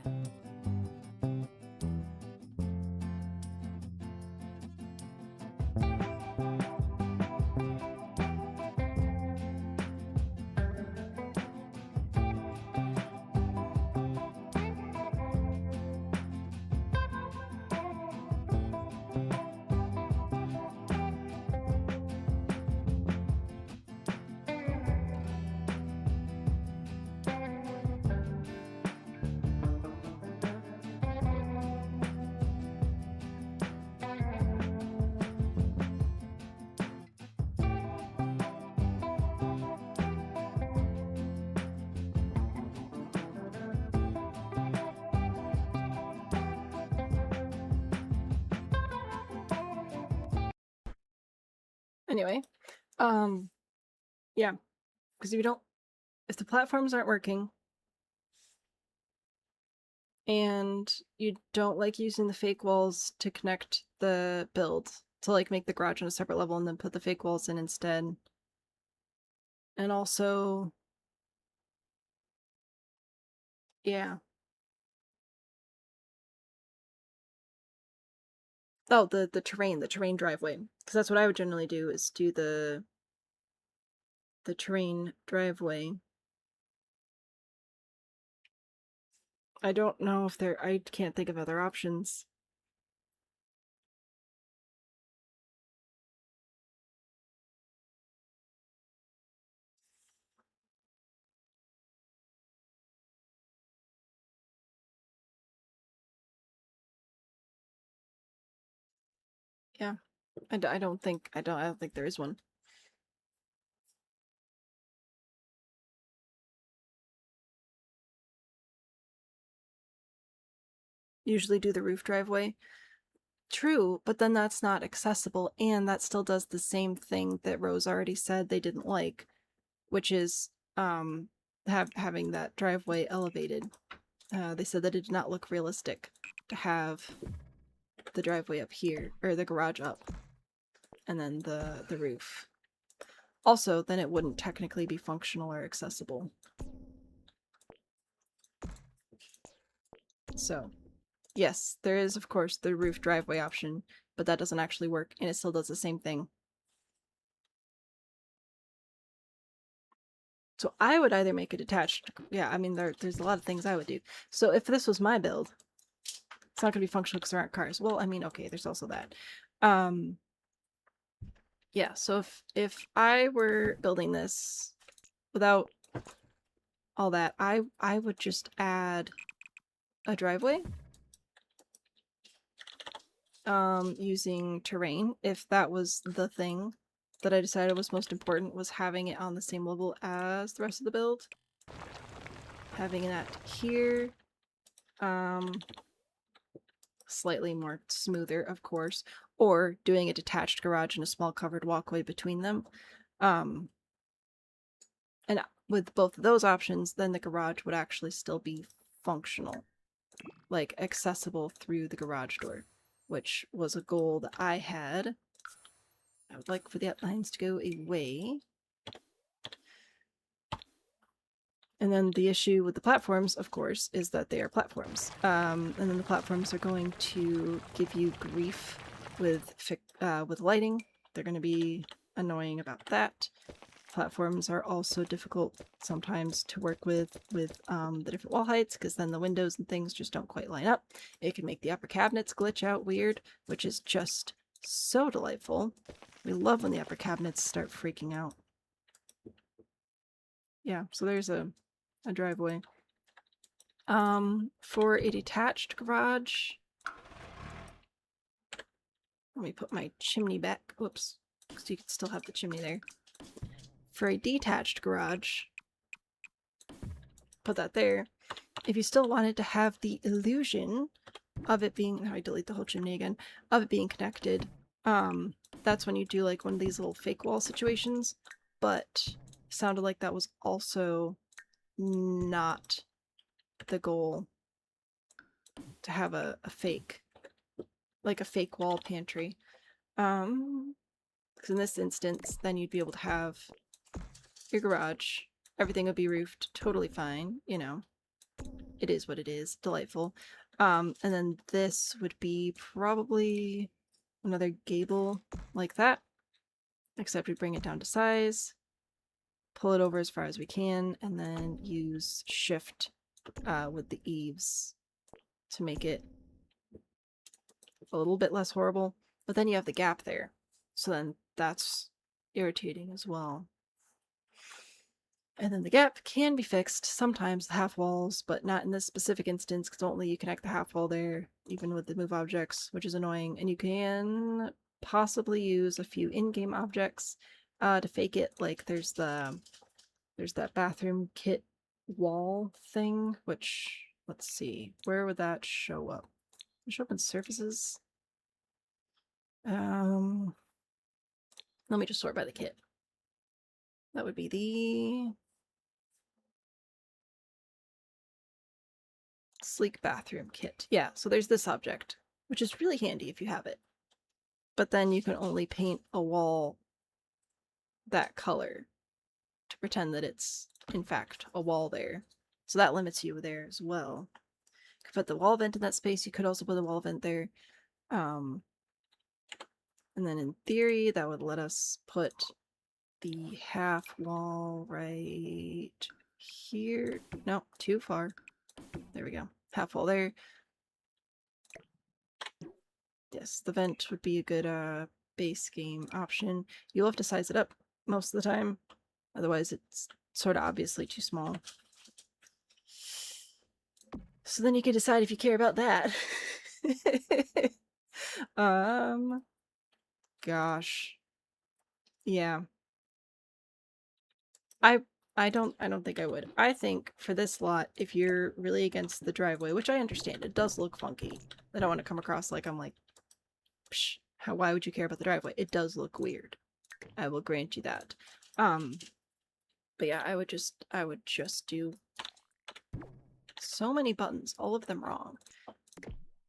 Speaker 1: Anyway, yeah, because if the platforms aren't working, and you don't like using the fake walls to connect the build, to like make the garage on a separate level and then put the fake walls in instead, and also, yeah. Oh, the terrain driveway. Because that's what I would generally do, is do the terrain driveway. I don't know if I can't think of other options. Yeah. I don't think there is one. Usually do the roof driveway. True, but then that's not accessible, and that still does the same thing that Rose already said they didn't like, which is having that driveway elevated. They said that it did not look realistic to have the driveway up here, or the garage up, and then the roof. Also, then it wouldn't technically be functional or accessible. So, yes, there is, of course, the roof driveway option, but that doesn't actually work, and it still does the same thing. So I would either make it attached. Yeah, I mean, there's a lot of things I would do. So if this was my build, it's not going to be functional because there aren't cars. Well, I mean, okay, there's also that. Yeah, so if I were building this without all that, I would just add a driveway. Using terrain, if that was the thing that I decided was most important, was having it on the same level as the rest of the build. Having that here. Slightly more smoother, of course, or doing a detached garage and a small covered walkway between them. And with both of those options, then the garage would actually still be functional, like accessible through the garage door, which was a goal that I had. I would like for the outlines to go away. And then the issue with the platforms, of course, is that they are platforms. And then the platforms are going to give you grief with lighting. They're going to be annoying about that. Platforms are also difficult sometimes to work with the different wall heights, because then the windows and things just don't quite line up. It can make the upper cabinets glitch out weird, which is just so delightful. We love when the upper cabinets start freaking out. Yeah, so there's a driveway. For a detached garage, let me put my chimney back. Whoops, because you can still have the chimney there. For a detached garage, put that there. If you still wanted to have the illusion of it being, I delete the whole chimney again, of it being connected, that's when you do like one of these little fake wall situations, but sounded like that was also not the goal, to have a fake, like a fake wall pantry. Because in this instance, then you'd be able to have your garage, everything would be roofed totally fine, you know. It is what it is, delightful. And then this would be probably another gable like that, except we bring it down to size, pull it over as far as we can, and then use shift with the eaves to make it a little bit less horrible. But then you have the gap there, so then that's irritating as well. And then the gap can be fixed sometimes, the half walls, but not in this specific instance, because only you connect the half wall there, even with the move objects, which is annoying. And you can possibly use a few in-game objects to fake it. Like there's that bathroom kit wall thing, which, let's see, where would that show up? It show up in surfaces. Let me just sort by the kit. That would be the sleek bathroom kit. Yeah, so there's this object, which is really handy if you have it. But then you can only paint a wall that color to pretend that it's, in fact, a wall there. So that limits you there as well. You could put the wall vent in that space. You could also put a wall vent there. And then in theory, that would let us put the half wall right here. No, too far. There we go. Half wall there. Yes, the vent would be a good base game option. You'll have to size it up most of the time. Otherwise, it's sort of obviously too small. So then you can decide if you care about that. Gosh. Yeah. I don't think I would. I think for this lot, if you're really against the driveway, which I understand, it does look funky. I don't want to come across like I'm like, psh, why would you care about the driveway? It does look weird. I will grant you that. But yeah, I would just do so many buttons, all of them wrong.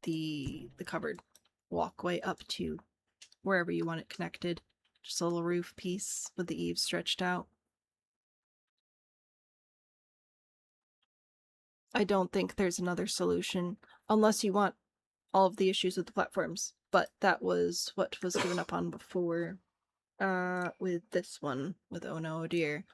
Speaker 1: The covered walkway up to wherever you want it connected. Just a little roof piece with the eaves stretched out. I don't think there's another solution, unless you want all of the issues with the platforms. But that was what was given up on before, with this one, with Oh No, Oh Dear.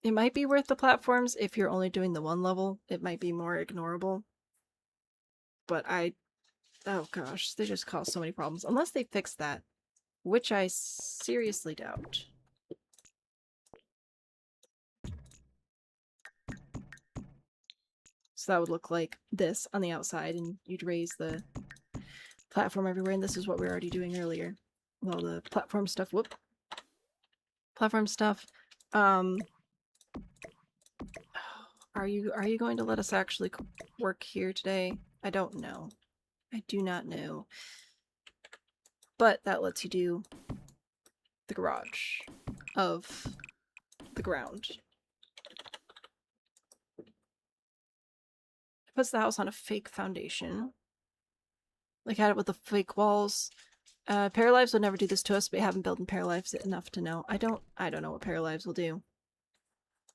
Speaker 1: It might be worth the platforms if you're only doing the one level. It might be more ignorable. But oh gosh, they just cause so many problems. Unless they fix that, which I seriously doubt. So that would look like this on the outside, and you'd raise the platform everywhere, and this is what we were already doing earlier. Well, the platform stuff, platform stuff. Are you going to let us actually work here today? I don't know. I do not know. But that lets you do the garage of the ground. It puts the house on a fake foundation. Like I had it with the fake walls. Paralives would never do this to us, but we haven't built in Paralives enough to know. I don't know what Paralives will do.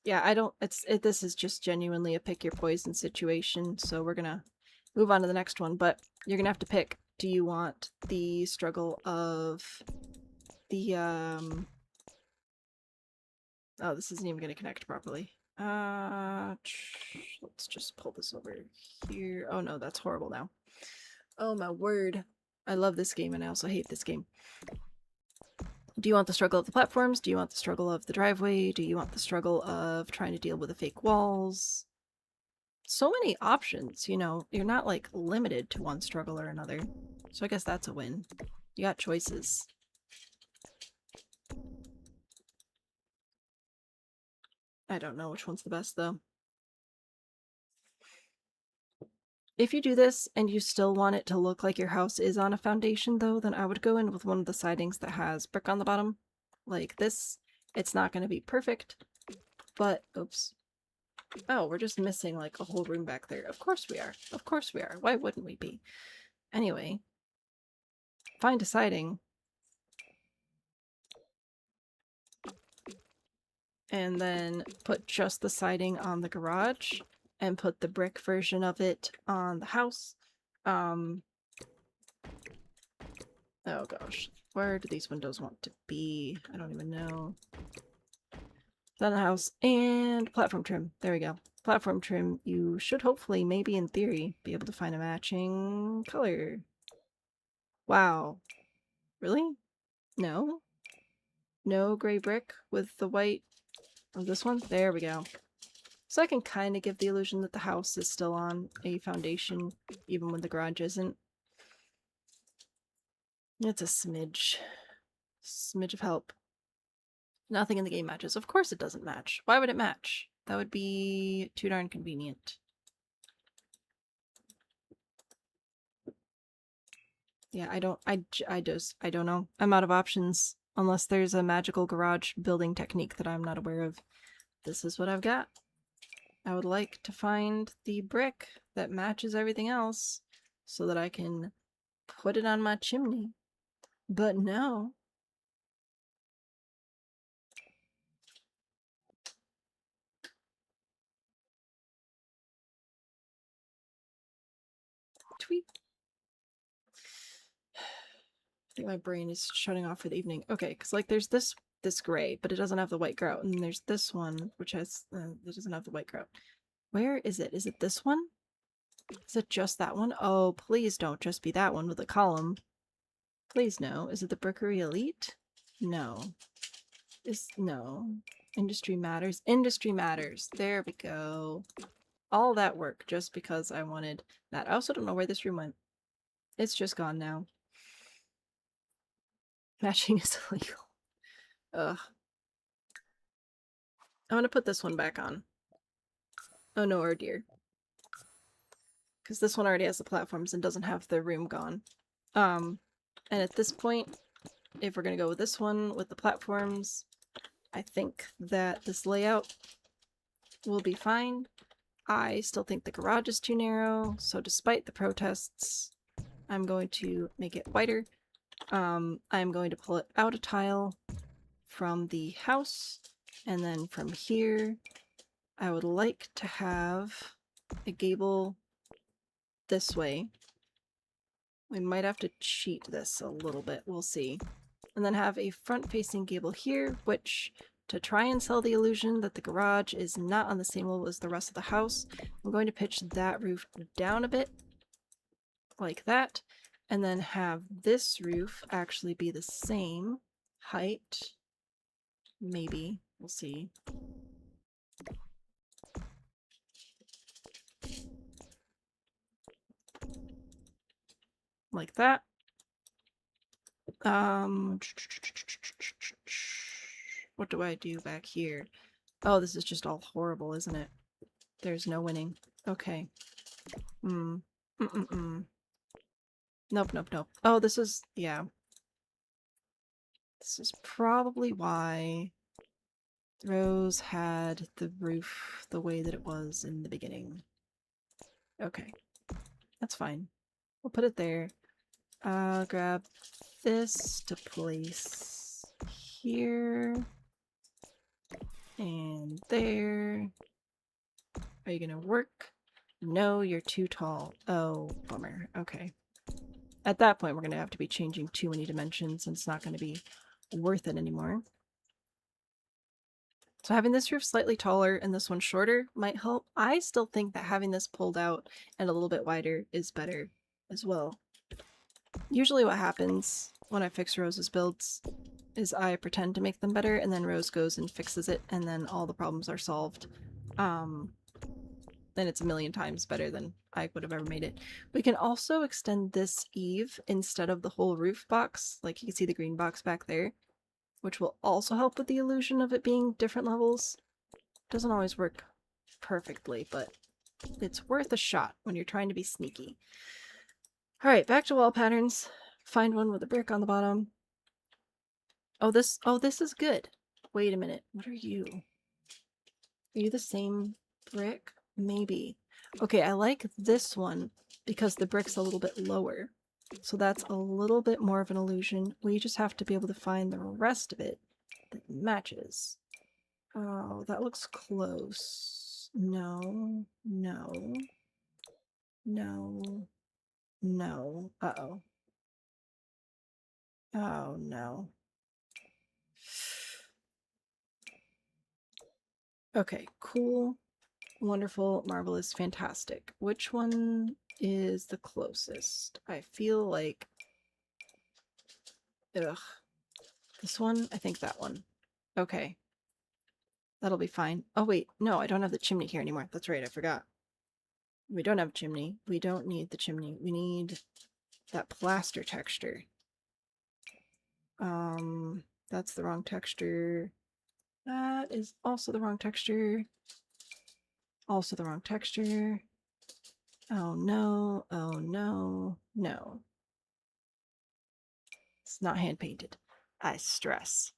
Speaker 1: Yeah, I don't, this is just genuinely a pick your poison situation, so we're gonna move on to the next one, but you're gonna have to pick. Do you want the struggle of the, oh, this isn't even gonna connect properly. Let's just pull this over here. Oh no, that's horrible now. Oh my word. I love this game and I also hate this game. Do you want the struggle of the platforms? Do you want the struggle of the driveway? Do you want the struggle of trying to deal with the fake walls? So many options, you know. You're not, like, limited to one struggle or another. So I guess that's a win. You got choices. I don't know which one's the best, though. If you do this and you still want it to look like your house is on a foundation, though, then I would go in with one of the sidings that has brick on the bottom. Like this. It's not going to be perfect, but... Oops. Oh, we're just missing, like, a whole room back there. Of course we are. Of course we are. Why wouldn't we be? Anyway. Find a siding. And then put just the siding on the garage. And put the brick version of it on the house. Oh gosh. Where do these windows want to be? I don't even know. Then the house and platform trim. There we go. Platform trim. You should hopefully, maybe in theory, be able to find a matching color. Wow. Really? No? No gray brick with the white of this one? There we go. So I can kind of give the illusion that the house is still on a foundation, even when the garage isn't. It's a smidge. Smidge of help. Nothing in the game matches. Of course it doesn't match. Why would it match? That would be too darn convenient. Yeah, I don't know. I'm out of options. Unless there's a magical garage building technique that I'm not aware of. This is what I've got. I would like to find the brick that matches everything else so that I can put it on my chimney. But no. Tweet. I think my brain is shutting off for the evening. Okay, because like there's this gray, but it doesn't have the white grout. And there's this one, which has, it doesn't have the white grout. Where is it? Is it this one? Is it just that one? Oh, please don't just be that one with a column. Please no. Is it the Brickery Elite? No. No. Industry Matters. Industry Matters. There we go. All that work just because I wanted that. I also don't know where this room went. It's just gone now. Matching is illegal. Ugh. I'm gonna put this one back on. Oh no, oh dear. Because this one already has the platforms and doesn't have the room gone. And at this point, if we're gonna go with this one with the platforms, I think that this layout will be fine. I still think the garage is too narrow, so despite the protests, I'm going to make it wider. I'm going to pull it out a tile from the house, and then from here, I would like to have a gable this way. We might have to cheat this a little bit, we'll see. And then have a front-facing gable here, which, to try and sell the illusion that the garage is not on the same level as the rest of the house, I'm going to pitch that roof down a bit, like that, and then have this roof actually be the same height. Maybe. We'll see. Like that. What do I do back here? Oh, this is just all horrible, isn't it? There's no winning. Okay. Nope, nope, nope. Oh, this is... yeah. This is probably why Rose had the roof the way that it was in the beginning. Okay. That's fine. We'll put it there. Grab this to place here. And there. Are you gonna work? No, you're too tall. Oh, bummer. Okay. At that point, we're gonna have to be changing too many dimensions, and it's not gonna be worth it anymore. So having this roof slightly taller and this one shorter might help. I still think that having this pulled out and a little bit wider is better as well. Usually what happens when I fix Rose's builds is I pretend to make them better, and then Rose goes and fixes it, and then all the problems are solved. Then it's a million times better than I would have ever made it. We can also extend this eave instead of the whole roof box. Like, you can see the green box back there, which will also help with the illusion of it being different levels. Doesn't always work perfectly, but it's worth a shot when you're trying to be sneaky. Alright, back to wall patterns. Find one with a brick on the bottom. Oh, this is good. Wait a minute. What are you? Are you the same brick? Maybe. Okay, I like this one because the brick's a little bit lower. So that's a little bit more of an illusion. We just have to be able to find the rest of it that matches. Oh, that looks close. No, no, no, no. Uh-oh. Oh, no. Okay, cool. Wonderful, marvelous, fantastic. Which one is the closest? I feel like... Ugh. This one? I think that one. Okay. That'll be fine. Oh wait, no, I don't have the chimney here anymore. That's right, I forgot. We don't have a chimney. We don't need the chimney. We need that plaster texture. That's the wrong texture. That is also the wrong texture. Also the wrong texture. Oh no, oh no, no. It's not hand painted. I stress.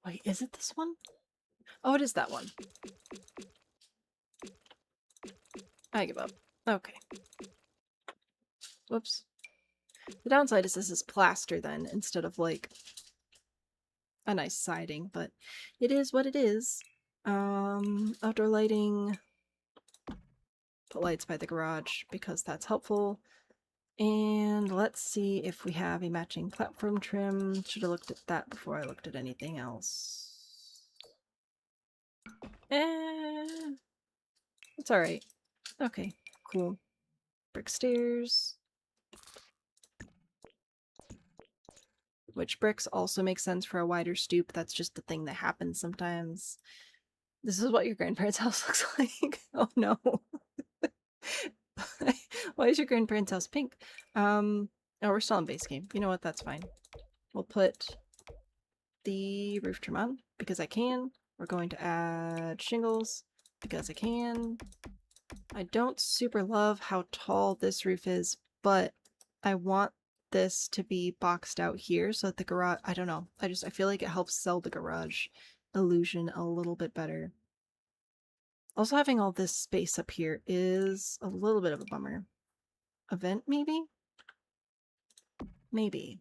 Speaker 1: Wait, is it this one? Oh, it is that one. I give up. Okay. Whoops. The downside is this is plaster then, instead of like a nice siding, but it is what it is. Outdoor lighting. Put lights by the garage because that's helpful. And let's see if we have a matching platform trim. Should have looked at that before I looked at anything else. It's alright. Okay, cool. Brick stairs. Which bricks also make sense for a wider stoop. That's just the thing that happens sometimes. This is what your grandparents' house looks like. Oh no. Why is your grandparents' house pink? Oh, we're still on base game. You know what? That's fine. We'll put the roof trim on because I can. We're going to add shingles because I can. I don't super love how tall this roof is, but I want this to be boxed out here so that the garage, I don't know. I feel like it helps sell the garage illusion a little bit better. Also, having all this space up here is a little bit of a bummer. A vent, maybe? Maybe.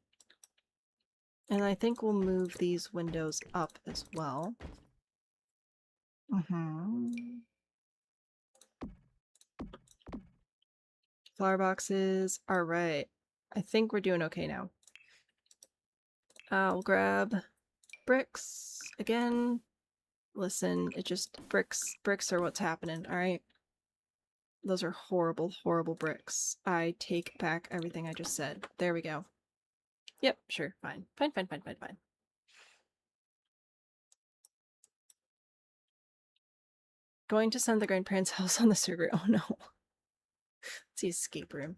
Speaker 1: And I think we'll move these windows up as well. Flower boxes. Alright. I think we're doing okay now. I'll grab bricks again. Listen, it just... Bricks are what's happening, alright? Those are horrible, horrible bricks. I take back everything I just said. There we go. Yep, sure, fine. Fine. Going to send the grandparents' house on the server. Oh no. It's the escape room.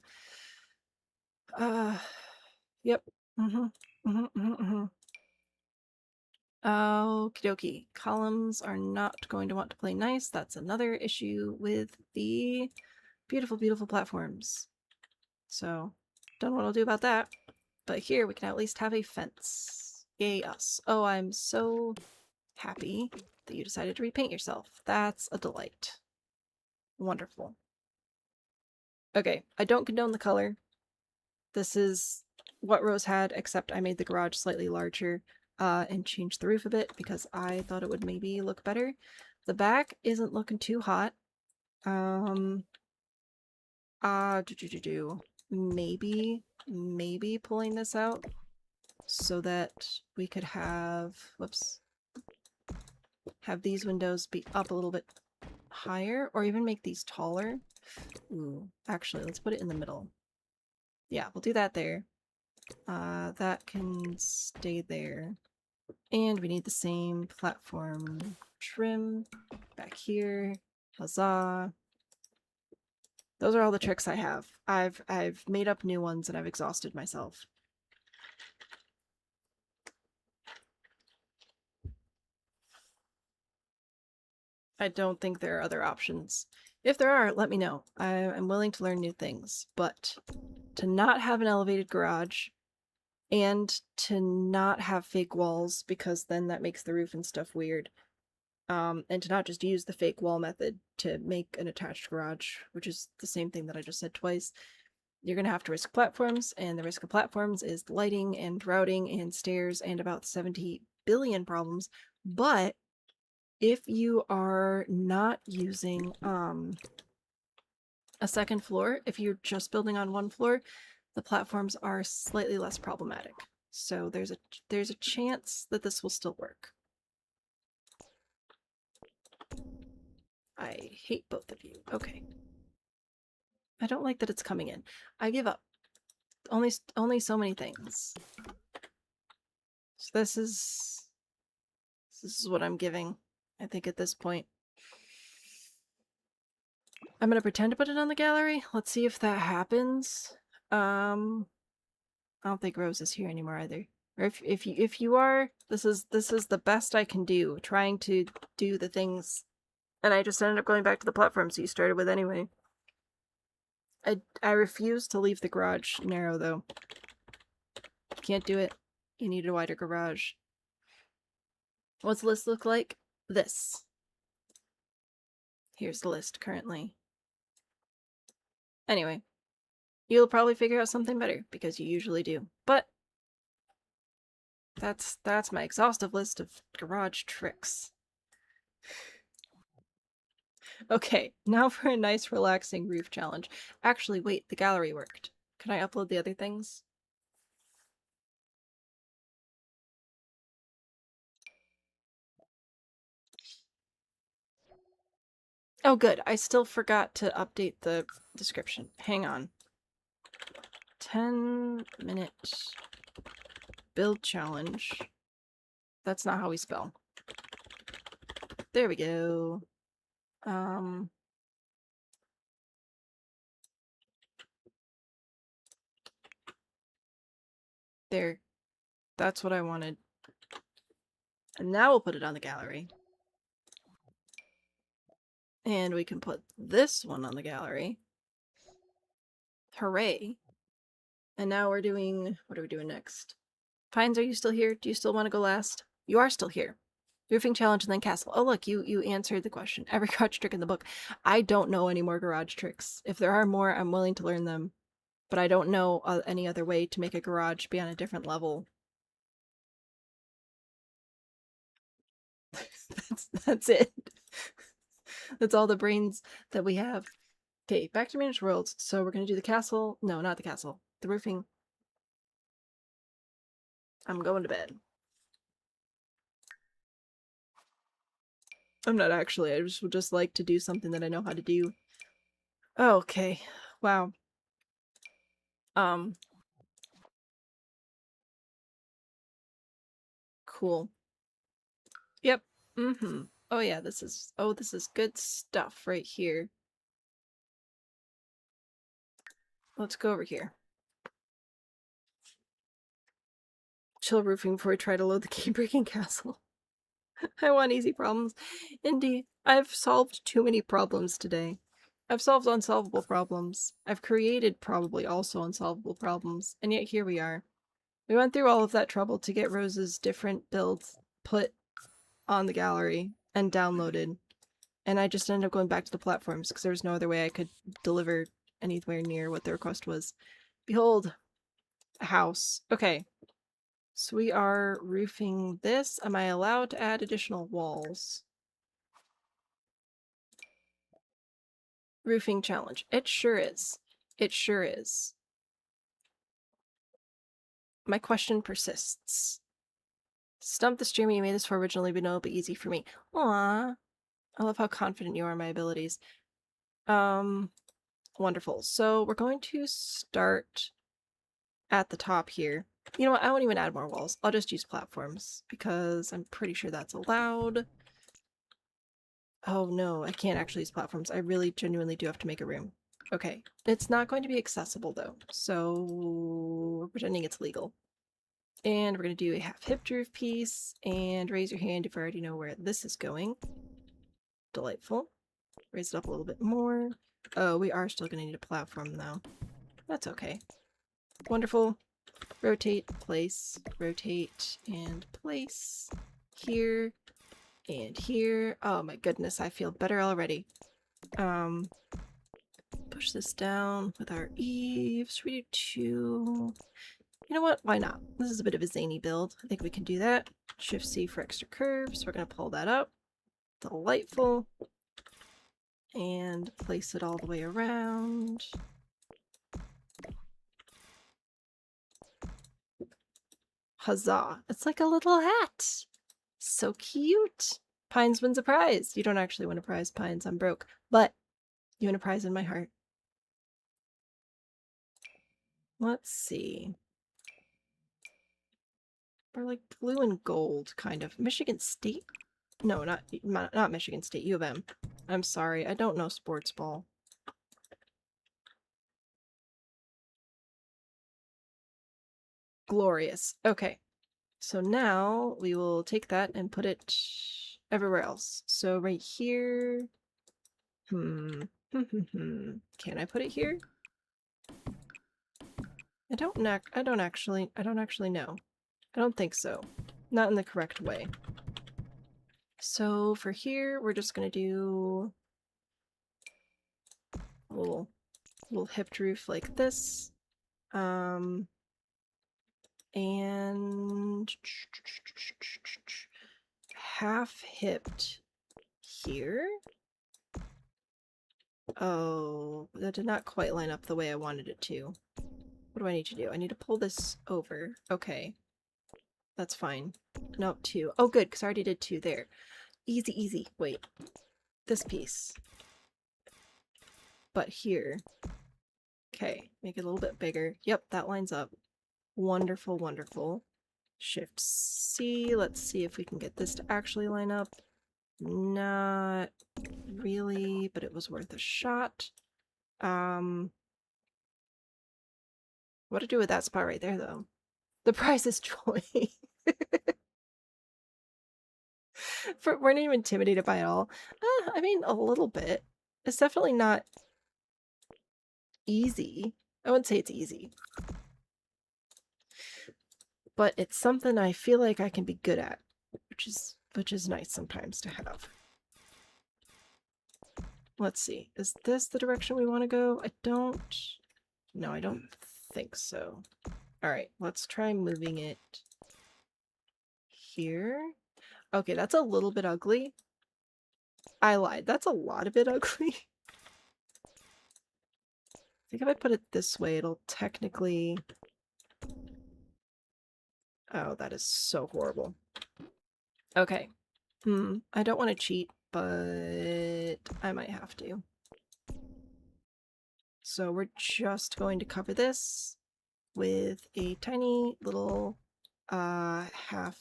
Speaker 1: Yep. Okie dokie. Columns are not going to want to play nice. That's another issue with the beautiful, beautiful platforms. So, don't know what I'll do about that. But here we can at least have a fence. Yay us. Oh, I'm so happy that you decided to repaint yourself. That's a delight. Wonderful. Okay, I don't condone the color. This is what Rose had, except I made the garage slightly larger. and change the roof a bit because I thought it would maybe look better. The back isn't looking too hot. Maybe pulling this out so that we could have, whoops, have these windows be up a little bit higher, or even make these taller. Ooh, actually, let's put it in the middle. Yeah, we'll do that there. That can stay there. And we need the same platform trim back here. Huzzah. Those are all the tricks I have. I've made up new ones and I've exhausted myself. I don't think there are other options. If there are, let me know. I'm willing to learn new things, but to not have an elevated garage and to not have fake walls, because then that makes the roof and stuff weird, and to not just use the fake wall method to make an attached garage, which is the same thing that I just said twice, you're going to have to risk platforms, and the risk of platforms is lighting and routing and stairs and about 70 billion problems. But if you are not using a second floor, if you're just building on one floor, the platforms are slightly less problematic. So there's a chance that this will still work. I hate both of you. Okay. I don't like that it's coming in. I give up. Only so many things. So this is what I'm giving, I think, at this point. I'm gonna pretend to put it on the gallery. Let's see if that happens. I don't think Rose is here anymore either. Or if you are, this is the best I can do, trying to do the things, and I just ended up going back to the platforms you started with anyway. I refuse to leave the garage narrow though. Can't do it. You need a wider garage. What's the list look like? This. Here's the list currently. Anyway, you'll probably figure out something better, because you usually do. But that's my exhaustive list of garage tricks. Okay, now for a nice relaxing roof challenge. Actually, wait, the gallery worked. Can I upload the other things? Oh good, I still forgot to update the description. Hang on. 10-minute build challenge. That's not how we spell. There we go. There. That's what I wanted. And now we'll put it on the gallery. And we can put this one on the gallery. Hooray. And now we're doing... what are we doing next? Pines, are you still here? Do you still want to go last? You are still here. Roofing challenge and then castle. Oh look, you answered the question. Every garage trick in the book. I don't know any more garage tricks. If there are more, I'm willing to learn them. But I don't know any other way to make a garage be on a different level. That's it. That's all the brains that we have. Okay, back to managed worlds. So we're gonna do the castle. No, not the castle. The roofing. I'm going to bed. I'm not actually. I would just like to do something that I know how to do. Oh, okay. Wow. Cool. Yep. Mm-hmm. Oh yeah, this is good stuff right here. Let's go over here. Chill roofing before I try to load the key-breaking castle. I want easy problems. Indeed, I've solved too many problems today. I've solved unsolvable problems. I've created probably also unsolvable problems. And yet here we are. We went through all of that trouble to get Rose's different builds put on the gallery and downloaded. And I just ended up going back to the platforms because there was no other way I could deliver anywhere near what the request was. Behold, a house. Okay. So we are roofing this. Am I allowed to add additional walls? Roofing challenge. It sure is. It sure is. My question persists. Stump the streamer you made this for originally, but no, it'll be easy for me. Aww. I love how confident you are in my abilities. Wonderful. So we're going to start at the top here. You know what? I won't even add more walls. I'll just use platforms because I'm pretty sure that's allowed. Oh no, I can't actually use platforms. I really genuinely do have to make a room. Okay. It's not going to be accessible though, so we're pretending it's legal. And we're going to do a half-hipped roof piece, and raise your hand if you already know where this is going. Delightful. Raise it up a little bit more. Oh, we are still going to need a platform though. That's okay. Wonderful. Rotate, place, rotate, and place. Here, and here. Oh my goodness, I feel better already. Push this down with our eaves. We do 2. You know what? Why not? This is a bit of a zany build. I think we can do that. Shift C for extra curves. We're going to pull that up. Delightful. And place it all the way around. Huzzah. It's like a little hat. So cute. Pines wins a prize. You don't actually win a prize, Pines. I'm broke. But you win a prize in my heart. Let's see. Or like blue and gold, kind of. Michigan State? No, not Michigan State. U of M. I'm sorry, I don't know sports ball. Glorious. Okay. So now we will take that and put it everywhere else. So right here. Can I put it here? I don't actually know. I don't think so. Not in the correct way. So for here, we're just gonna do a little hipped roof like this. And half hipped here. Oh, that did not quite line up the way I wanted it to. What do I need to do? I need to pull this over. Okay. That's fine. No, 2. Oh, good, because I already did 2 there. Easy, easy. Wait. This piece. But here. Okay, make it a little bit bigger. Yep, that lines up. Wonderful, wonderful. Shift C. Let's see if we can get this to actually line up. Not really, but it was worth a shot. What to do with that spot right there, though? The prize is joy. Weren't you intimidated by it all? I mean, a little bit. It's definitely not easy. I wouldn't say it's easy. But it's something I feel like I can be good at, which is nice sometimes to have. Let's see. Is this the direction we want to go? No, I don't think so. All right, let's try moving it here. Okay, that's a little bit ugly. I lied. That's a lot of bit ugly. I think if I put it this way, it'll technically... Oh, that is so horrible. Okay. I don't want to cheat, but I might have to. So we're just going to cover this with a tiny little half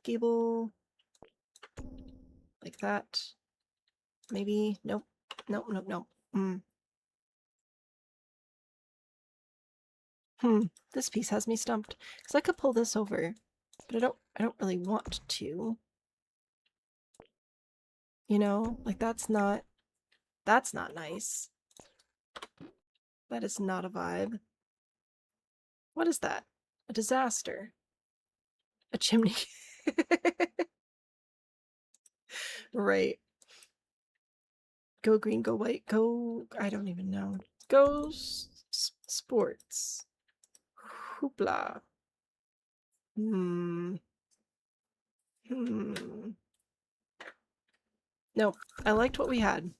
Speaker 1: gable like that. Maybe. Nope. Nope, nope, nope. This piece has me stumped. Because I could pull this over, but I don't really want to. You know? Like that's not nice. That is not a vibe. What is that? A disaster. A chimney. Right. Go green, go white, go... I don't even know. Go sports. Hoopla. Nope. I liked what we had.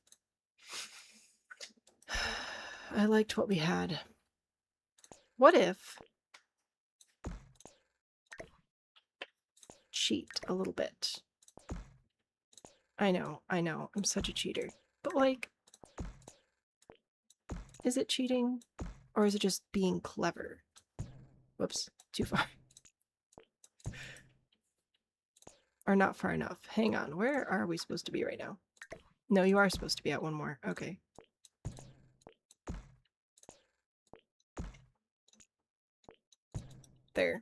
Speaker 1: I liked what we had. What if... cheat a little bit. I know, I'm such a cheater. But like, is it cheating? Or is it just being clever? Whoops, too far. Or not far enough. Hang on, where are we supposed to be right now? No, you are supposed to be at one more. Okay. There.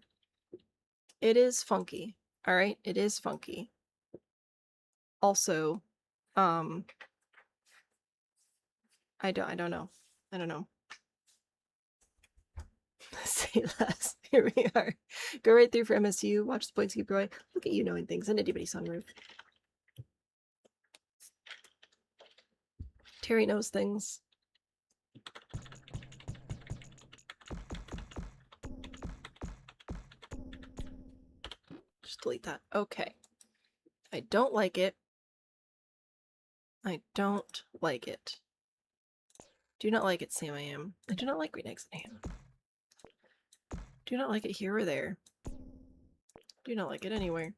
Speaker 1: It is funky. Alright, it is funky. Also, I don't know. I don't know. Say less. Here we are. Go right through for MSU, watch the points keep growing. Look at you knowing things. And anybody sunroof. Terry knows things. Just delete that. Okay. I don't like it. I don't like it. Do not like it, Sam I am. I do not like green eggs and ham. Do not like it here or there. Do not like it anywhere.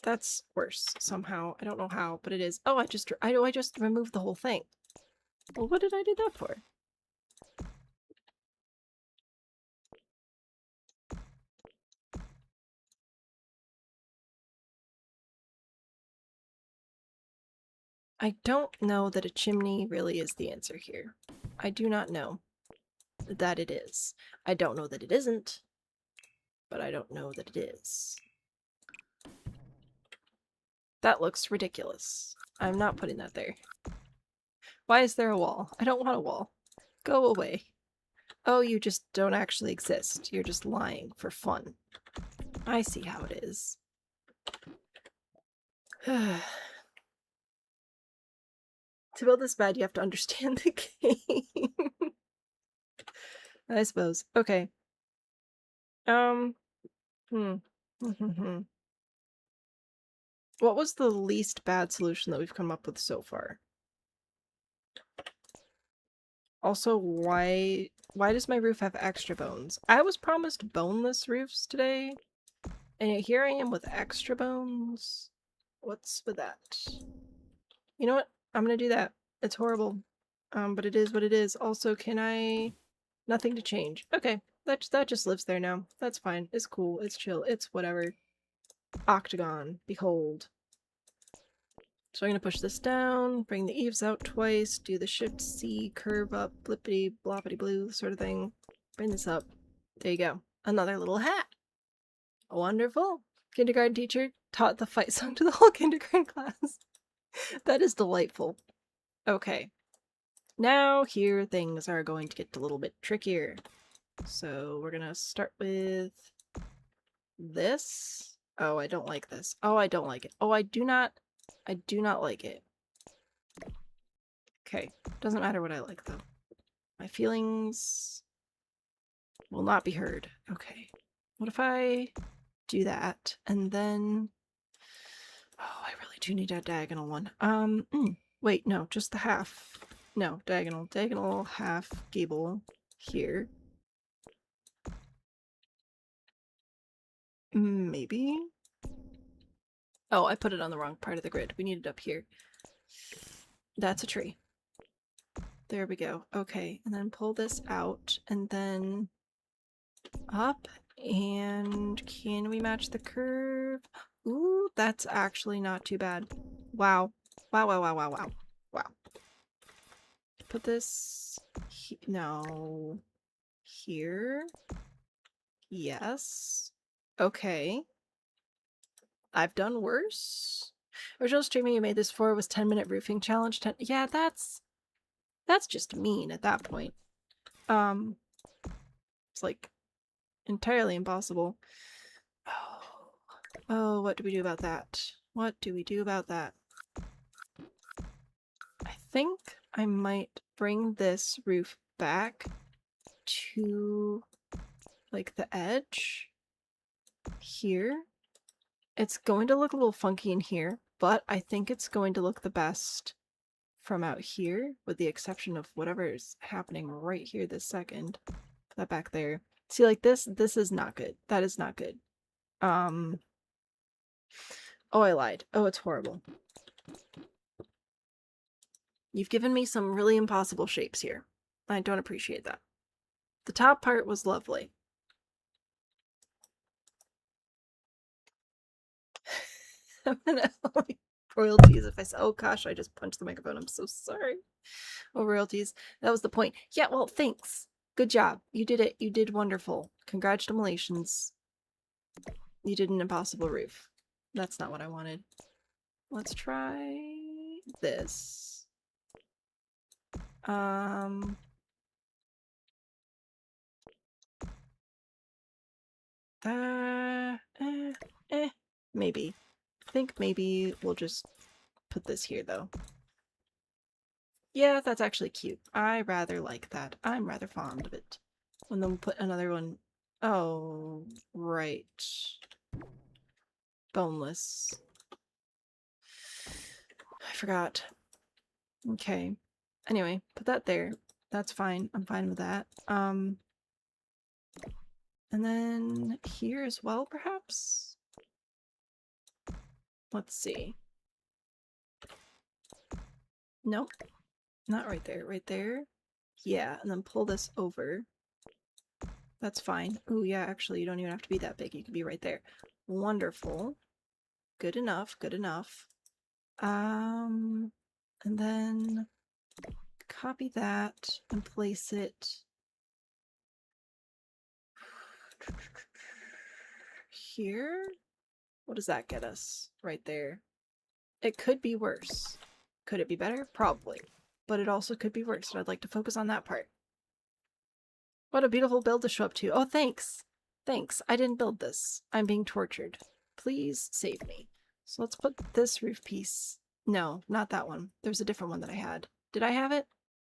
Speaker 1: That's worse somehow. I don't know how, but it is. Oh, I just removed the whole thing. Well, what did I do that for? I don't know that a chimney really is the answer here. I do not know that it is. I don't know that it isn't, but I don't know that it is. That looks ridiculous. I'm not putting that there. Why is there a wall? I don't want a wall. Go away. Oh, you just don't actually exist. You're just lying for fun. I see how it is. To build this bad, you have to understand the game. I suppose. Okay. What was the least bad solution that we've come up with so far? Also, why does my roof have extra bones? I was promised boneless roofs today, and yet here I am with extra bones. What's with that? You know what? I'm gonna do that. It's horrible. But it is what it is. Also, can I... Nothing to change. Okay, that just lives there now. That's fine. It's cool. It's chill. It's whatever. Octagon. Behold. So I'm gonna push this down, bring the eaves out twice, do the Shift-C, curve up, blippity bloppity blue sort of thing. Bring this up. There you go. Another little hat. Wonderful. Kindergarten teacher taught the fight song to the whole kindergarten class. That is delightful. Okay. Now here things are going to get a little bit trickier. So we're gonna start with this. Oh, I don't like this. Oh, I don't like it. Oh, I do not like it. Okay. Doesn't matter what I like, though. My feelings will not be heard. Okay. What if I do that, and then... Oh, I really do need a diagonal one. Wait, no, just the half. No, diagonal. Diagonal, half, gable, here. Maybe? Oh, I put it on the wrong part of the grid. We need it up here. That's a tree. There we go. Okay, and then pull this out, and then up, and can we match the curve? Ooh, that's actually not too bad. Wow. Wow, wow, wow, wow, wow. Wow. Put this... no. Here? Yes. Okay. I've done worse. Original streaming you made this for was 10-minute roofing challenge. Yeah, that's just mean at that point. It's like entirely impossible. Oh, what do we do about that? What do we do about that? I think I might bring this roof back to like the edge here. It's going to look a little funky in here, but I think it's going to look the best from out here, with the exception of whatever is happening right here this second. Put that back there. See, like this is not good. That is not good. Oh, I lied. Oh, it's horrible. You've given me some really impossible shapes here. I don't appreciate that. The top part was lovely. I'm gonna royalties if I say, oh gosh, I just punched the microphone. I'm so sorry. Oh, royalties. That was the point. Yeah, well, thanks. Good job. You did it. You did wonderful. Congratulations. You did an impossible roof. That's not what I wanted. Let's try this. Maybe. I think maybe we'll just put this here, though. Yeah, that's actually cute. I rather like that. I'm rather fond of it. And then we'll put another one. Oh, right. Boneless. I forgot. Okay. Anyway, put that there. That's fine. I'm fine with that. And then here as well, perhaps? Let's see. Nope. Not right there. Right there? Yeah, and then pull this over. That's fine. Oh yeah, actually, you don't even have to be that big. You can be right there. Wonderful. Good enough. Good enough. And then copy that and place it here. What does that get us right there? It could be worse. Could it be better? Probably. But it also could be worse, and I'd like to focus on that part. What a beautiful build to show up to. Oh, thanks. Thanks. I didn't build this. I'm being tortured. Please save me. So let's put this roof piece. No, not that one. There's a different one that I had. Did I have it?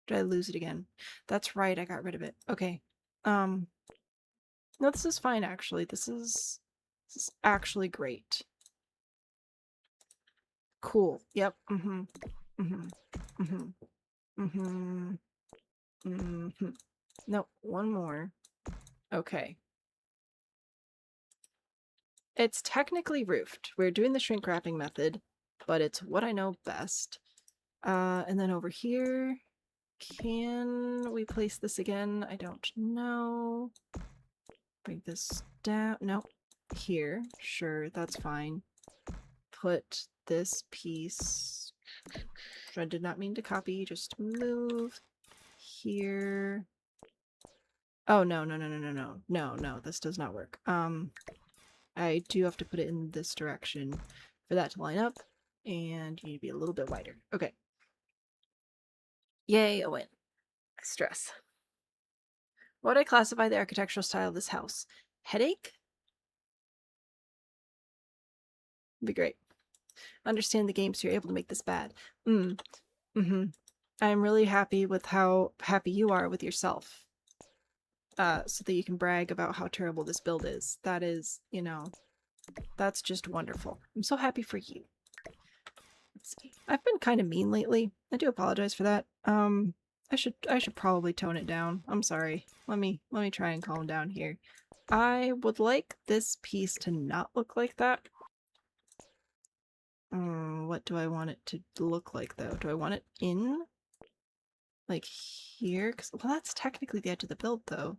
Speaker 1: Did I lose it again? That's right, I got rid of it. Okay. No, this is fine, actually. This is actually great. Cool. Yep. Mm-hmm. Mm-hmm. Mm-hmm. Mm-hmm. Mm-hmm. No, one more. Okay. It's technically roofed. We're doing the shrink wrapping method, but it's what I know best. And then over here, can we place this again? I don't know. Bring this down. No. Here. Sure, that's fine. Put this piece. I did not mean to copy, just move. Here. Oh, no, no, no, no, no, no. No, no, this does not work. I do have to put it in this direction for that to line up, and you need to be a little bit wider. Okay. Yay, a win. Stress. What would I classify the architectural style of this house? Headache? Would be great. Understand the game so you're able to make this bad. Mm-hmm. I'm really happy with how happy you are with yourself. So that you can brag about how terrible this build is. That is, you know, that's just wonderful. I'm so happy for you. Let's see. I've been kind of mean lately. I do apologize for that. I should probably tone it down. I'm sorry. Let me try and calm down here. I would like this piece to not look like that. What do I want it to look like though? Do I want it in? Like here? Well, that's technically the edge of the build though.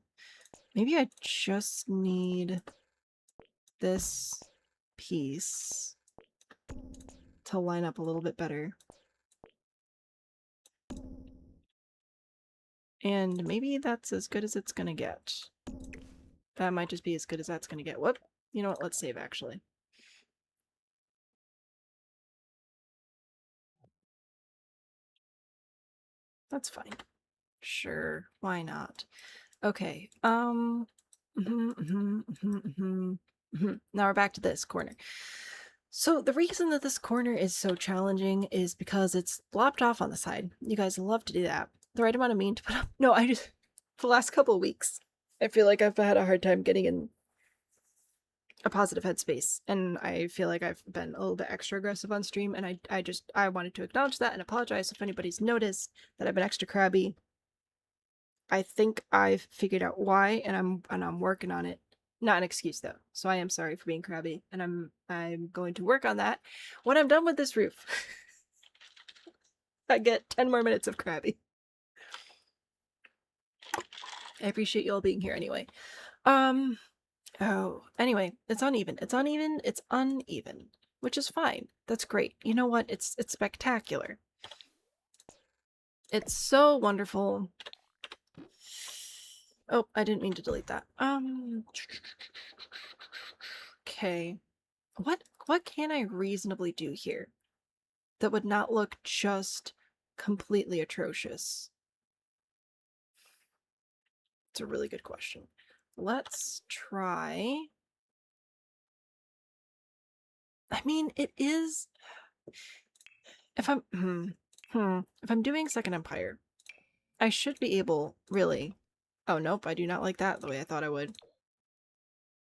Speaker 1: Maybe I just need this piece to line up a little bit better. And maybe that's as good as it's gonna get. That might just be as good as that's gonna get. Whoop. You know what? Let's save actually. That's fine. Sure. Why not? Okay. Now we're back to this corner. So the reason that this corner is so challenging is because it's blopped off on the side. You guys love to do that. The right amount of mean to put up. No, the last couple of weeks, I feel like I've had a hard time getting in a positive headspace, and I feel like I've been a little bit extra aggressive on stream, and I wanted to acknowledge that and apologize if anybody's noticed that I've been extra crabby. I think I've figured out why, and I'm working on it. Not an excuse though, so I am sorry for being crabby, and I'm going to work on that when I'm done with this roof. I get 10 more minutes of crabby. I appreciate you all being here anyway. Oh, anyway, it's uneven. It's uneven. It's uneven, which is fine. That's great. You know what? It's spectacular. It's so wonderful. Oh, I didn't mean to delete that. Okay. What can I reasonably do here that would not look just completely atrocious? It's a really good question. Let's try. I mean, it is. If I'm if I'm doing Second Empire, I should be able, really. Oh nope, I do not like that the way I thought I would.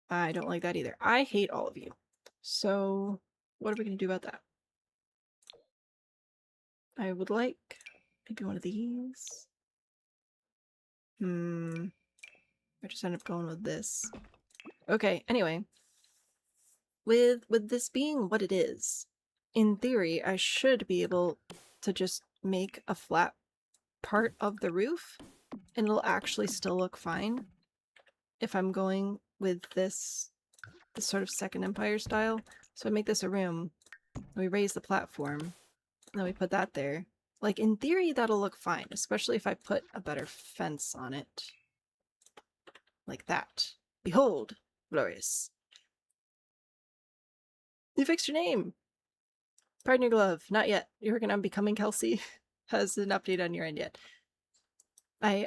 Speaker 1: I don't like that either. I hate all of you. So, what are we gonna do about that? I would like maybe one of these. I just end up going with this. Okay, anyway. With this being what it is, in theory, I should be able to just make a flat part of the roof, and it'll actually still look fine if I'm going with this sort of Second Empire style. So I make this a room, and we raise the platform, and then we put that there. Like, in theory, that'll look fine, especially if I put a better fence on it. Like that. Behold, glorious. You fixed your name! Pardon your glove. Not yet. You're working on becoming Kelsey. Has an update on your end yet. I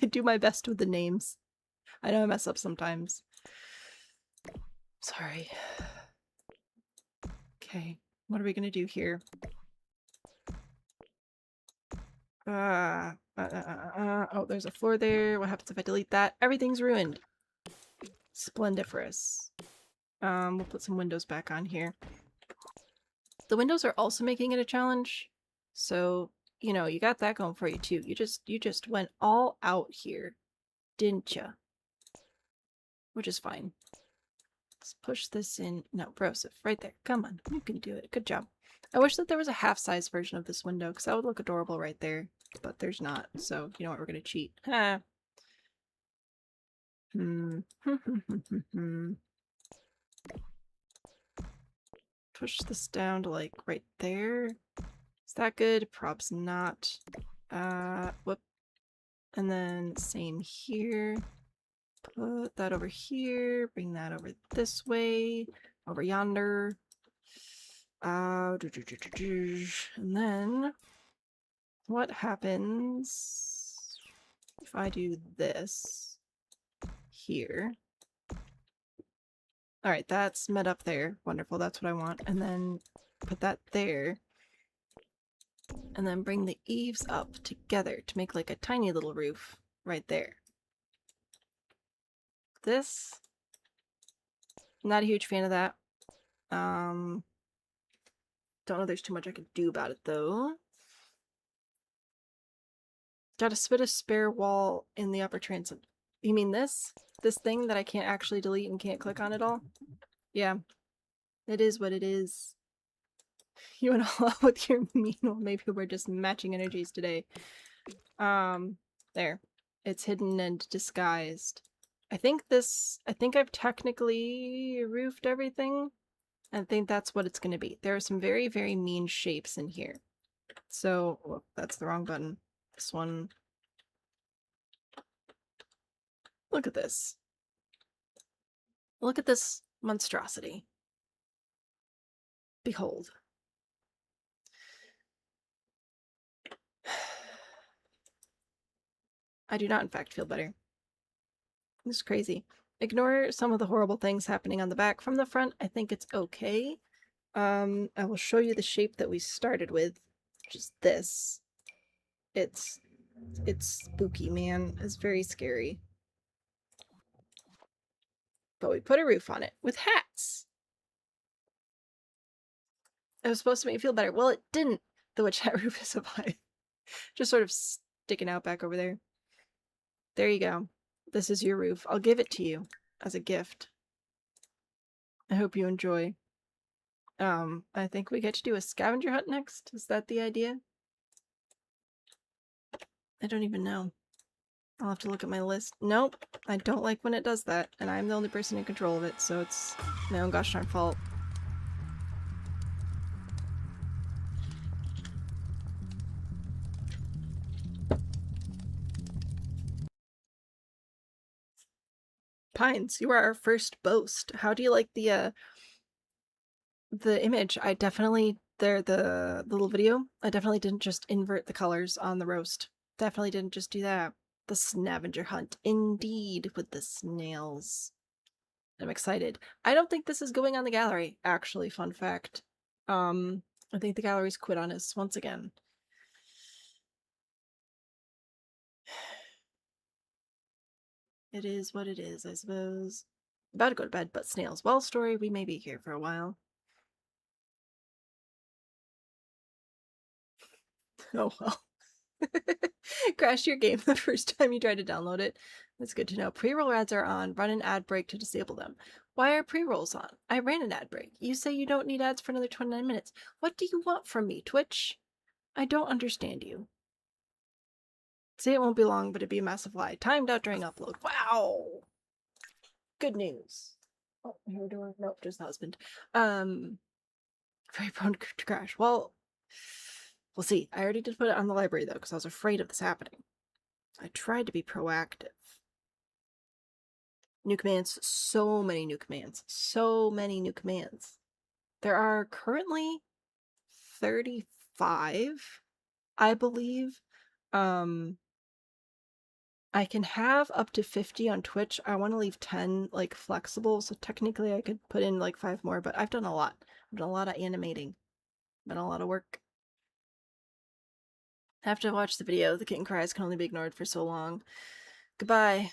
Speaker 1: do my best with the names. I know I mess up sometimes. Sorry. Okay, what are we gonna do here? Oh, there's a floor there. What happens if I delete that? Everything's ruined. Splendiferous. We'll put some windows back on here. The windows are also making it a challenge, so you know, you got that going for you too. You just went all out here, didn't ya? Which is fine. Let's push this in. No, Broseph, right there. Come on, you can do it. Good job. I wish that there was a half-size version of this window, because that would look adorable right there. But there's not, so you know what, we're gonna cheat. Ha! Push this down to, like, right there. Is that good? Probs not. Whoop. And then same here. Put that over here. Bring that over this way. Over yonder. And then what happens if I do this here? Alright, that's met up there. Wonderful, that's what I want. And then put that there. And then bring the eaves up together to make like a tiny little roof right there. This, not a huge fan of that. Don't know there's too much I could do about it though. Got a spare wall in the upper transom. You mean this? This thing that I can't actually delete and can't click on at all? Yeah. It is what it is. You went all out with your mean one. Maybe we're just matching energies today. There. It's hidden and disguised. I think I've technically roofed everything. I think that's what it's going to be. There are some very, very mean shapes in here. So, whoop, that's the wrong button. This one. Look at this. Look at this monstrosity. Behold. I do not, in fact, feel better. This is crazy. Ignore some of the horrible things happening on the back. From the front, I think it's okay. I will show you the shape that we started with, which is this. It's It's spooky, man. It's very scary. But we put a roof on it with hats. It was supposed to make me feel better. Well, it didn't. The witch hat roof is up high. Just sort of sticking out back over there. There you go. This is your roof. I'll give it to you as a gift. I hope you enjoy. I think we get to do a scavenger hunt next. Is that the idea? I don't even know. I'll have to look at my list. Nope. I don't like when it does that, and I'm the only person in control of it, so it's my own gosh darn fault. Pines, you are our first boast. How do you like the image? I definitely, the little video, I definitely didn't just invert the colors on the roast. Definitely didn't just do that. The scavenger hunt, indeed, with the snails. I'm excited. I don't think this is going on the gallery, actually, fun fact. I think the gallery's quit on us once again. It is what it is, I suppose. About to go to bed, but snails. Well, story, we may be here for a while. Oh well. Crashed your game the first time you tried to download it. That's good to know. Pre-roll ads are on. Run an ad break to disable them. Why are pre-rolls on? I ran an ad break. You say you don't need ads for another 29 minutes. What do you want from me, Twitch? I don't understand you. Say it won't be long, but it'd be a massive lie. Timed out during upload. Wow! Good news. Oh, here we're doing... Nope, just the husband. Very prone to crash. Well, we'll see. I already did put it on the library, though, because I was afraid of this happening. I tried to be proactive. New commands. So many new commands. So many new commands. There are currently 35, I believe. I can have up to 50 on Twitch. I want to leave 10 like flexible, so technically I could put in like 5 more, but I've done a lot. I've done a lot of animating. Been a lot of work. Have to watch the video. The kitten cries can only be ignored for so long. Goodbye.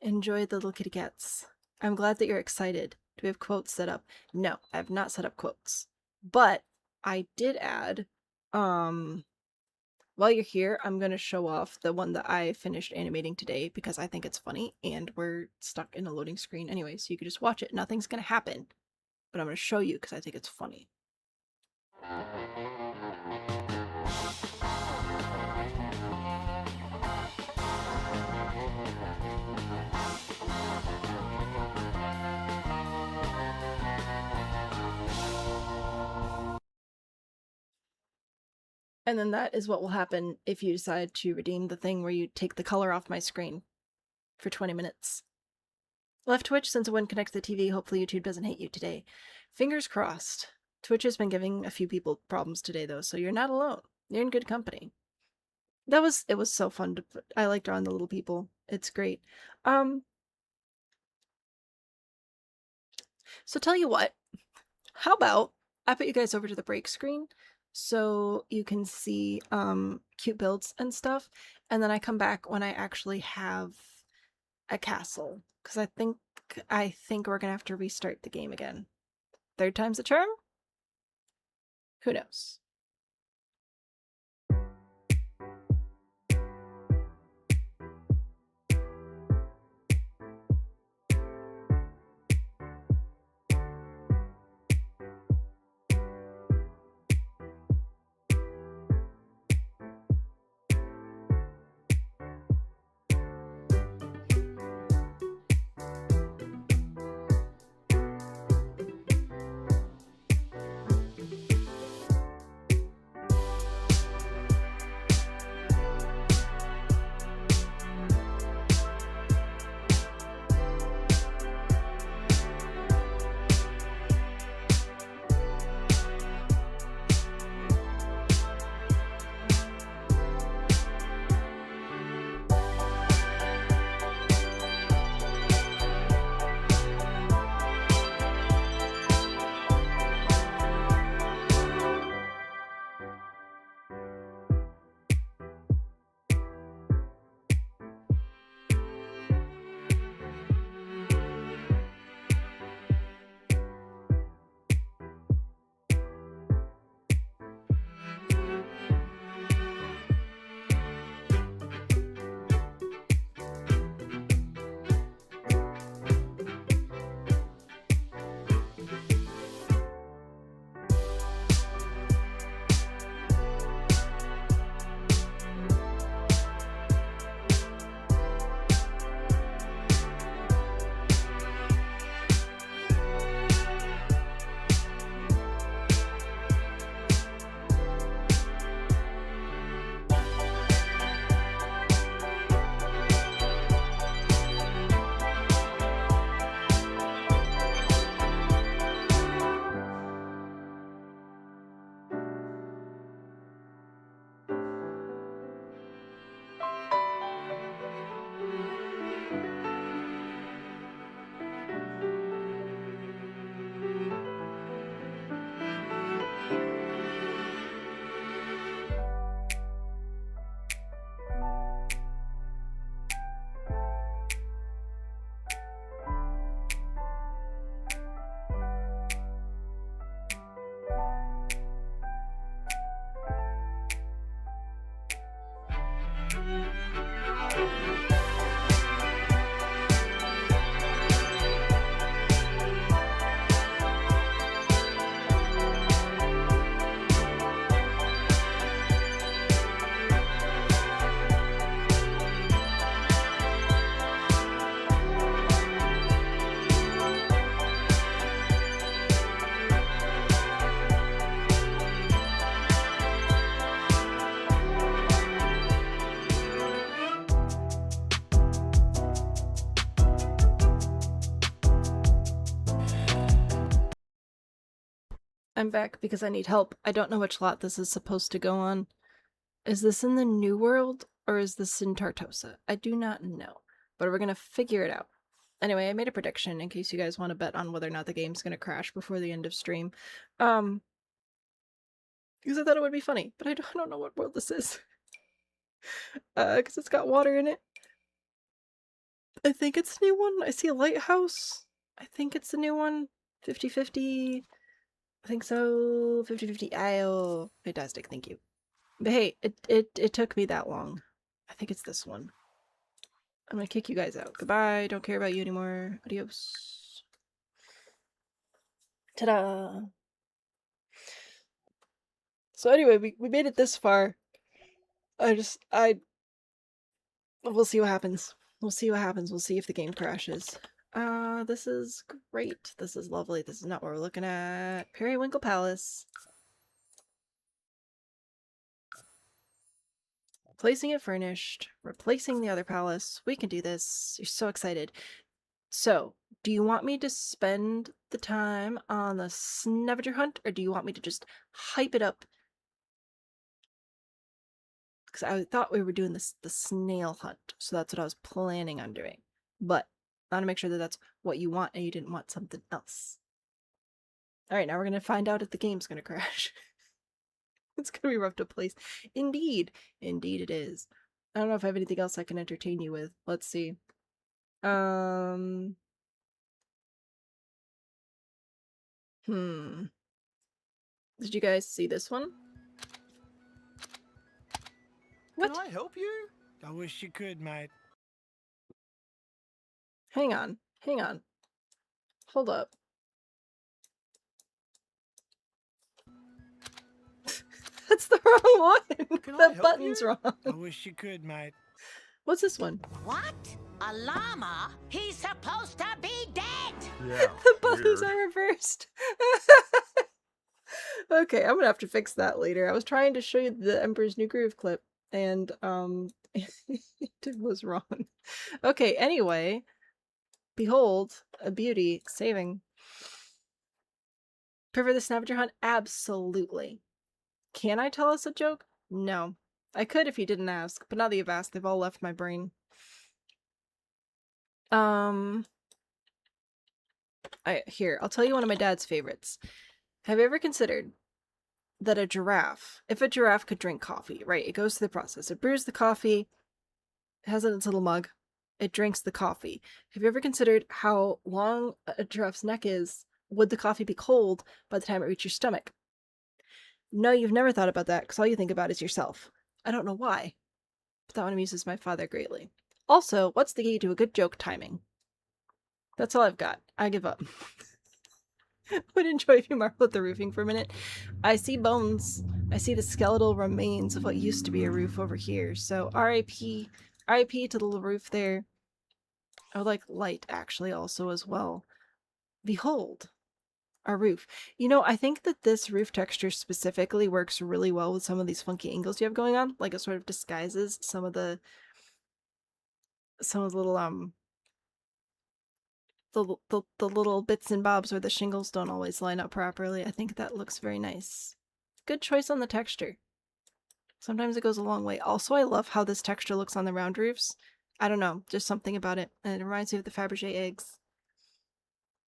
Speaker 1: Enjoy the little kitty cats. I'm glad that you're excited. Do we have quotes set up? No, I have not set up quotes. But I did add, while you're here, I'm going to show off the one that I finished animating today because I think it's funny and we're stuck in a loading screen anyway, so you can just watch it. Nothing's going to happen, but I'm going to show you because I think it's funny. And then that is what will happen if you decide to redeem the thing where you take the color off my screen for 20 minutes. Left Twitch since it wouldn't connect to the TV. Hopefully YouTube doesn't hate you today. Fingers crossed. Twitch has been giving a few people problems today though, so you're not alone. You're in good company. It was so fun to put. I like drawing the little people. It's great. So tell you what, how about I put you guys over to the break screen so you can see cute builds and stuff, and then I come back when I actually have a castle, because I think we're gonna have to restart the game again. Third time's a charm? Who knows? I'm back because I need help. I don't know which lot this is supposed to go on. Is this in the New World or is this in Tartosa? I do not know, but we're gonna figure it out. Anyway, I made a prediction in case you guys want to bet on whether or not the game's gonna crash before the end of stream. Because I thought it would be funny, but I don't know what world this is. Because it's got water in it. I think it's the new one. I see a lighthouse. I think it's the new one. 50-50. I think so. 50-50. Oh, fantastic. Thank you. But hey, it took me that long. I think it's this one. I'm gonna kick you guys out. Goodbye. Don't care about you anymore. Adios. Ta-da! So anyway, we made it this far. We'll see what happens. We'll see what happens. We'll see if the game crashes. This is great. This is lovely. This is not what we're looking at. Periwinkle Palace. Placing it furnished. Replacing the other palace. We can do this. You're so excited. So, do you want me to spend the time on the snavenger hunt, or do you want me to just hype it up? Because I thought we were doing the snail hunt, so that's what I was planning on doing. But I want to make sure that that's what you want and you didn't want something else. Alright, now we're going to find out if the game's going to crash. It's going to be rough to place. Indeed. Indeed it is. I don't know if I have anything else I can entertain you with. Let's see. Did you guys see this one? What?
Speaker 2: Can I help you?
Speaker 5: I wish you could, mate.
Speaker 1: Hang on. Hang on. Hold up. That's the wrong one!
Speaker 2: Can I
Speaker 1: That
Speaker 2: help
Speaker 1: button's
Speaker 2: you?
Speaker 1: wrong.
Speaker 5: I wish you could, mate.
Speaker 1: What's this one?
Speaker 6: What? A llama? He's supposed to be dead!
Speaker 2: Yeah.
Speaker 1: The buttons are reversed. Okay, I'm gonna have to fix that later. I was trying to show you the Emperor's New Groove clip, and it was wrong. Okay, anyway. Behold, a beauty saving. Prefer the scavenger hunt? Absolutely. Can I tell us a joke? No. I could if you didn't ask, but now that you've asked, they've all left my brain. Here, I'll tell you one of my dad's favorites. Have you ever considered that a giraffe, if a giraffe could drink coffee, right, it goes through the process. It brews the coffee, it has it in its little mug, it drinks the coffee. Have you ever considered how long a giraffe's neck is? Would the coffee be cold by the time it reached your stomach? No, you've never thought about that, because all you think about is yourself. I don't know why, but that one amuses my father greatly. Also, what's the key to a good joke timing? That's all I've got. I give up. Would enjoy if you marvel at the roofing for a minute. I see bones. I see the skeletal remains of what used to be a roof over here. So R.I.P. R.I.P. to the little roof there. I would like light, actually, also as well. Behold, our roof. You know, I think that this roof texture specifically works really well with some of these funky angles you have going on. Like, it sort of disguises some of the little, the little bits and bobs where the shingles don't always line up properly. I think that looks very nice. Good choice on the texture. Sometimes it goes a long way. Also, I love how this texture looks on the round roofs. I don't know, just something about it. And it reminds me of the Fabergé eggs.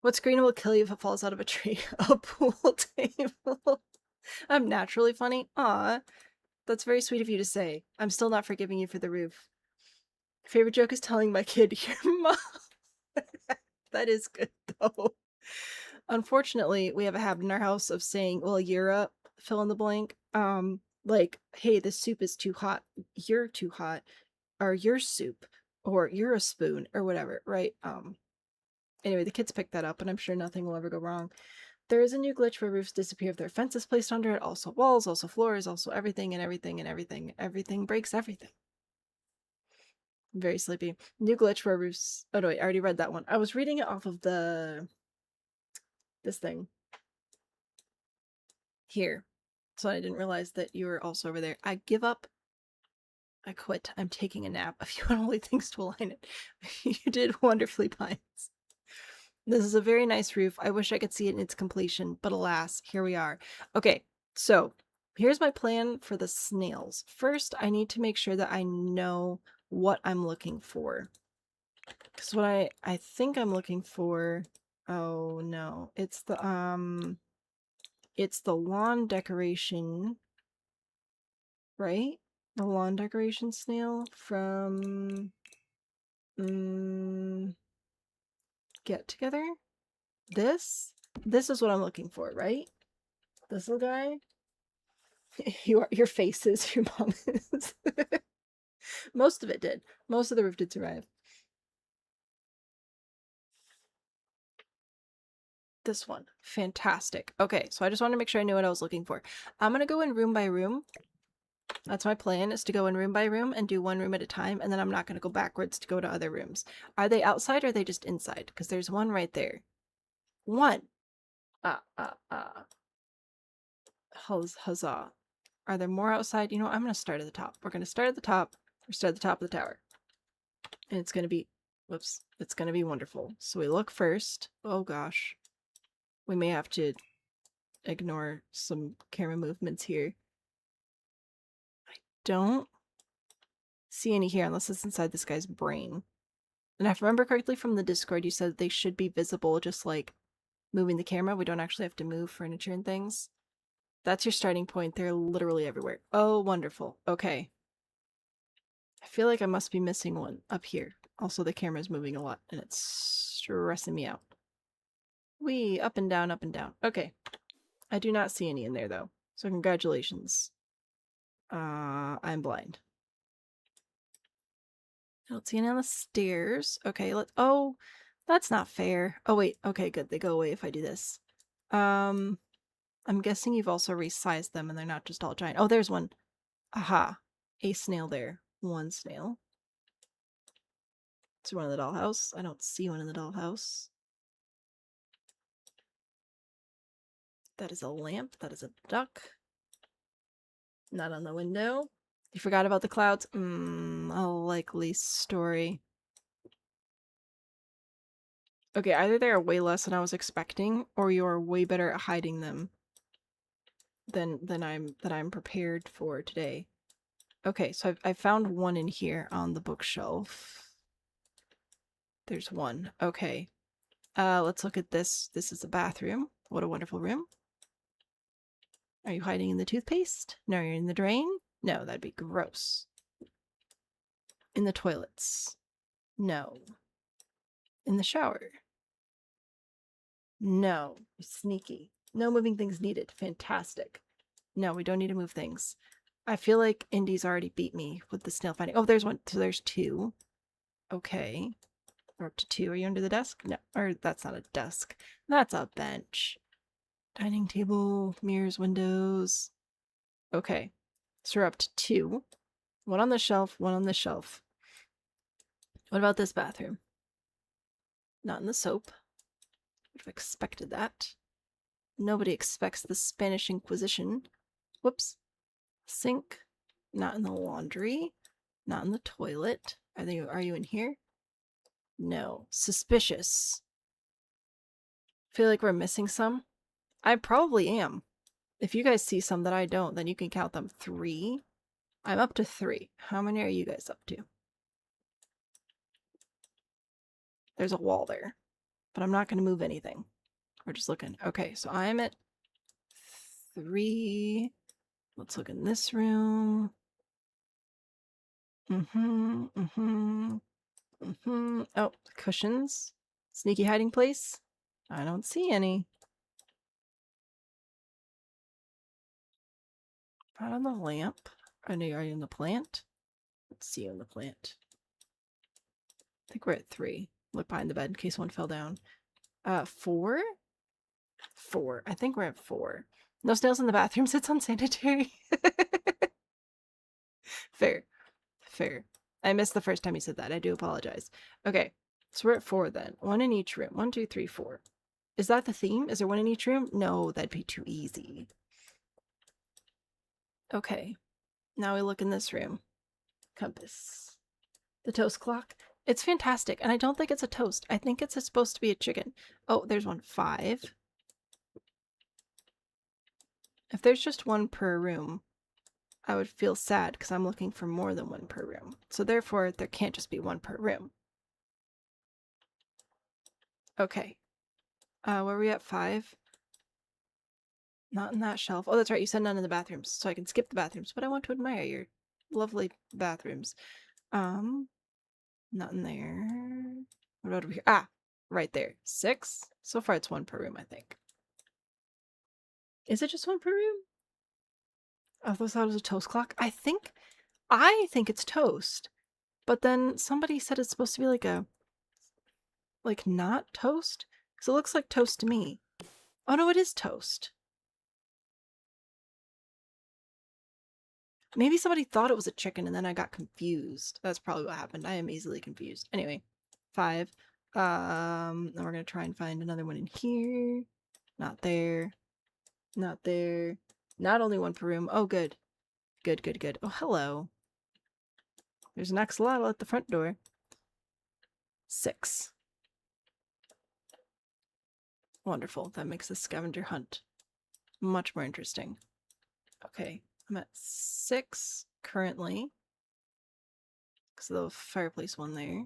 Speaker 1: What's green will kill you if it falls out of a tree? A pool table. I'm naturally funny. Aw, that's very sweet of you to say. I'm still not forgiving you for the roof. Favorite joke is telling my kid, your mom. That is good, though. Unfortunately, we have a habit in our house of saying, well, you're up, fill in the blank. Like, hey, this soup is too hot. You're too hot. Or your soup. Or you're a spoon. Or whatever, right? Anyway, the kids picked that up, and I'm sure nothing will ever go wrong. There is a new glitch where roofs disappear if there are fences placed under it. Also walls, also floors, also everything and everything and everything. Everything breaks everything. I'm very sleepy. New glitch where roofs... Oh, no, wait, I already read that one. I was reading it off of this thing. Here. So I didn't realize that you were also over there. I give up. I quit. I'm taking a nap. If you want only things to align it. You did wonderfully, Pines. This is a very nice roof. I wish I could see it in its completion, but alas, here we are. Okay, so here's my plan for the snails. First, I need to make sure that I know what I'm looking for. Because what I think I'm looking for... Oh, no. It's the lawn decoration, right? The lawn decoration snail from... Get Together? This is what I'm looking for, right? This little guy? Your face is, your mom is. Most of it did. Most of the roof did survive. This one. Fantastic. Okay, so I just wanted to make sure I knew what I was looking for. I'm going to go in room by room. That's my plan, is to go in room by room and do one room at a time, and then I'm not going to go backwards to go to other rooms. Are they outside or are they just inside? Because there's one right there. One. Huzzah. Are there more outside? You know, I'm going to start at the top. We're going to start at the top. Or start at the top of the tower. And it's going to be... Whoops. It's going to be wonderful. So we look first. Oh gosh. We may have to ignore some camera movements here. I don't see any here unless it's inside this guy's brain. And if I remember correctly from the Discord, you said they should be visible just like moving the camera. We don't actually have to move furniture and things. That's your starting point. They're literally everywhere. Oh, wonderful. Okay. I feel like I must be missing one up here. Also, the camera's moving a lot and it's stressing me out. Wee, up and down, up and down. Okay. I do not see any in there though. So congratulations. I'm blind. I don't see any on the stairs. Okay, oh, that's not fair. Oh wait, okay, good. They go away if I do this. I'm guessing you've also resized them and they're not just all giant. Oh, there's one. Aha. A snail there. One snail. Is there one in the dollhouse? I don't see one in the dollhouse. That is a lamp. That is a duck. Not on the window. You forgot about the clouds? A likely story. Okay, either they are way less than I was expecting, or you're way better at hiding them than I'm prepared for today. Okay, so I found one in here on the bookshelf. There's one. Okay. Let's look at this. This is the bathroom. What a wonderful room. Are you hiding in the toothpaste? No, you're in the drain? No, that'd be gross. In the toilets? No. In the shower? No. Sneaky. No moving things needed. Fantastic. No, we don't need to move things. I feel like Indy's already beat me with the snail finding. Oh, there's one. So there's two. Okay. We're up to two. Are you under the desk? No. Or that's not a desk. That's a bench. Dining table, mirrors, windows. Okay. So we're up to two. One on the shelf, one on the shelf. What about this bathroom? Not in the soap. Would have expected that. Nobody expects the Spanish Inquisition. Whoops. Sink. Not in the laundry. Not in the toilet. Are you in here? No. Suspicious. Feel like we're missing some? I probably am. If you guys see some that I don't, then you can count them. 3. I'm up to 3. How many are you guys up to? There's a wall there, but I'm not going to move anything. We're just looking. Okay, so I'm at 3. Let's look in this room. Oh, cushions. Sneaky hiding place. I don't see any. Not on the lamp. Are you in the plant? Let's see you in the plant. I think we're at 3. Look behind the bed in case one fell down. 4? 4. I think we're at 4. No snails in the bathrooms. It's unsanitary. Fair. Fair. I missed the first time you said that. I do apologize. Okay. So we're at 4 then. 1 in each room. 1, 2, 3, 4. Is that the theme? Is there 1 in each room? No, that'd be too easy. Okay. Now we look in this room. Compass. The toast clock. It's fantastic, and I don't think it's a toast. I think it's supposed to be a chicken. Oh, there's one. 5. If there's just one per room, I would feel sad because I'm looking for more than one per room. So therefore, there can't just be one per room. Okay. Where are we at? 5? Not in that shelf. Oh, that's right. You said none in the bathrooms, so I can skip the bathrooms. But I want to admire your lovely bathrooms. Not in there. What about over here? Ah, right there. 6. So far, it's one per room, I think. Is it just one per room? I thought it was a toast clock. I think it's toast. But then somebody said it's supposed to be like a, like not toast? Because it looks like toast to me. Oh no, it is toast. Maybe somebody thought it was a chicken and then I got confused. That's probably what happened. I am easily confused. Anyway, 5. Then we're gonna try and find another one in here. Not there. Not there. Not only one per room. Oh, good. Good, good, good. Oh, hello. There's an axolotl at the front door. 6. Wonderful. That makes the scavenger hunt much more interesting. Okay, I'm at 6 currently. Because of the fireplace one there.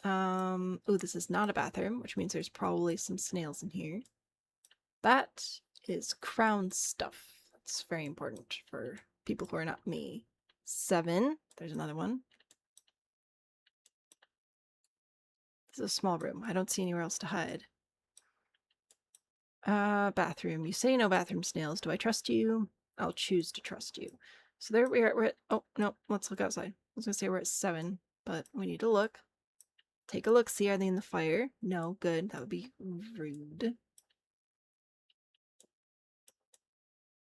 Speaker 1: Oh, this is not a bathroom, which means there's probably some snails in here. That is crown stuff. That's very important for people who are not me. 7. There's another one. This is a small room. I don't see anywhere else to hide. Bathroom. You say no bathroom snails. Do I trust you? I'll choose to trust you. So there we are. We're at, oh, no, let's look outside. I was gonna say we're at 7, but we need to look. Take a look. See, are they in the fire? No, good. That would be rude.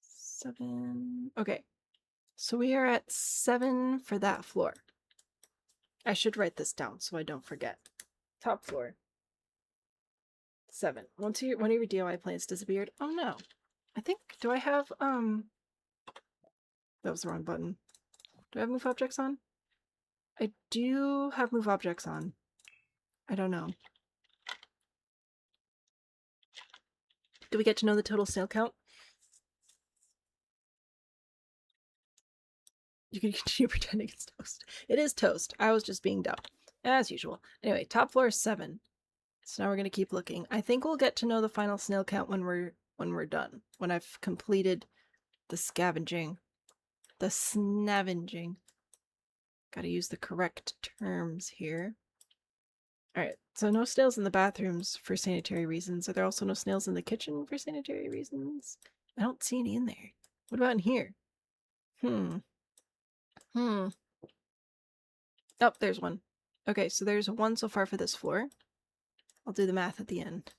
Speaker 1: 7. Okay. So we are at 7 for that floor. I should write this down so I don't forget. Top floor. 7. One of your DIY plants disappeared. Oh no. I think, do I have, that was the wrong button. Do I have move objects on? I do have move objects on. I don't know. Do we get to know the total snail count? You can continue pretending it's toast. It is toast. I was just being dumb. As usual. Anyway, top floor is 7. So now we're gonna keep looking. I think we'll get to know the final snail count when we're done. When I've completed the scavenging. The snavenging. Gotta use the correct terms here. Alright, so no snails in the bathrooms for sanitary reasons. Are there also no snails in the kitchen for sanitary reasons? I don't see any in there. What about in here? Oh, there's one. Okay, so there's 1 so far for this floor. I'll do the math at the end.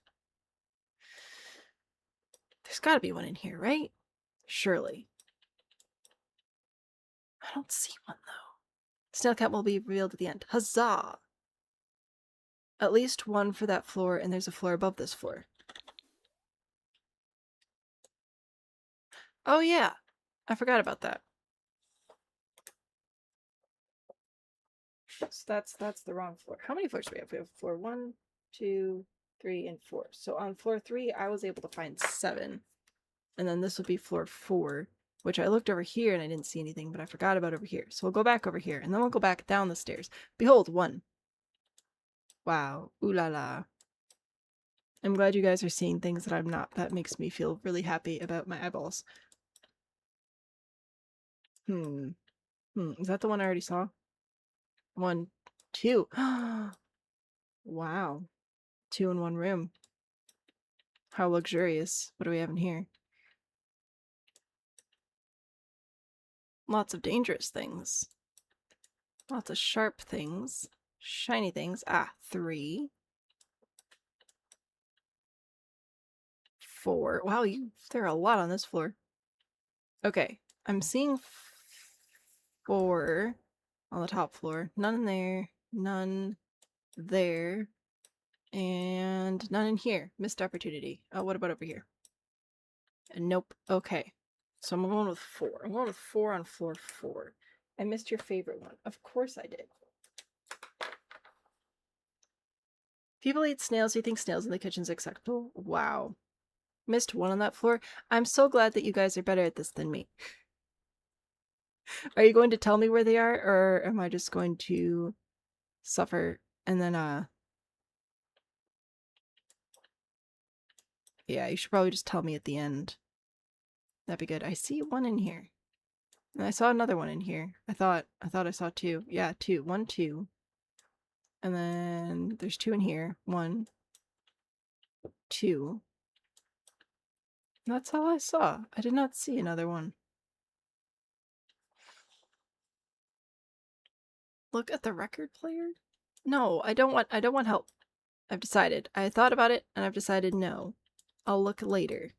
Speaker 1: There's gotta be one in here, right? Surely. I don't see one, though. Snail count will be revealed at the end. Huzzah! At least 1 for that floor, and there's a floor above this floor. Oh yeah! I forgot about that. So that's the wrong floor. How many floors do we have? We have floor 1, 2, 3, and 4. So on floor 3, I was able to find 7. And then this would be floor 4, which I looked over here and I didn't see anything, but I forgot about over here. So we'll go back over here, and then we'll go back down the stairs. Behold, 1. Wow. Ooh la la. I'm glad you guys are seeing things that I'm not. That makes me feel really happy about my eyeballs. Is that the one I already saw? 1, 2. Wow. 2 in 1 room. How luxurious. What do we have in here? Lots of dangerous things. Lots of sharp things. Shiny things. 3. 4. Wow, there are a lot on this floor. Okay, I'm seeing 4 on the top floor. None in there. None there. And none in here. Missed opportunity. Oh, what about over here? Nope. Okay. So I'm going with 4. I'm going with 4 on floor 4. I missed your favorite one. Of course I did. People eat snails. You think snails in the kitchen's acceptable? Wow. Missed one on that floor. I'm so glad that you guys are better at this than me. Are you going to tell me where they are, or am I just going to suffer and then, yeah, you should probably just tell me at the end. That'd be good. I see one in here. And I saw another one in here. I thought I saw two. Yeah, two. 1, 2. And then there's 2 in here. 1, 2. And that's all I saw. I did not see another one. Look at the record player? No, I don't want help. I've decided. I thought about it and I've decided no. I'll look later.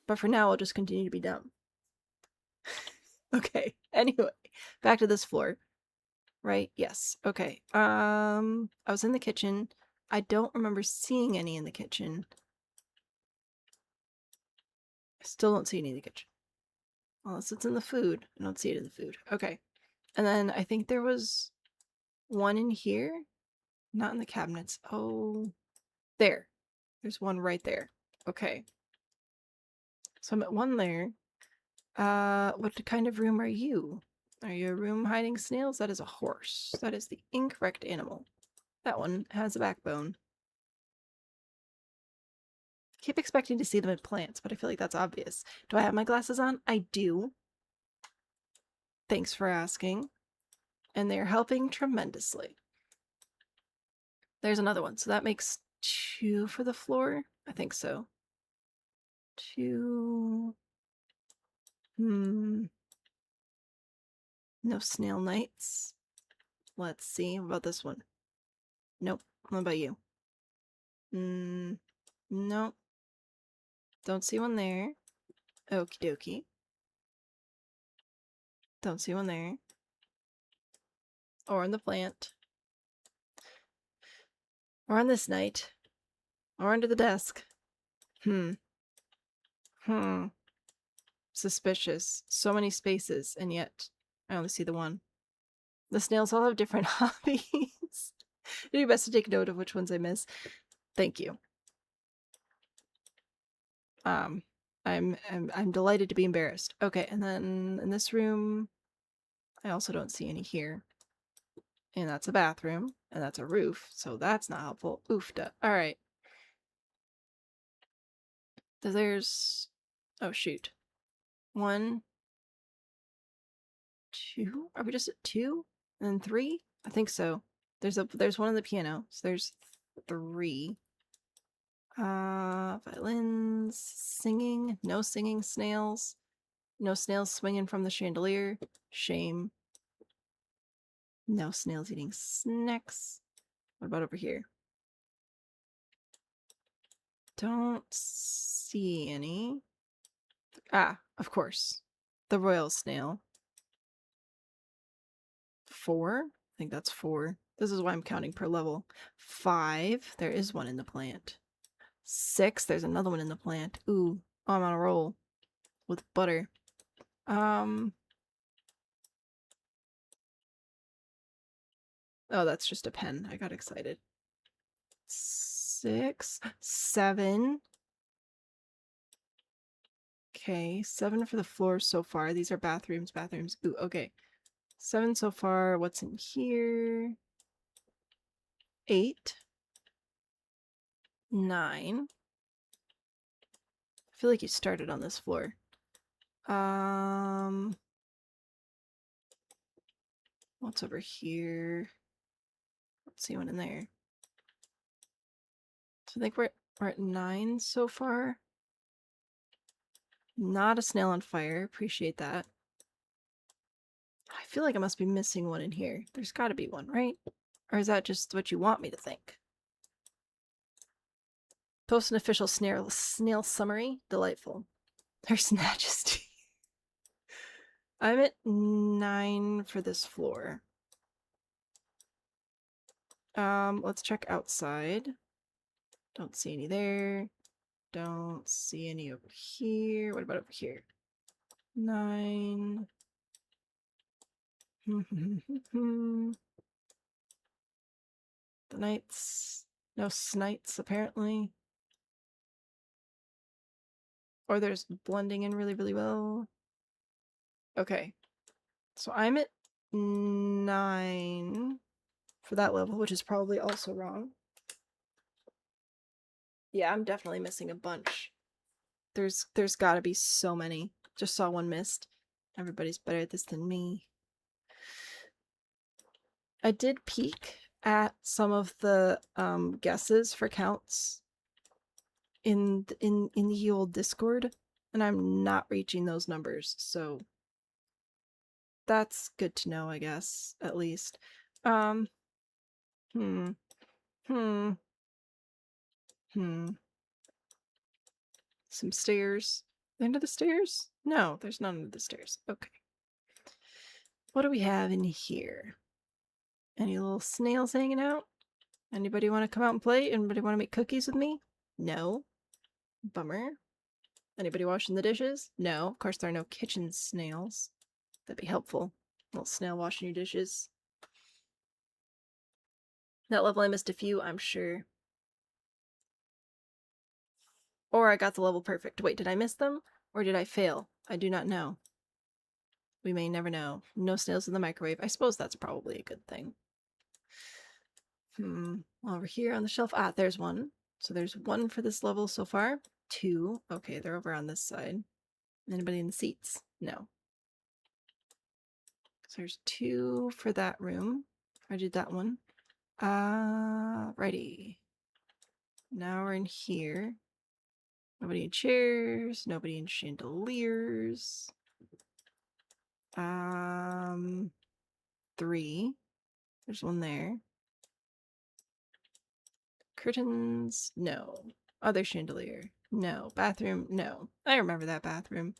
Speaker 1: But for now I'll just continue to be dumb. Okay. Anyway, back to this floor. Right? Yes. Okay. I was in the kitchen. I don't remember seeing any in the kitchen. I still don't see any in the kitchen. Unless it's in the food. I don't see it in the food. Okay. And then I think there was one in here. Not in the cabinets. Oh, there. There's one right there. Okay. So I'm at one there. What kind of room are you? Are you a room hiding snails? That is a horse. That is the incorrect animal. That one has a backbone. I keep expecting to see them in plants, but I feel like that's obvious. Do I have my glasses on? I do. Thanks for asking. And they're helping tremendously. There's another one. So that makes 2 for the floor? I think so. 2. No snail knights. Let's see. What about this one? Nope. What about you? Nope. Don't see one there. Okie dokie. Don't see one there. Or in the plant. Or on this night. Or under the desk. Suspicious. So many spaces, and yet I only see the one. The snails all have different hobbies. Do your best to take note of which ones I miss. Thank you. I'm delighted to be embarrassed. Okay, and then in this room, I also don't see any here. And that's a bathroom, and that's a roof, so that's not helpful. Oofda. Alright. There's... oh, shoot. 1, 2? Are we just at 2? And then 3? I think so. There's one on the piano, so there's 3. Violins, singing, no singing snails. No snails swinging from the chandelier. Shame. No snails eating snacks. What about over here? Don't see any. Ah, of course. The royal snail. 4? I think that's 4. This is why I'm counting per level. 5. There is one in the plant. 6. There's another one in the plant. Ooh, I'm on a roll. With butter. Oh, that's just a pen. I got excited. 6. 7. Okay, 7 for the floors so far. These are bathrooms. Ooh, okay. 7 so far. What's in here? 8. 9. I feel like you started on this floor. What's over here? Let's see one in there. So I think we're at 9 so far. Not a snail on fire. Appreciate that. I feel like I must be missing one in here. There's got to be one, right? Or is that just what you want me to think? Post an official snail summary. Delightful. There's Majesty. I'm at 9 for this floor. Let's check outside. Don't see any there. Don't see any over here. What about over here? 9. The knights. No snites, apparently. Or there's blending in really, really well. Okay. So I'm at 9 for that level, which is probably also wrong. Yeah, I'm definitely missing a bunch. There's gotta be so many. Just saw one missed. Everybody's better at this than me. I did peek at some of the guesses for counts in the old Discord, and I'm not reaching those numbers, so that's good to know, I guess, at least. Hmm. Some stairs. Under the stairs? No, there's none under the stairs. Okay. What do we have in here? Any little snails hanging out? Anybody want to come out and play? Anybody want to make cookies with me? No. Bummer. Anybody washing the dishes? No. Of course, there are no kitchen snails. That'd be helpful. Little snail washing your dishes. That level I missed a few, I'm sure. Or I got the level perfect. Wait, did I miss them? Or did I fail? I do not know. We may never know. No snails in the microwave. I suppose that's probably a good thing. Over here on the shelf. Ah, there's one. So there's one for this level so far. 2. Okay, they're over on this side. Anybody in the seats? No. So there's 2 for that room. I did that one. Righty. Now we're in here. Nobody in chairs. Nobody in chandeliers. 3. There's one there. Curtains? No. Other chandelier? No. Bathroom? No. I remember that bathroom.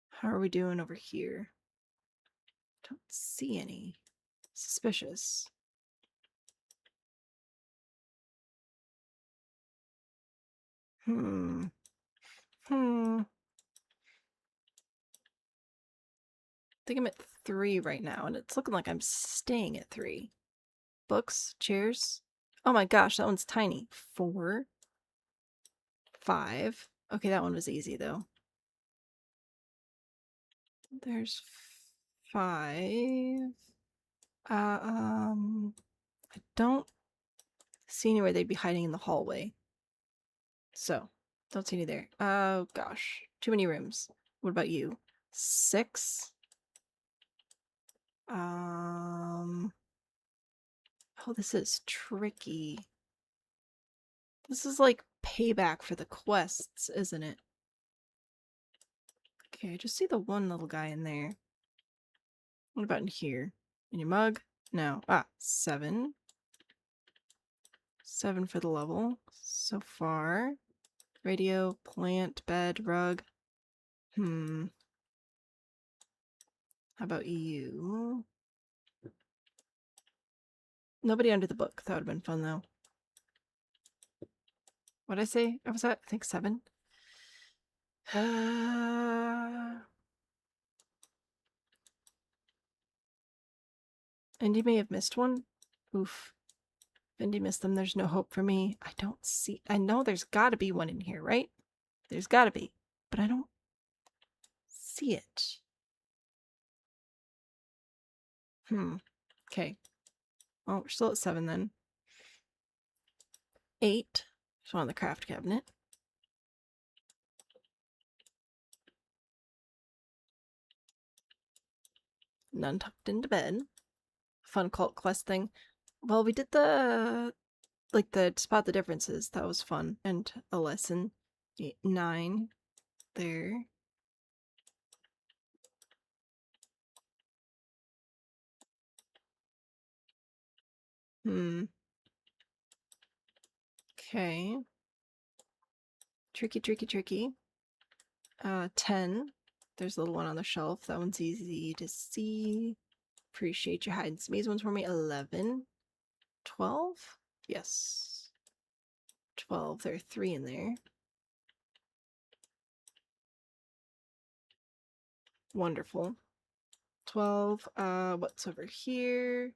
Speaker 1: How are we doing over here? Don't see any. Suspicious. I think I'm at 3 right now, and it's looking like I'm staying at 3. Books? Chairs? Oh my gosh, that one's tiny. 4. 5. Okay, that one was easy, though. There's 5. I don't see anywhere they'd be hiding in the hallway. So, don't see any there. Oh gosh, too many rooms. What about you? 6? Oh, this is tricky. This is like payback for the quests, isn't it? Okay, I just see the one little guy in there. What about in here? In your mug? No. 7. 7 for the level so far. Radio, plant, bed, rug. How about you? Nobody under the book. That would have been fun, though. What'd I say? I was at, I think, 7. Indy may have missed one. Oof. If Indy missed them, there's no hope for me. I don't see... I know there's gotta be one in here, right? There's gotta be. But I don't see it. Okay. Oh, we're still at 7 then. 8. There's one on the craft cabinet. None tucked into bed. Fun cult quest thing. Well, we did the spot the differences. That was fun. And a lesson. 9 there. Okay. Tricky, tricky, tricky. 10. There's a little one on the shelf. That one's easy to see. Appreciate you hiding some easy ones for me. 11. 12? Yes. 12. There are 3 in there. Wonderful. 12. What's over here?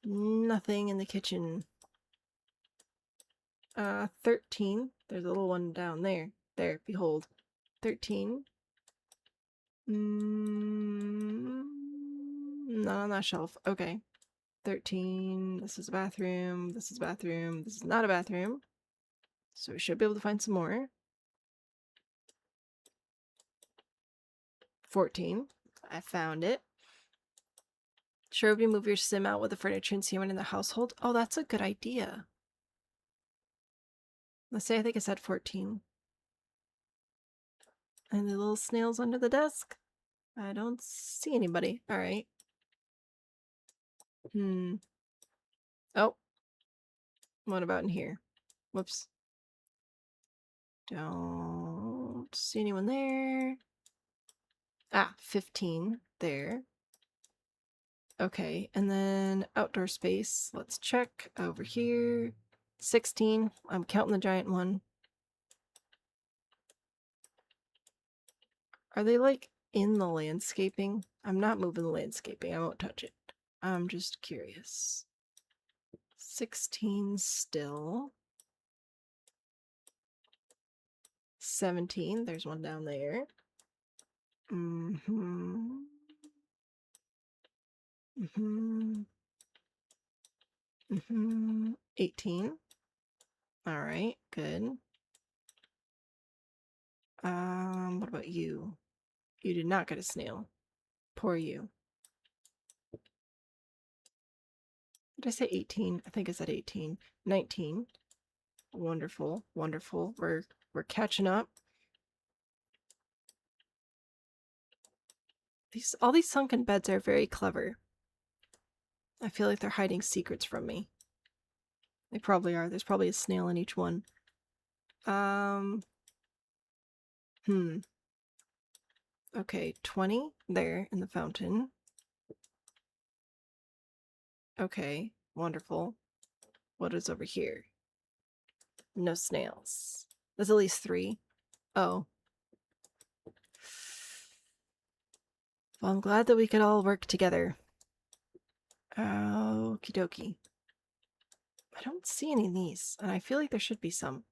Speaker 1: Nothing in the kitchen. 13. There's a little one down there. There, behold. 13. Not on that shelf. Okay. 13. This is a bathroom. This is a bathroom. This is not a bathroom. So we should be able to find some more. 14. I found it. Sure, if you move your sim out with the furniture and see one in the household. Oh, that's a good idea. Let's say I think I said 14. And the little snails under the desk? I don't see anybody. Alright. Oh. What about in here? Whoops. Don't see anyone there. Ah, 15 there. Okay, and then outdoor space. Let's check over here. 16. I'm counting the giant one. Are they like in the landscaping? I'm not moving the landscaping. I won't touch it. I'm just curious. 16 still. 17. There's one down there. 18. All right, good. What about you? You did not get a snail. Poor you. Did I say 18? I think I said 18. 19. Wonderful, wonderful. We're catching up. All these sunken beds are very clever. I feel like they're hiding secrets from me. They probably are. There's probably a snail in each one. Okay, 20 there in the fountain. Okay, wonderful. What is over here? No snails. There's at least 3. Oh. Well, I'm glad that we could all work together. Okie dokie. I don't see any of these, and I feel like there should be some.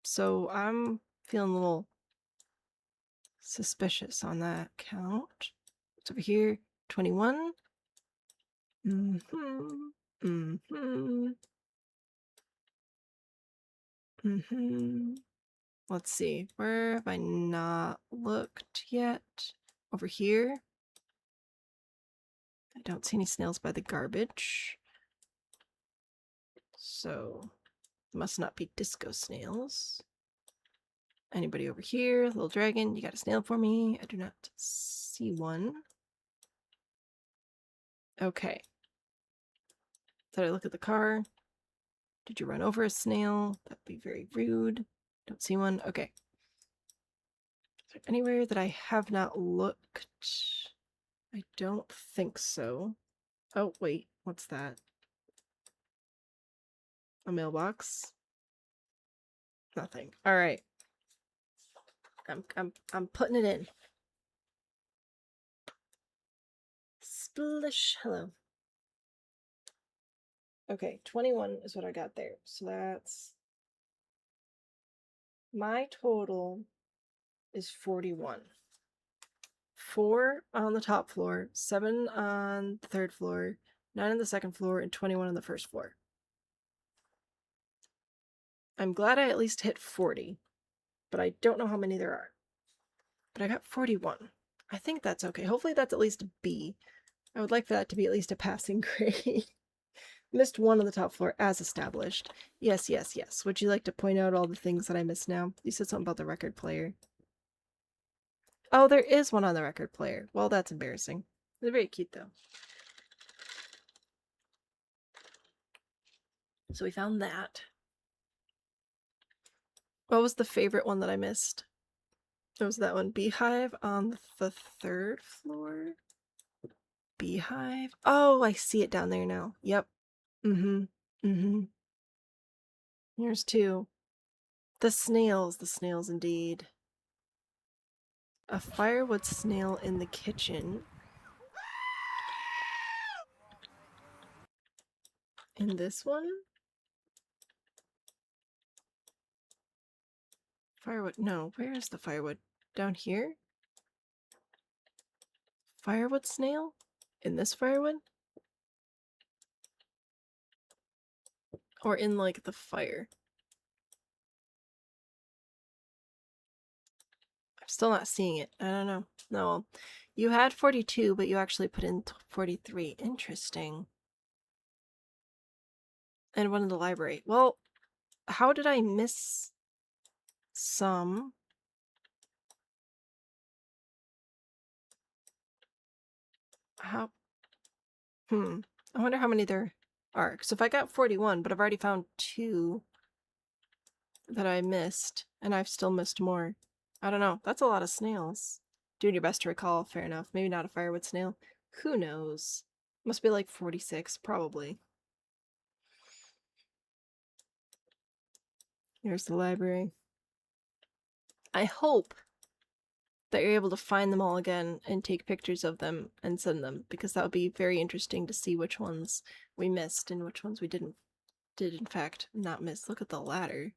Speaker 1: So I'm feeling a little suspicious on that count. It's over here. 21. Let's see. Where have I not looked yet? Over here. I don't see any snails by the garbage. So, must not be disco snails. Anybody over here? Little dragon, you got a snail for me? I do not see one. Okay. Did I look at the car? Did you run over a snail? That'd be very rude. Don't see one. Okay. Is there anywhere that I have not looked? I don't think so. Oh, wait. What's that? A mailbox? Nothing. All right. I'm putting it in. Splish. Hello. Okay, 21 is what I got there. So that's my total is 41. 4 on the top floor, 7 on the third floor, 9 on the second floor, and 21 on the first floor. I'm glad I at least hit 40, but I don't know how many there are. But I got 41. I think that's okay. Hopefully that's at least a B. I would like for that to be at least a passing grade. Missed 1 on the top floor, as established. Yes, yes, yes. Would you like to point out all the things that I missed now? You said something about the record player. Oh, there is one on the record player. Well, that's embarrassing. They're very cute, though. So we found that. What was the favorite one that I missed? It was that one. Beehive on the 3rd floor? Beehive? Oh, I see it down there now. Yep. Here's 2. The snails indeed. A firewood snail in the kitchen. In this one? Firewood. No, where is the firewood? Down here? Firewood snail? In this firewood? Or in, like, the fire? I'm still not seeing it. I don't know. No. You had 42, but you actually put in 43. Interesting. And one in the library. Well, how did I miss some? How? I wonder how many there are. So if I got 41, but I've already found 2 that I missed, and I've still missed more. I don't know. That's a lot of snails. Doing your best to recall. Fair enough. Maybe not a firewood snail. Who knows? Must be like 46, probably. Here's the library. I hope that you're able to find them all again and take pictures of them and send them, because that would be very interesting to see which ones we missed and which ones we did in fact not miss. Look at the ladder.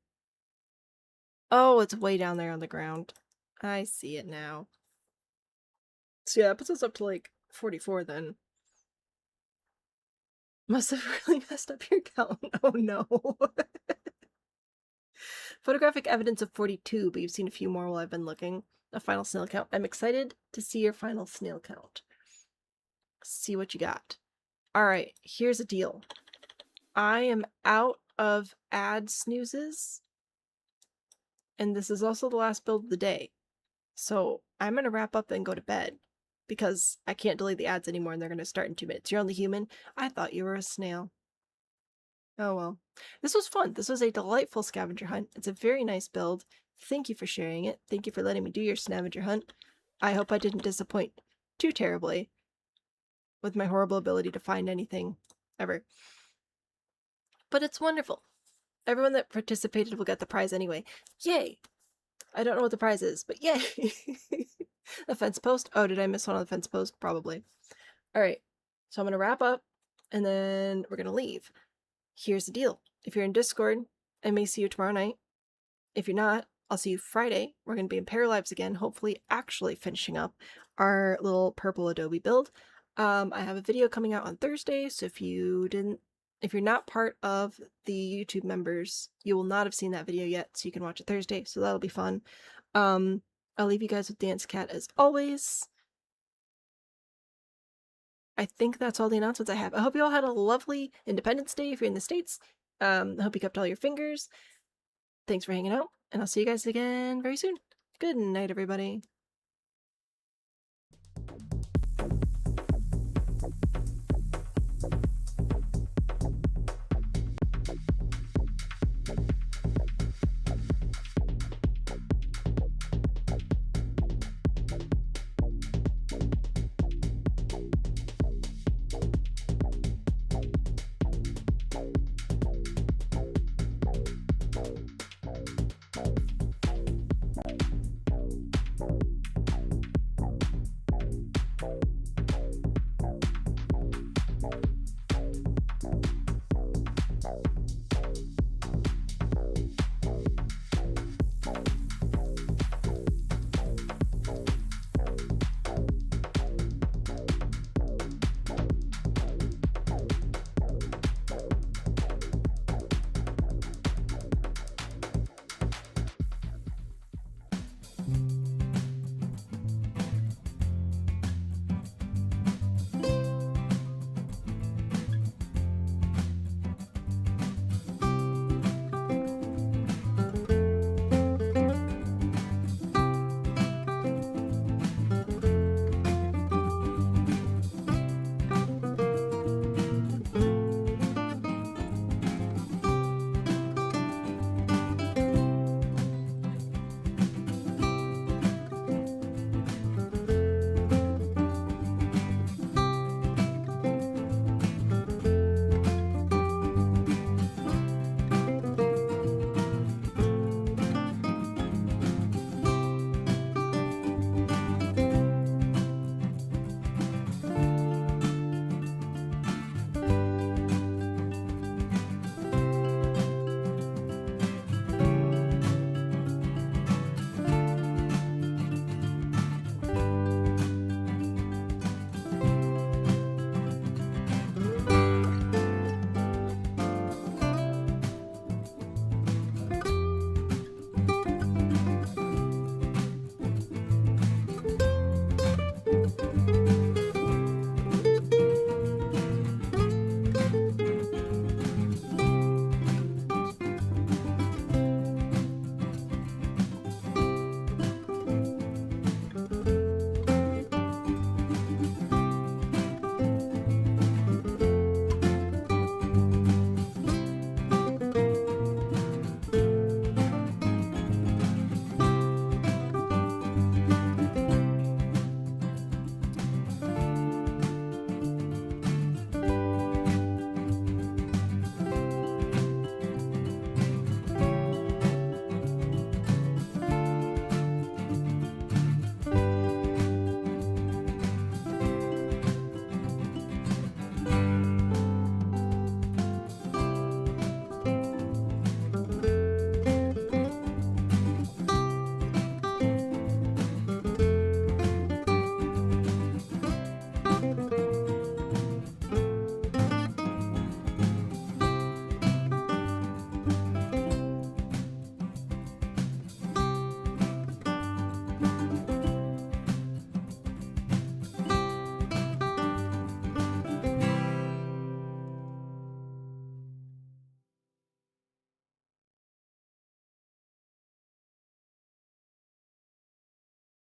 Speaker 1: Oh, it's way down there on the ground. I see it now. So yeah, that puts us up to like 44 then. Must have really messed up your count. Oh no. Photographic evidence of 42, but you've seen a few more while I've been looking. A final snail count. I'm excited to see your final snail count. See what you got. Alright, here's a deal. I am out of ad snoozes. And this is also the last build of the day. So I'm going to wrap up and go to bed. Because I can't delete the ads anymore and they're going to start in 2 minutes. You're only human. I thought you were a snail. Oh well. This was fun. This was a delightful scavenger hunt. It's a very nice build. Thank you for sharing it. Thank you for letting me do your scavenger hunt. I hope I didn't disappoint too terribly with my horrible ability to find anything ever. But it's wonderful. Everyone that participated will get the prize anyway. Yay! I don't know what the prize is, but yay! A fence post? Oh, did I miss one on the fence post? Probably. Alright, so I'm going to wrap up, and then we're going to leave. Here's the deal. If you're in Discord, I may see you tomorrow night. If you're not, I'll see you Friday. We're going to be in Pair Lives again, hopefully actually finishing up our little purple Adobe build. I have a video coming out on Thursday, so if you're not part of the YouTube members, you will not have seen that video yet, so you can watch it Thursday, so that'll be fun. I'll leave you guys with Dance Cat as always. I think that's all the announcements I have. I hope you all had a lovely Independence Day if you're in the States. I hope you kept all your fingers. Thanks for hanging out, and I'll see you guys again very soon. Good night, everybody.